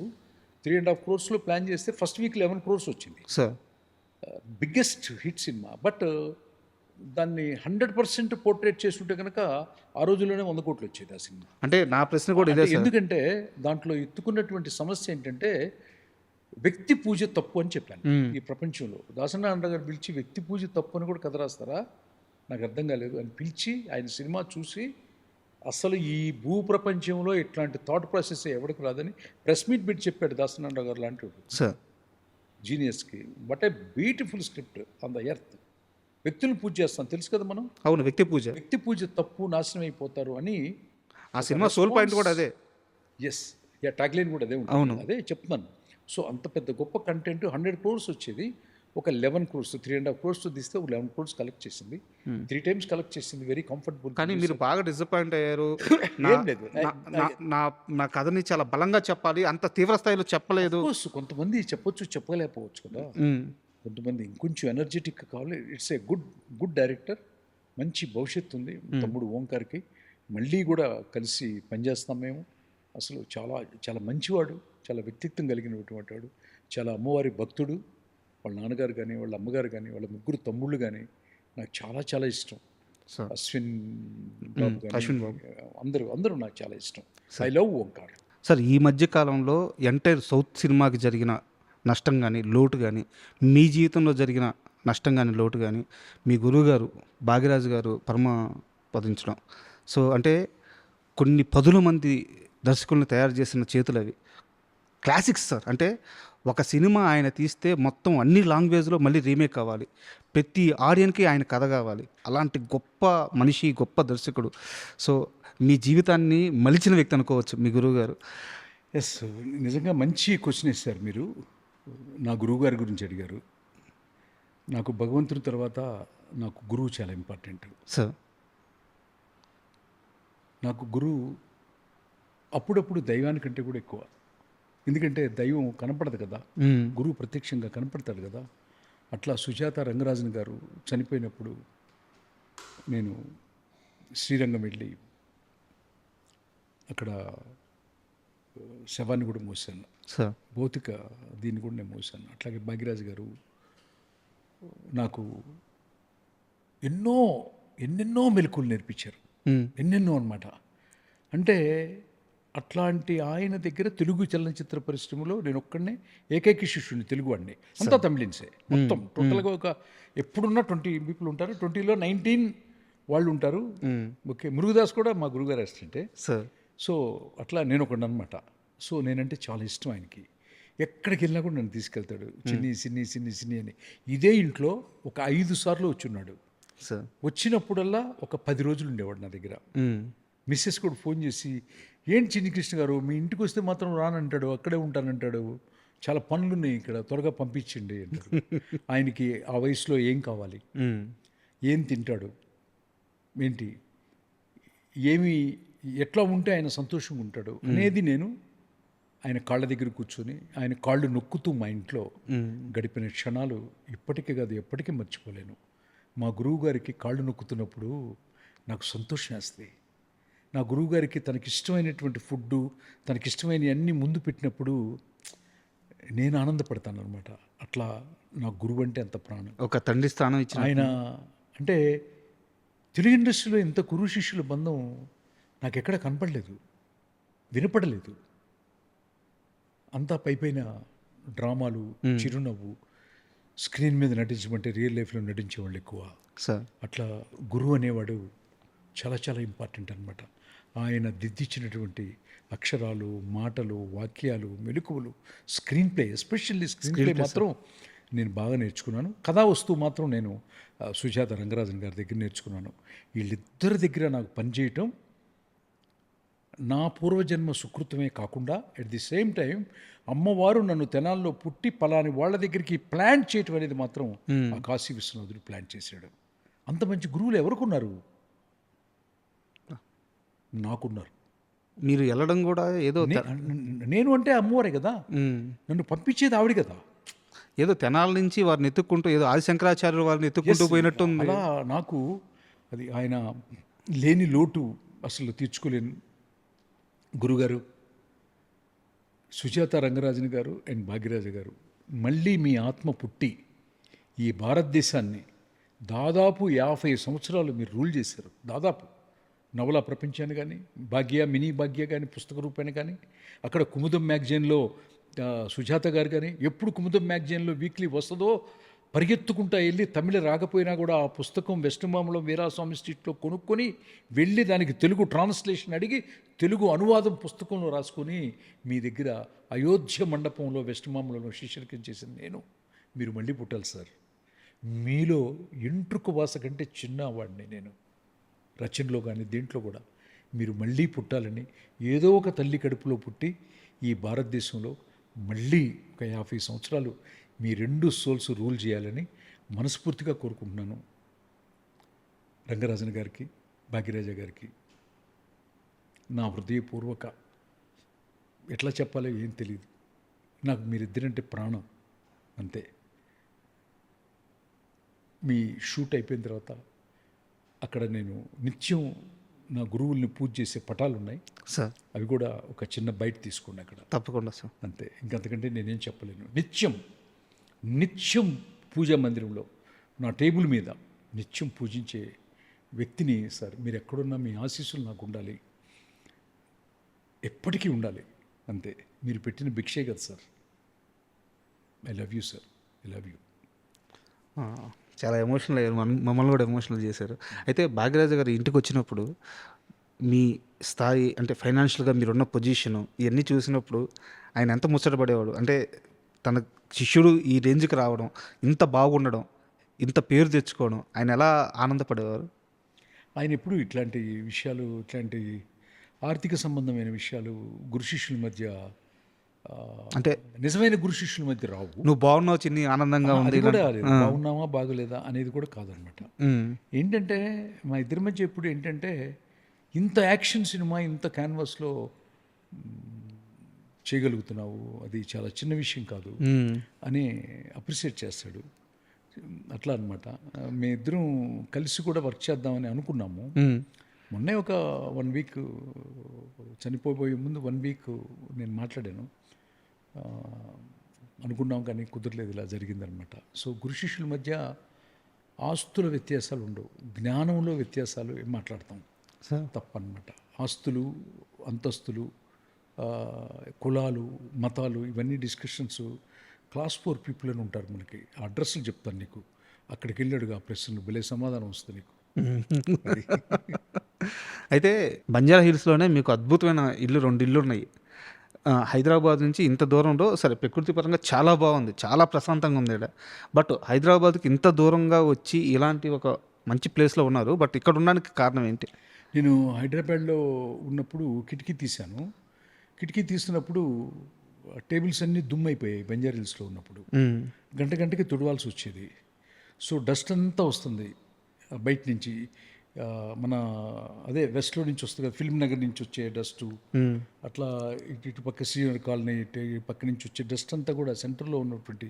3.5 crores ప్లాన్ చేస్తే ఫస్ట్ వీక్ 11 crores వచ్చింది. Biggest hit cinema. బట్ దాన్ని 100% పోర్ట్రేట్ చేస్తుంటే కనుక ఆ రోజుల్లోనే 100 కోట్లు వచ్చేది ఆ సినిమా. అంటే నా ప్రశ్న కూడా ఇదే. ఎందుకంటే దాంట్లో ఎత్తుకున్నటువంటి సమస్య ఏంటంటే వ్యక్తి పూజ తప్పు అని చెప్పాను. ఈ ప్రపంచంలో దాసనారాయణ గారు పిలిచి వ్యక్తి పూజ తప్పు అని కూడా కథ రాస్తారా, నాకు అర్థం కాలేదు అని పిలిచి ఆయన సినిమా చూసి అసలు ఈ భూ ప్రపంచంలో ఇట్లాంటి థాట్ ప్రాసెస్ ఎవరికి రాదని ప్రెస్ మీట్ పెట్టి చెప్పాడు దాసనారాయణ గారు లాంటి సార్ జీనియస్కి. But a beautiful script on the earth. వ్యక్తులను పూజ చేస్తాం తెలుసు కదా మనం. అవును, వ్యక్తి పూజ తప్పు, నాశనం అయిపోతారు అని ఆ సినిమా సోల్ పాయింట్ కూడా అదే. ఎస్, ట్యాగ్లైన్ కూడా అదే ఉంటుంది. అదే చెప్తున్నాను. సో అంత పెద్ద గొప్ప కంటెంట్ 100 crores వచ్చేది. ఒక 11 crores 3.5 crores తీస్తే ఒక 11 crores కలెక్ట్ చేసింది. 3 times కలెక్ట్ చేసింది. Very comfortable. కానీ మీరు బాగా డిసప్పాయింట్ అయ్యారు. నా కథని చాలా బలంగా చెప్పాలి, అంత తీవ్ర స్థాయిలో చెప్పలేదు. కొంతమంది చెప్పొచ్చు, చెప్పలేకపోవచ్చు కదా. కొంతమంది ఇంకొంచెం ఎనర్జెటిక్ కావాలి. ఇట్స్ ఏ గుడ్ డైరెక్టర్, మంచి భవిష్యత్తు ఉంది తమ్ముడు ఓంకార్కి. మళ్ళీ కూడా కలిసి పనిచేస్తాం మేము. అసలు చాలా చాలా మంచివాడు. చాలా వ్యక్తిత్వం కలిగినటువంటి వాడు, చాలా అమ్మవారి భక్తుడు. వాళ్ళ నాన్నగారు కానీ, వాళ్ళ అమ్మగారు కానీ, వాళ్ళ ముగ్గురు తమ్ముళ్ళు కానీ నాకు చాలా చాలా ఇష్టం. సార్ అశ్విన్ బాబు కానీ, అశ్విన్ బాబు. అందరూ నాకు చాలా ఇష్టం. I love Omkar. సార్ ఈ మధ్య కాలంలో ఎంటైర్ సౌత్ సినిమాకి జరిగిన నష్టం కానీ లోటు కానీ, మీ జీవితంలో జరిగిన నష్టం కానీ లోటు కానీ, మీ గురువుగారు భాగ్యరాజు గారు పరమపదించడం. సో అంటే కొన్ని పదుల మంది దర్శకుల్ని తయారు చేసిన చేతులు అవి క్లాసిక్స్ సార్. అంటే ఒక సినిమా ఆయన తీస్తే మొత్తం అన్ని లాంగ్వేజ్లో మళ్ళీ రీమేక్ అవ్వాలి, ప్రతి ఆడియన్కి ఆయన కథ కావాలి. అలాంటి గొప్ప మనిషి, గొప్ప దర్శకుడు. సో మీ జీవితాన్ని మలిచిన వ్యక్తి అనుకోవచ్చు మీ గురువు గారు. ఎస్, నిజంగా మంచి క్వశ్చన్ వేశారు మీరు. నా గురువు గారి గురించి అడిగారు. నాకు భగవంతుడి తర్వాత నాకు గురువు చాలా ఇంపార్టెంట్. సార్ నాకు గురువు అప్పుడప్పుడు దైవానికంటే కూడా ఎక్కువ. ఎందుకంటే దైవం కనపడదు కదా, గురువు ప్రత్యక్షంగా కనపడతాడు కదా. అట్లా సుజాత రంగరాజన్ గారు చనిపోయినప్పుడు నేను శ్రీరంగం వెళ్ళి అక్కడ శవాన్ని కూడా మోసాను, సార్ భౌతిక దీన్ని కూడా నేను మోసాను. అట్లాగే భాగ్యరాజు గారు నాకు ఎన్నెన్నో మెలకువలు నేర్పించారు, ఎన్నెన్నో అనమాట. అంటే అట్లాంటి ఆయన దగ్గర తెలుగు చలనచిత్ర పరిశ్రమలో నేను ఒక్కడనే ఏకైక శిష్యుని, తెలుగు వాడిని. అంతా తమిళిన్సే మొత్తం. టోటల్గా ఒక ఎప్పుడున్న 20 పీపుల్ ఉంటారు, 20లో 19 వాళ్ళు ఉంటారు. ఓకే, మురుగదాస్ కూడా మా గురుగారు అసిస్టెంటే సార్. సో అట్లా నేను ఒకడు అనమాట. సో నేనంటే చాలా ఇష్టం ఆయనకి. ఎక్కడికి వెళ్ళినా కూడా నన్ను తీసుకెళ్తాడు, చిన్ని అని. ఇదే ఇంట్లో ఒక 5 సార్లు వచ్చున్నాడు. సార్ వచ్చినప్పుడల్లా ఒక 10 రోజులు ఉండేవాడు నా దగ్గర. మిస్సెస్ కూడా ఫోన్ చేసి, ఏంటి చిన్ని కృష్ణ గారు మీ ఇంటికి వస్తే మాత్రం రానంటాడు, అక్కడే ఉంటానంటాడు, చాలా పనులు ఉన్నాయి ఇక్కడ, త్వరగా పంపించండి అంటాడు. ఆయనకి ఆ వయసులో ఏం కావాలి, ఏం తింటాడు, ఏంటి, ఏమి ఎట్లా ఉంటే ఆయన సంతోషంగా ఉంటాడు అనేది నేను ఆయన కాళ్ళ దగ్గర కూర్చొని ఆయన కాళ్ళు నొక్కుతూ మా ఇంట్లో గడిపిన క్షణాలు ఇప్పటికీ కాదు ఎప్పటికీ మర్చిపోలేను. మా గురువు గారికి కాళ్ళు నొక్కుతున్నప్పుడు నాకు సంతోషం వేస్తుంది. నా గురువుగారికి తనకిష్టమైనటువంటి ఫుడ్డు, తనకిష్టమైన అన్నీ ముందు పెట్టినప్పుడు నేను ఆనందపడతాను అనమాట. అట్లా నా గురువు అంటే అంత ప్రాణం. ఒక తండ్రి స్థానం ఇచ్చిన ఆయన అంటే తెలుగు ఇండస్ట్రీలో ఇంత గురు శిష్యుల బంధం నాకు ఎక్కడ కనపడలేదు, వినపడలేదు. అంతా పైపైన డ్రామాలు, చిరునవ్వు, స్క్రీన్ మీద నటించమంటే రియల్ లైఫ్లో నటించేవాళ్ళు ఎక్కువ. సార్ అట్లా గురువు అనేవాడు చాలా చాలా ఇంపార్టెంట్ అనమాట. ఆయన దిద్దిచ్చినటువంటి అక్షరాలు, మాటలు, వాక్యాలు, మెలకువలు, screen play, especially screen play మాత్రం నేను బాగా నేర్చుకున్నాను. కథా వస్తువు మాత్రం నేను సుజాత రంగరాజన్ గారి దగ్గర నేర్చుకున్నాను. వీళ్ళిద్దరి దగ్గర నాకు పనిచేయటం నా పూర్వజన్మ సుకృతమే కాకుండా అట్ ది సేమ్ టైం అమ్మవారు నన్ను తెనాల్లో పుట్టి పలాని వాళ్ళ దగ్గరికి ప్లాన్ చేయటం అనేది మాత్రం ఆ కాశీ విశ్వనాథుడు ప్లాన్ చేశాడు. అంత మంచి గురువులు ఎవరుకున్నారు? నాకున్నారు. మీరు వెళ్ళడం కూడా ఏదో నేను అంటే అమ్మవారే కదా, నన్ను పంపించేది ఆవిడ కదా. ఏదో తెనాల నుంచి వారిని ఎత్తుక్కుంటూ, ఏదో ఆదిశంకరాచార్యులు వారిని ఎత్తుక్కుంటూ పోయినట్టుంది. అలా నాకు అది ఆయన లేని లోటు అసలు తీర్చుకోలేను. గురుగారు సుజాత రంగరాజన్ గారు అండ్ భాగ్యరాజు గారు, మళ్ళీ మీ ఆత్మ పుట్టి ఈ భారతదేశాన్ని దాదాపు 50 సంవత్సరాలు మీరు రూల్ చేశారు. దాదాపు నవలా ప్రపంచాన్ని కానీ, భాగ్య, మినీ భాగ్య కానీ, పుస్తక రూపాయన కానీ, అక్కడ కుముదం మ్యాగజైన్లో సుజాత గారు కానీ, ఎప్పుడు కుముదం మ్యాగజైన్లో వీక్లీ వస్తుందో పరిగెత్తుకుంటా వెళ్ళి, తమిళ రాకపోయినా కూడా ఆ పుస్తకం వెస్ట్మాంలో వీరాస్వామి స్ట్రీట్లో కొనుక్కొని వెళ్ళి దానికి తెలుగు ట్రాన్స్లేషన్ అడిగి తెలుగు అనువాదం పుస్తకంలో రాసుకొని మీ దగ్గర అయోధ్య మండపంలో వెస్ట్మాంలో శిష్యరికం చేసింది నేను. మీరు మళ్ళీ పుట్టాలి సార్. మీలో ఎంట్రుక వాస కంటే చిన్నవాడిని నేను, రచనలో కానీ దేంట్లో కూడా. మీరు మళ్ళీ పుట్టాలని, ఏదో ఒక తల్లి కడుపులో పుట్టి ఈ భారతదేశంలో మళ్ళీ ఒక 50 సంవత్సరాలు మీ 2 సోల్స్ రూల్ చేయాలని మనస్ఫూర్తిగా కోరుకుంటున్నాను. రంగరాజన్ గారికి, భాగ్యరాజ గారికి నా హృదయపూర్వక, ఎట్లా చెప్పాలో ఏం తెలియదు, నాకు మీరిద్దరంటే ప్రాణం అంతే. మీ షూట్ అయిపోయిన తర్వాత అక్కడ నేను నిత్యం నా గురువుల్ని పూజ చేసే పటాలు ఉన్నాయి, సార్ అవి కూడా ఒక చిన్న బయట తీసుకోండి అక్కడ, తప్పకుండా సార్. అంతే. ఇంకంతకంటే నేనేం చెప్పలేను. నిత్యం పూజా మందిరంలో నా టేబుల్ మీద నిత్యం పూజించే వ్యక్తిని సార్. మీరు ఎక్కడున్నా మీ ఆశీస్సులు నాకు ఉండాలి, ఎప్పటికీ ఉండాలి, అంతే. మీరు పెట్టిన భిక్షే కదా sir. I love you sir, I love you. చాలా ఎమోషనల్ అయ్యారు, మమ్మల్ని కూడా ఎమోషనల్ చేశారు. అయితే భాగ్యరాజు గారు ఇంటికి వచ్చినప్పుడు మీ స్థాయి అంటే ఫైనాన్షియల్గా మీరున్న పొజిషను ఇవన్నీ చూసినప్పుడు ఆయన ఎంత ముచ్చటపడేవాడు? అంటే తన శిష్యుడు ఈ రేంజ్కి రావడం, ఇంత బాగుండడం, ఇంత పేరు తెచ్చుకోవడం, ఆయన ఎలా ఆనందపడేవారు? ఆయన ఎప్పుడు ఇట్లాంటి విషయాలు, ఇట్లాంటి ఆర్థిక సంబంధమైన విషయాలు గురు శిష్యుల మధ్య, అంటే నిజమైన గురు శిష్యుల మధ్య రావు. నువ్వు బాగున్నావు చిన్ని, ఆనందంగా ఉంది, అది కూడా లేదు. బాగున్నావా బాగలేదా అనేది కూడా కాదనమాట. ఏంటంటే మా ఇద్దరి మధ్య ఎప్పుడు ఏంటంటే, ఇంత యాక్షన్ సినిమా ఇంత క్యాన్వాస్లో చేయగలుగుతున్నావు, అది చాలా చిన్న విషయం కాదు అని అప్రిషియేట్ చేస్తాడు. అట్లా అనమాట. మీ ఇద్దరం కలిసి కూడా వర్క్ చేద్దామని అనుకున్నాము. మొన్నే ఒక 1 వీక్ చనిపోబోయే ముందు 1 వీక్ నేను మాట్లాడాను, అనుకున్నాం కానీ కుదరలేదు, ఇలా జరిగిందనమాట. సో గురు శిష్యుల మధ్య ఆస్తుల వ్యత్యాసాలు ఉండవు, జ్ఞానంలో వ్యత్యాసాలు మాట్లాడతాం, తప్పనమాట. ఆస్తులు, అంతస్తులు, కులాలు, మతాలు, ఇవన్నీ డిస్కషన్స్ క్లాస్ 4 పీపుల్ అని ఉంటారు మనకి. ఆ అడ్రస్లు చెప్తాను నీకు, అక్కడికి వెళ్ళాడుగా ఆ ప్రశ్నలు, భలే సమాధానం వస్తుంది నీకు. అయితే బంజారా హిల్స్లోనే మీకు అద్భుతమైన 2 ఇళ్ళు ఉన్నాయి. హైదరాబాద్ నుంచి ఇంత దూరంలో, సరే ప్రకృతి పరంగా చాలా బాగుంది, చాలా ప్రశాంతంగా ఉంది ఇక్కడ. బట్ హైదరాబాద్కి ఇంత దూరంగా వచ్చి ఇలాంటి ఒక మంచి ప్లేస్లో ఉన్నారు, బట్ ఇక్కడ ఉండడానికి కారణం ఏంటి? నేను హైదరాబాద్లో ఉన్నప్పుడు కిటికీ తీశాను. కిటికీ తీసినప్పుడు టేబుల్స్ అన్నీ దుమ్మైపోయాయి బంజారా హిల్స్లో ఉన్నప్పుడు. గంటకి తుడవాల్సి వచ్చేది. సో డస్ట్ అంతా వస్తుంది బయట నుంచి, మన అదే వెస్ట్లో నుంచి వస్తుంది కదా, ఫిల్మ్ నగర్ నుంచి వచ్చే డస్టు, అట్లా ఇటు పక్క శ్రీనగర్ కాలనీ పక్క నుంచి వచ్చే డస్ట్ అంతా కూడా సెంటర్లో ఉన్నటువంటి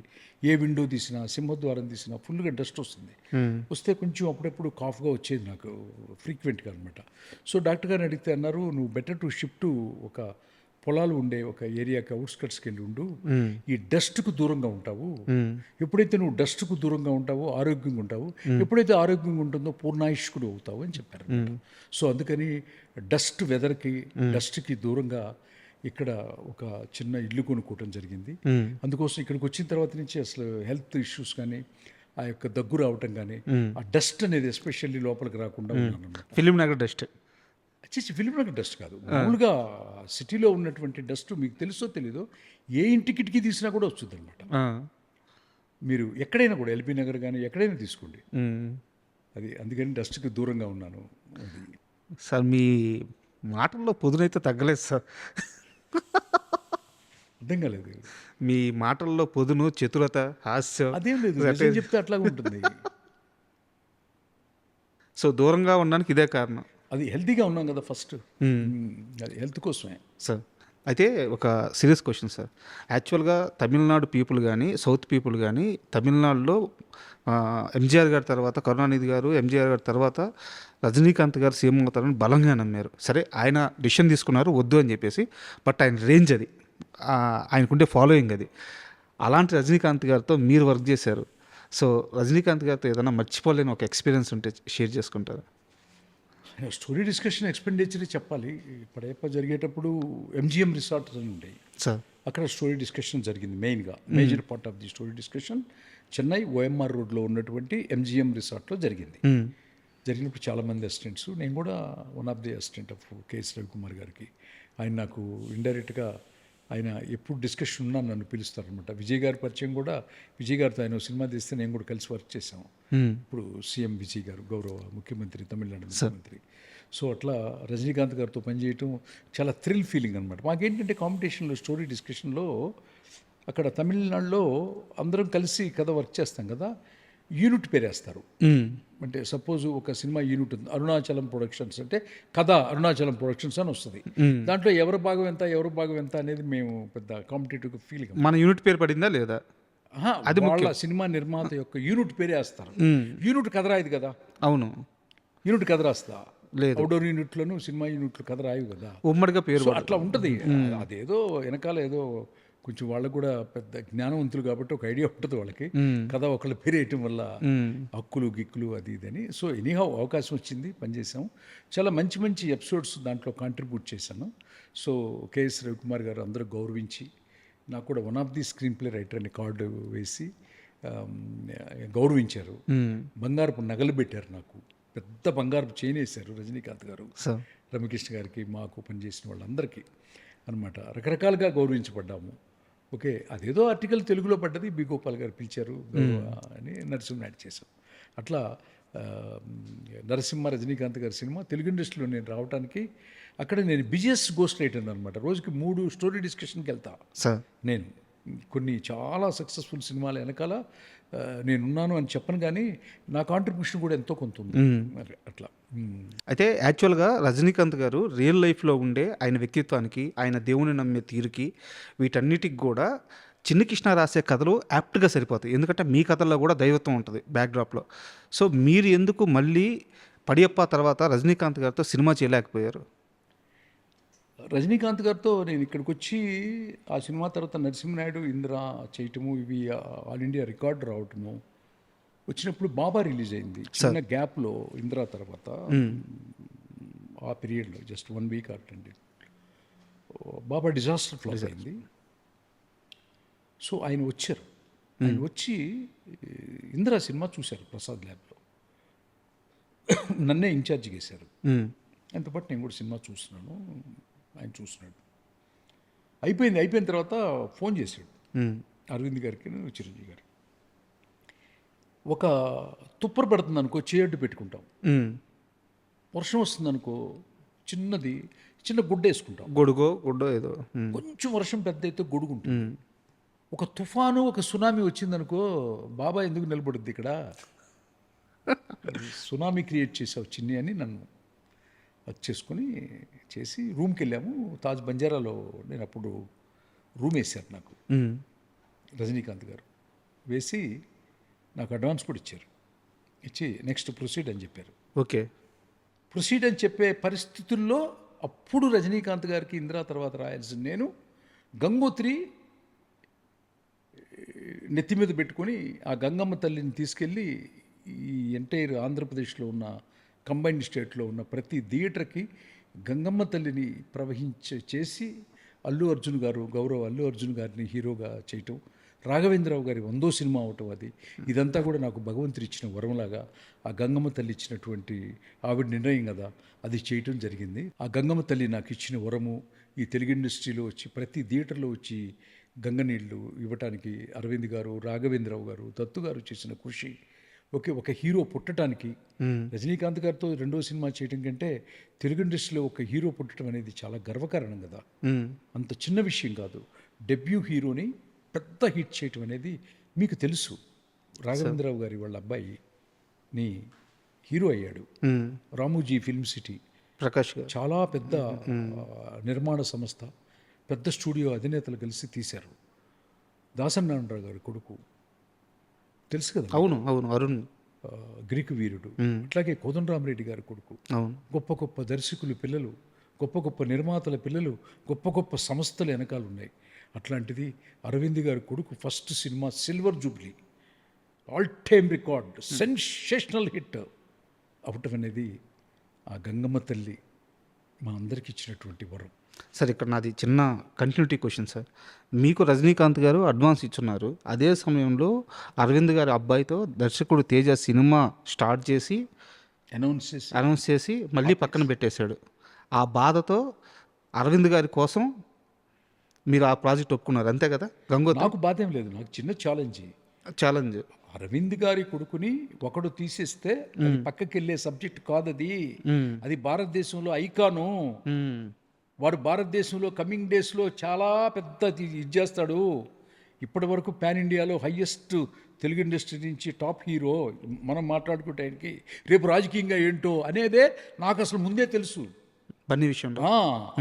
ఏ విండో తీసినా, సింహద్వారం తీసినా ఫుల్గా డస్ట్ వస్తుంది. వస్తే కొంచెం అప్పుడప్పుడు కాఫ్గా వచ్చేది నాకు ఫ్రీక్వెంట్గా అనమాట. సో డాక్టర్ గారిని అడిగితే అన్నారు, నువ్వు బెటర్ టు షిఫ్ట్ ఒక పొలాలు ఉండే ఒక ఏరియాకి అవుట్స్కట్స్కి వెళ్ళి ఉండు, ఈ డస్ట్కు దూరంగా ఉంటావు. ఎప్పుడైతే నువ్వు డస్ట్కు దూరంగా ఉంటావో ఆరోగ్యంగా ఉంటావు, ఎప్పుడైతే ఆరోగ్యంగా ఉంటుందో పూర్ణాయుష్కుడు అవుతావు అని చెప్పారు. సో అందుకని డస్ట్ వెదర్కి, డస్ట్కి దూరంగా ఇక్కడ ఒక చిన్న ఇల్లు కొనుక్కోవటం జరిగింది. అందుకోసం ఇక్కడికి వచ్చిన తర్వాత నుంచి అసలు హెల్త్ ఇష్యూస్ కానీ, ఆ యొక్క దగ్గు రావటం కానీ, ఆ డస్ట్ అనేది ఎస్పెషల్లీ లోపలికి రాకుండా ఉన్నాను. ఫిలిం నగర్ డస్ట్ వచ్చేసి ఫిలిం నగర్ డస్ట్ కాదు, మామూలుగా సిటీలో ఉన్నటువంటి డస్ట్ మీకు తెలుసో తెలీదో ఏ ఇంటి కిటికీ తీసినా కూడా వస్తుంది అనమాట. మీరు ఎక్కడైనా కూడా ఎల్బీ నగర్ కానీ ఎక్కడైనా తీసుకోండి, అది అందుకని డస్ట్కి దూరంగా ఉన్నాను. సార్ మీ మాటల్లో పొదునైతే తగ్గలేదు సార్. అర్థం కాలేదు. మీ మాటల్లో పొదును, చతురత, హాస్యం అదేం లేదు, నిజం చెప్తే అట్లాగే ఉంటుంది. సో దూరంగా ఉండడానికి ఇదే కారణం. అది హెల్తీగా ఉన్నాం కదా ఫస్ట్, అది హెల్త్ కోసమే సార్. అయితే ఒక సీరియస్ క్వశ్చన్ సార్. యాక్చువల్గా తమిళనాడు పీపుల్ కానీ, సౌత్ పీపుల్ కానీ, తమిళనాడులో ఎంజీఆర్ గారి తర్వాత, కరుణానిధి గారు, ఎంజీఆర్ గారి తర్వాత రజనీకాంత్ గారు సీఎం అవుతారని బలంగా నమ్మారు. సరే ఆయన డిసిషన్ తీసుకున్నారు వద్దు అని చెప్పేసి, బట్ ఆయన రేంజ్ అది, ఆయనకుండే ఫాలోయింగ్ అది. అలాంటి రజనీకాంత్ గారితో మీరు వర్క్ చేశారు. సో రజనీకాంత్ గారితో ఏదైనా మర్చిపోలేని ఒక ఎక్స్పీరియన్స్ ఉంటే షేర్ చేసుకుంటారా? స్టోరీ డిస్కషన్ ఎక్స్పెండిచర్ చెప్పాలి. పడేప జరిగేటప్పుడు ఎంజిఎం రిసార్ట్ అని ఉండేవి సార్, అక్కడ స్టోరీ డిస్కషన్ జరిగింది. మెయిన్గా major part of the story discussion Chennai OMR రోడ్లో ఉన్నటువంటి ఎంజిఎం రిసార్ట్లో జరిగింది. జరిగినప్పుడు చాలామంది అసిస్టెంట్స్, నేను కూడా one of the assistant of KS Ravikumar గారికి. ఆయన నాకు ఇండైరెక్ట్గా ఆయన ఎప్పుడు డిస్కషన్ ఉన్నా నన్ను పిలుస్తారనమాట. విజయ్ గారి పరిచయం కూడా, విజయ్ గారితో ఆయన సినిమా తీస్తే నేను కూడా కలిసి వర్క్ చేశాము. ఇప్పుడు సీఎం విజయ్ గారు, గౌరవ ముఖ్యమంత్రి, తమిళనాడు ముఖ్యమంత్రి. సో అట్లా రజనీకాంత్ గారితో పనిచేయటం చాలా థ్రిల్ ఫీలింగ్ అనమాట. మాకేంటంటే కాంపిటీషన్లో, స్టోరీ డిస్కషన్లో అక్కడ తమిళనాడులో అందరం కలిసి కథ వర్క్ చేస్తాం కదా, యూనిట్ పేరేస్తారు. అంటే సపోజ్ ఒక సినిమా యూనిట్ ఉంది, అరుణాచలం ప్రొడక్షన్స్ అంటే కథ అరుణాచలం ప్రొడక్షన్స్ అని వస్తుంది. దాంట్లో ఎవరి భాగం ఎంత అనేది మేము పెద్ద కాంపిటేటివ్ ఫీలింగ్. మన యూనిట్ పేరు పడిందా లేదా అది వాళ్ళ సినిమా నిర్మాత యొక్క యూనిట్ పేరే వేస్తారు. యూనిట్ కథ రాయదు కదా. అవును, యూనిట్ కథ రాస్తా. లేదు. అవుట్డోర్ యూనిట్లోను సినిమా యూనిట్లు కథ రాయవు కదా. ఉమ్మడిగా పేరు సో అట్లా ఉంటుంది. అదేదో వెనకాల ఏదో కొంచెం వాళ్ళకు కూడా పెద్ద జ్ఞానవంతులు కాబట్టి ఒక ఐడియా ఉంటుంది వాళ్ళకి, కథ ఒకళ్ళ పేరు వేయటం వల్ల హక్కులు గిక్కులు అది ఇదని. సో ఎనీహౌ అవకాశం వచ్చింది, పనిచేసాం. చాలా మంచి మంచి ఎపిసోడ్స్ దాంట్లో కాంట్రిబ్యూట్ చేశాను. సో కేఎస్ రవికుమార్ గారు అందరూ గౌరవించి నాకు కూడా one of the screen play writer అని కార్డు వేసి గౌరవించారు. బంగారపు నగలు పెట్టారు, నాకు పెద్ద బంగారపు చైన్ వేశారు రజనీకాంత్ గారు, రమ్యకృష్ణ గారికి, మాకు పనిచేసిన వాళ్ళందరికీ అనమాట. రకరకాలుగా గౌరవించబడ్డాము. ఓకే, అదేదో ఆర్టికల్ తెలుగులో పడ్డది, బి గోపాల్ గారు పిలిచారు అని నరసింహనాయుడు చేశాం. అట్లా నరసింహ రజనీకాంత్ గారి సినిమా తెలుగు ఇండస్ట్రీలో నేను రావడానికి అక్కడ నేను బిజియెస్ట్ గోస్ట్ రైటర్ అనమాట. రోజుకి 3 స్టోరీ డిస్కషన్కి వెళ్తా నేను. కొన్ని చాలా సక్సెస్ఫుల్ సినిమాల వెనకాల నేనున్నాను అని చెప్పను, కానీ నా కాంట్రిబ్యూషన్ కూడా ఎంతో కొంత ఉంది. మరి అట్లా. అయితే యాక్చువల్గా రజనీకాంత్ గారు రియల్ లైఫ్లో ఉండే ఆయన వ్యక్తిత్వానికి, ఆయన దేవుని నమ్మే తీరుకి, వీటన్నిటికి కూడా చిన్ని కృష్ణ రాసే కథలు యాప్ట్గా సరిపోతాయి. ఎందుకంటే మీ కథల్లో కూడా దైవత్వం ఉంటుంది బ్యాక్డ్రాప్లో. సో మీరు ఎందుకు మళ్ళీ పడియప్ప తర్వాత రజనీకాంత్ గారితో సినిమా చేయలేకపోయారు? రజనీకాంత్ గారితో నేను ఇక్కడికి వచ్చి ఆ సినిమా తర్వాత నరసింహనాయుడు, ఇంద్ర చేయటము, ఇవి ఆల్ ఇండియా రికార్డు రావటము వచ్చినప్పుడు బాబా రిలీజ్ అయింది. చిన్న గ్యాప్లో ఇంద్ర తర్వాత ఆ పీరియడ్లో జస్ట్ 1 వీక్ అటెండెడ్. బాబా డిజాస్టర్ ఫ్లాప్ అయింది. సో ఆయన వచ్చారు. ఆయన వచ్చి ఇంద్ర సినిమా చూశారు ప్రసాద్ ల్యాబ్లో. నన్నే ఇన్ఛార్జ్ చేశారు. ఎంతపాటు నేను కూడా సినిమా చూస్తున్నాను, ఆయన చూస్తున్నాడు. అయిపోయిన తర్వాత ఫోన్ చేశాడు అరవింద్ గారికి, చిరంజీవి గారికి. ఒక తుప్పర పడుతుంది అనుకో, చేయడ్డు పెట్టుకుంటాం. వర్షం వస్తుంది అనుకో, చిన్న గుడ్డ వేసుకుంటాం, గుడ్డో ఏదో. కొంచెం వర్షం పెద్ద అయితే గొడుగు ఉంటుంది. ఒక తుఫాను, ఒక సునామీ వచ్చిందనుకో, బాబా ఎందుకు నిలబడుద్ది ఇక్కడ, సునామీ క్రియేట్ చేసావు చిన్ని అని నన్ను చేసుకొని చేసి రూమ్కి వెళ్ళాము. తాజ్ బంజారాలో నేను అప్పుడు రూమ్ వేశారు నాకు రజనీకాంత్ గారు. వేసి నాకు అడ్వాన్స్ కూడా ఇచ్చారు. ఇచ్చి నెక్స్ట్ ప్రొసీడ్ అని చెప్పారు. ఓకే, ప్రొసీడ్ అని చెప్పే పరిస్థితుల్లో అప్పుడు రజనీకాంత్ గారికి ఇందిరా తర్వాత రాయాల్సింది నేను గంగోత్రి నెత్తి మీద పెట్టుకొని ఆ గంగమ్మ తల్లిని తీసుకెళ్ళి ఈ ఎంటైర్ ఆంధ్రప్రదేశ్లో ఉన్న కంబైన్డ్ స్టేట్లో ఉన్న ప్రతి థియేటర్కి గంగమ్మ తల్లిని చేసి అల్లు అర్జున్ గారు, గౌరవ్ అల్లు అర్జున్ గారిని హీరోగా చేయటం, రాఘవేంద్రరావు గారి 100వ సినిమా అవటం, ఇదంతా కూడా నాకు భగవంతుడు ఇచ్చిన వరంలాగా, ఆ గంగమ్మ తల్లి ఇచ్చినటువంటి ఆవిడ నిర్ణయం కదా, అది చేయటం జరిగింది. ఆ గంగమ్మ తల్లి నాకు ఇచ్చిన వరము ఈ తెలుగు ఇండస్ట్రీలో వచ్చి ప్రతి థియేటర్లో వచ్చి గంగ నీళ్ళు ఇవ్వటానికి అరవింద్ గారు, రాఘవేంద్రరావు గారు, దత్తు గారు చేసిన కృషి, ఒక హీరో పుట్టడానికి రజనీకాంత్ గారితో 2వ సినిమా చేయడం కంటే తెలుగు ఇండస్ట్రీలో ఒక హీరో పుట్టడం అనేది చాలా గర్వకారణం కదా. అంత చిన్న విషయం కాదు. డెబ్యూ హీరోని పెద్ద హిట్ చేయటం అనేది మీకు తెలుసు. రాఘవేంద్రరావు గారి వాళ్ళ అబ్బాయిని హీరో అయ్యాడు. రామోజీ ఫిల్మ్ సిటీ ప్రకాష్ చాలా పెద్ద నిర్మాణ సంస్థ, పెద్ద స్టూడియో అధినేతలు కలిసి తీశారు. దాసనారాయణరావు గారి కొడుకు తెలుసు కదా. అవును, అరుణ్ గ్రీకు వీరుడు. అట్లాగే కోదండరామరెడ్డి గారి కొడుకు. గొప్ప గొప్ప దర్శకులు పిల్లలు, గొప్ప నిర్మాతల పిల్లలు, గొప్ప సంస్థలు వెనకాల ఉన్నాయి. అట్లాంటిది అరవింద్ గారి కొడుకు first cinema silver Jubilee, all time record, sensational hit అవటం అనేది ఆ గంగమ్మ తల్లి మా అందరికి ఇచ్చినటువంటి వరం. సార్, ఇక్కడ నాది చిన్న కంటిన్యూటీ క్వశ్చన్ సార్. మీకు రజనీకాంత్ గారు అడ్వాన్స్ ఇచ్చున్నారు, అదే సమయంలో అరవింద్ గారి అబ్బాయితో దర్శకుడు తేజ సినిమా స్టార్ట్ చేసి అనౌన్స్ చేసి మళ్ళీ పక్కన పెట్టేశాడు. ఆ బాధతో అరవింద్ గారి కోసం మీరు ఆ ప్రాజెక్ట్ ఒప్పుకున్నారు, అంతే కదా? నాకు బాధ ఏం లేదు, నాకు చిన్న ఛాలెంజ్. అరవింద్ గారి కొడుకుని ఒకడు తీసేస్తే అది పక్కకి వెళ్ళే సబ్జెక్ట్ కాదు. అది భారతదేశంలో ఐకాను. వాడు భారతదేశంలో కమింగ్ డేస్లో చాలా పెద్ద ఇది చేస్తాడు. ఇప్పటి వరకు పాన్ ఇండియాలో హయ్యెస్ట్ తెలుగు ఇండస్ట్రీ నుంచి టాప్ హీరో మనం మాట్లాడుకుంటానికి, రేపు రాజకీయంగా ఏంటో అనేదే నాకు అసలు ముందే తెలుసు పని విషయంలో.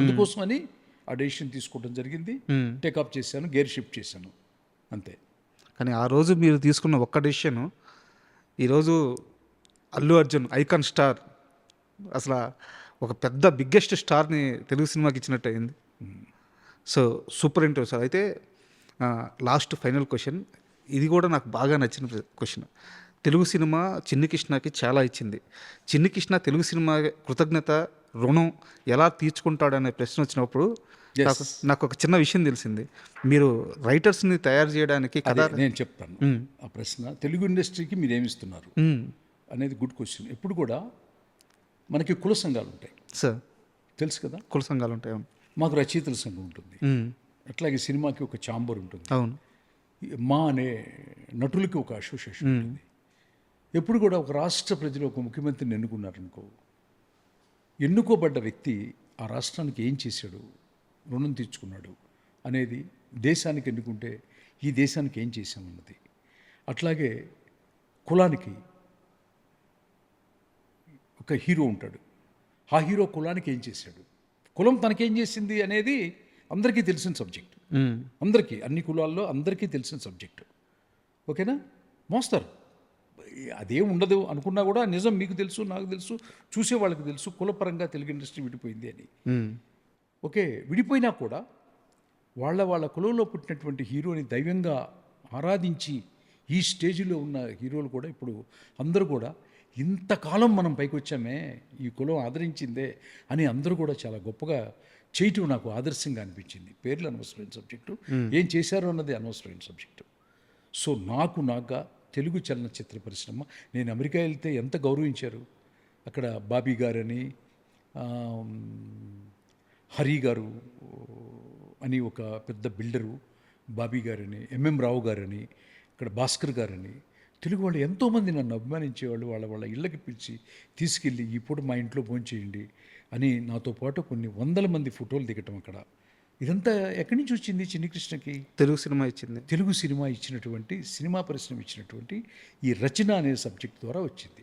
అందుకోసమని ఆ డెసిషన్ తీసుకోవడం జరిగింది. టేకప్ చేశాను, గేర్ షిఫ్ట్ చేశాను, అంతే. కానీ ఆ రోజు మీరు తీసుకున్న ఒక్క డెసిషన్ ఈరోజు అల్లు అర్జున్ ఐకాన్ స్టార్ అసలు ఒక పెద్ద బిగ్గెస్ట్ స్టార్ని తెలుగు సినిమాకి ఇచ్చినట్టు అయింది. So super interview sir. అయితే లాస్ట్ ఫైనల్ క్వశ్చన్, ఇది కూడా నాకు బాగా నచ్చిన క్వశ్చన్. తెలుగు సినిమా చిన్ని కృష్ణకి చాలా ఇచ్చింది. చిన్ని కృష్ణ తెలుగు సినిమా కృతజ్ఞత రుణం ఎలా తీర్చుకుంటాడనే ప్రశ్న వచ్చినప్పుడు నాకు ఒక చిన్న విషయం తెలిసింది. మీరు రైటర్స్ని తయారు చేయడానికి అదే నేను చెప్తాను. ఆ ప్రశ్న తెలుగు ఇండస్ట్రీకి మీరు ఏమిస్తున్నారు అనేది గుడ్ క్వశ్చన్. ఎప్పుడు కూడా మనకి కుల సంఘాలు ఉంటాయి సార్, తెలుసు కదా, కుల సంఘాలు ఉంటాయి. అవును. మాకు రచయితల సంఘం ఉంటుంది, అట్లాగే సినిమాకి ఒక ఛాంబర్ ఉంటుంది, అవును. మా అనే నటులకి ఒక అసోసియేషన్ ఉంటుంది. ఎప్పుడు కూడా ఒక రాష్ట్ర ప్రజలు ఒక ముఖ్యమంత్రిని ఎన్నుకున్నారనుకో, ఎన్నుకోబడ్డ వ్యక్తి ఆ రాష్ట్రానికి ఏం చేశాడు, రుణం తీర్చుకున్నాడు అనేది, దేశానికి ఎన్నుకుంటే ఈ దేశానికి ఏం చేశామన్నది. అట్లాగే కులానికి ఒక హీరో ఉంటాడు, ఆ హీరో కులానికి ఏం చేశాడు, కులం తనకేం చేసింది అనేది అందరికీ తెలిసిన సబ్జెక్ట్. అందరికీ, అన్ని కులాల్లో అందరికీ తెలిసిన సబ్జెక్టు. ఓకేనా, మోస్తారు. అదేం ఉండదు అనుకున్నా కూడా నిజం మీకు తెలుసు, నాకు తెలుసు, చూసే వాళ్ళకి తెలుసు, కులపరంగా తెలుగు ఇండస్ట్రీ విడిపోయింది అని. ఓకే, విడిపోయినా కూడా వాళ్ళ కులంలో పుట్టినటువంటి హీరోని దైవంగా ఆరాధించి ఈ స్టేజ్లో ఉన్న హీరోలు కూడా ఇప్పుడు అందరూ కూడా ఇంతకాలం మనం పైకి వచ్చామే, ఈ కులం ఆదరించిందే అని అందరూ కూడా చాలా గొప్పగా చేయటం నాకు ఆదర్శంగా అనిపించింది. పేర్లు అనవసరమైన సబ్జెక్టు, ఏం చేశారో అన్నది అనవసరమైన సబ్జెక్టు. సో నాకుగా తెలుగు చలనచిత్ర పరిశ్రమ, నేను అమెరికా వెళ్తే ఎంత గౌరవించారు. అక్కడ బాబీ గారని, హరి గారు అని ఒక పెద్ద బిల్డరు, బాబీ గారని, ఎంఎం రావు గారని, ఇక్కడ భాస్కర్ గారని, తెలుగు వాళ్ళు ఎంతోమంది నన్ను అభిమానించేవాళ్ళు. వాళ్ళ ఇళ్ళకి పిలిచి తీసుకెళ్ళి ఈ పూట మా ఇంట్లో భోంచేయండి అని నాతో పాటు కొన్ని వందల మంది ఫోటోలు దిగటం అక్కడ. ఇదంతా ఎక్కడి నుంచి వచ్చింది? చిన్ని కృష్ణకి తెలుగు సినిమా ఇచ్చింది. తెలుగు సినిమా ఇచ్చినటువంటి, సినిమా పరిశ్రమ ఇచ్చినటువంటి ఈ రచన అనే సబ్జెక్ట్ ద్వారా వచ్చింది.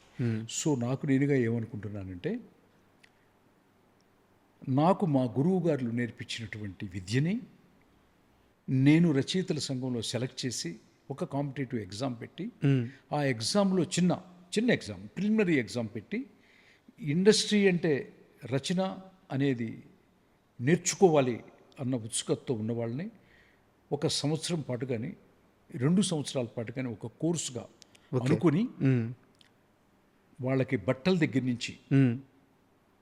సో నాకు నేనుగా ఏమనుకుంటున్నానంటే, నాకు మా గురువు గారు నేర్పించినటువంటి విద్యని నేను రచయితల సంఘంలో సెలెక్ట్ చేసి ఒక కాంపిటేటివ్ ఎగ్జామ్ పెట్టి, ఆ ఎగ్జామ్లో చిన్న ఎగ్జామ్, ప్రిలిమినరీ ఎగ్జామ్ పెట్టి, ఇండస్ట్రీ అంటే రచన అనేది నేర్చుకోవాలి అన్న ఉత్సుకతతో ఉన్న వాళ్ళని 1 సంవత్సరం పాటు కానీ 2 సంవత్సరాల పాటు కానీ ఒక కోర్సుగా అనుకుని, వాళ్ళకి బట్టల దగ్గర నుంచి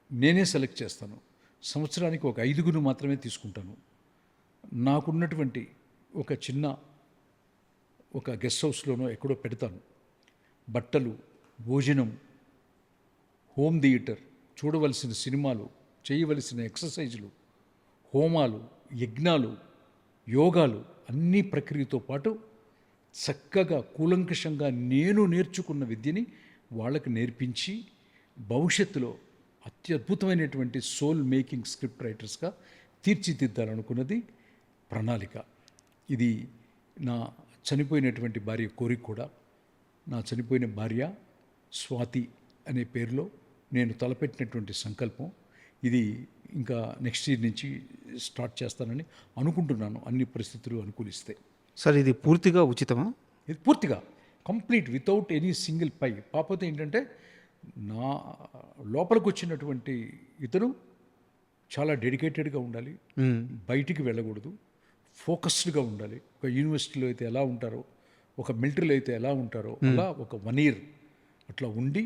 నేనే సెలెక్ట్ చేస్తాను. సంవత్సరానికి ఒక 5గురు మాత్రమే తీసుకుంటాను. నాకున్నటువంటి ఒక చిన్న ఒక గెస్ట్ హౌస్లోనో ఎక్కడో పెడతాను. బట్టలు, భోజనం, హోమ్ థియేటర్, చూడవలసిన సినిమాలు, చేయవలసిన ఎక్సర్సైజులు, హోమాలు, యజ్ఞాలు, యోగాలు అన్ని ప్రక్రియతో పాటు చక్కగా కూలంకషంగా నేను నేర్చుకున్న విద్యని వాళ్ళకి నేర్పించి భవిష్యత్తులో అత్యద్భుతమైనటువంటి సోల్ మేకింగ్ స్క్రిప్ట్ రైటర్స్గా తీర్చిదిద్దాలనుకున్నది ప్రణాళిక. ఇది నా చనిపోయినటువంటి భార్య కోరిక కూడా. నా చనిపోయిన భార్య స్వాతి అనే పేరులో నేను తలపెట్టినటువంటి సంకల్పం ఇది. ఇంకా నెక్స్ట్ ఇయర్ నుంచి స్టార్ట్ చేస్తానని అనుకుంటున్నాను, అన్ని పరిస్థితులు అనుకూలిస్తే. సార్ ఇది పూర్తిగా ఉచితమా? ఇది పూర్తిగా కంప్లీట్, వితౌట్ ఎనీ సింగిల్ పై. కాకపోతే ఏంటంటే, నా లోపలికి వచ్చినటువంటి ఇతను చాలా డెడికేటెడ్గా ఉండాలి, బయటికి వెళ్ళకూడదు, ఫోకస్డ్గా ఉండాలి. ఒక యూనివర్సిటీలో అయితే ఎలా ఉంటారో, ఒక మిలిటరీలో అయితే ఎలా ఉంటారో అలా ఒక 1 year అట్లా ఉండి,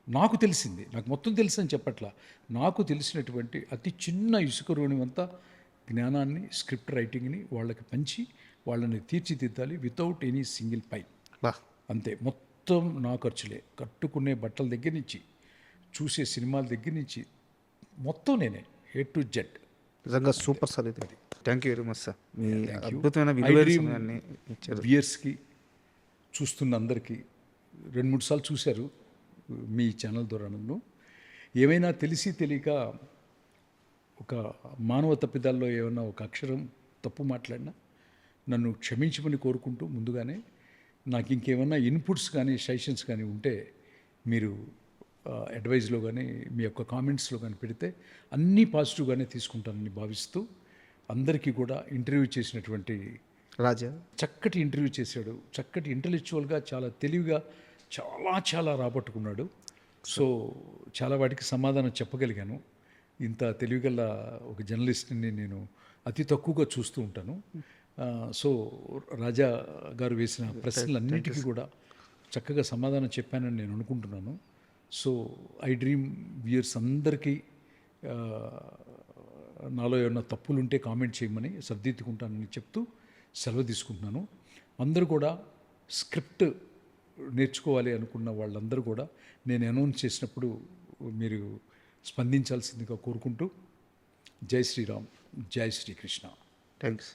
నాకు తెలిసింది, నాకు మొత్తం తెలుసని చెప్పట్లా, నాకు తెలిసినటువంటి అతి చిన్న ఇసుక రోణివంతా జ్ఞానాన్ని, స్క్రిప్ట్ రైటింగ్ని వాళ్ళకి పంచి వాళ్ళని తీర్చిదిద్దాలి వితౌట్ ఎనీ సింగిల్ పై. అంతే, మొత్తం నా ఖర్చులే. కట్టుకునే బట్టల దగ్గర నుంచి, చూసే సినిమాల దగ్గర నుంచి మొత్తం నేనే, A to Z. నిజంగా సూపర్ సార్ ఇది. Thank you very much sir. మీ అద్భుతమైన విలువైన సమయాన్ని ఇచ్చారు. వ్యూయర్స్కి, చూస్తున్న అందరికీ 2-3 సార్లు చూశారు మీ ఛానల్ ద్వారా. నన్ను ఏమైనా తెలిసి తెలియక ఒక మానవ తప్పిదాల్లో ఏమైనా ఒక అక్షరం తప్పు మాట్లాడినా నన్ను క్షమించమని కోరుకుంటూ, ముందుగానే నాకు ఇంకేమైనా ఇన్పుట్స్ కానీ సజెషన్స్ కానీ ఉంటే మీరు అడ్వైజ్లో కానీ మీ యొక్క కామెంట్స్లో కానీ పెడితే అన్నీ పాజిటివ్గానే తీసుకుంటానని భావిస్తూ, అందరికీ కూడా ఇంటర్వ్యూ చేసినటువంటి రాజా చక్కటి ఇంటర్వ్యూ చేశాడు. చక్కటి ఇంటలెక్చువల్గా, చాలా తెలివిగా చాలా రాబట్టుకున్నాడు. సో చాలా వాటికి సమాధానం చెప్పగలిగాను. ఇంత తెలివిగల ఒక జర్నలిస్ట్ని నేను అతి తక్కువగా చూస్తూ ఉంటాను. సో రాజా గారు వేసిన ప్రశ్నలన్నిటికీ కూడా చక్కగా సమాధానం చెప్పానని నేను అనుకుంటున్నాను. సో ఐ డ్రీమ్ వ్యూయర్స్ అందరికీ నాలో ఏమైనా తప్పులుంటే కామెంట్ చేయమని సర్దిద్దుకుంటానని చెప్తూ సెలవు తీసుకుంటున్నాను. అందరూ కూడా స్క్రిప్ట్ నేర్చుకోవాలి అనుకున్న వాళ్ళందరూ కూడా నేను అనౌన్స్ చేసినప్పుడు మీరు స్పందించాల్సిందిగా కోరుకుంటూ జై శ్రీరామ్, జై శ్రీకృష్ణ. థ్యాంక్స్.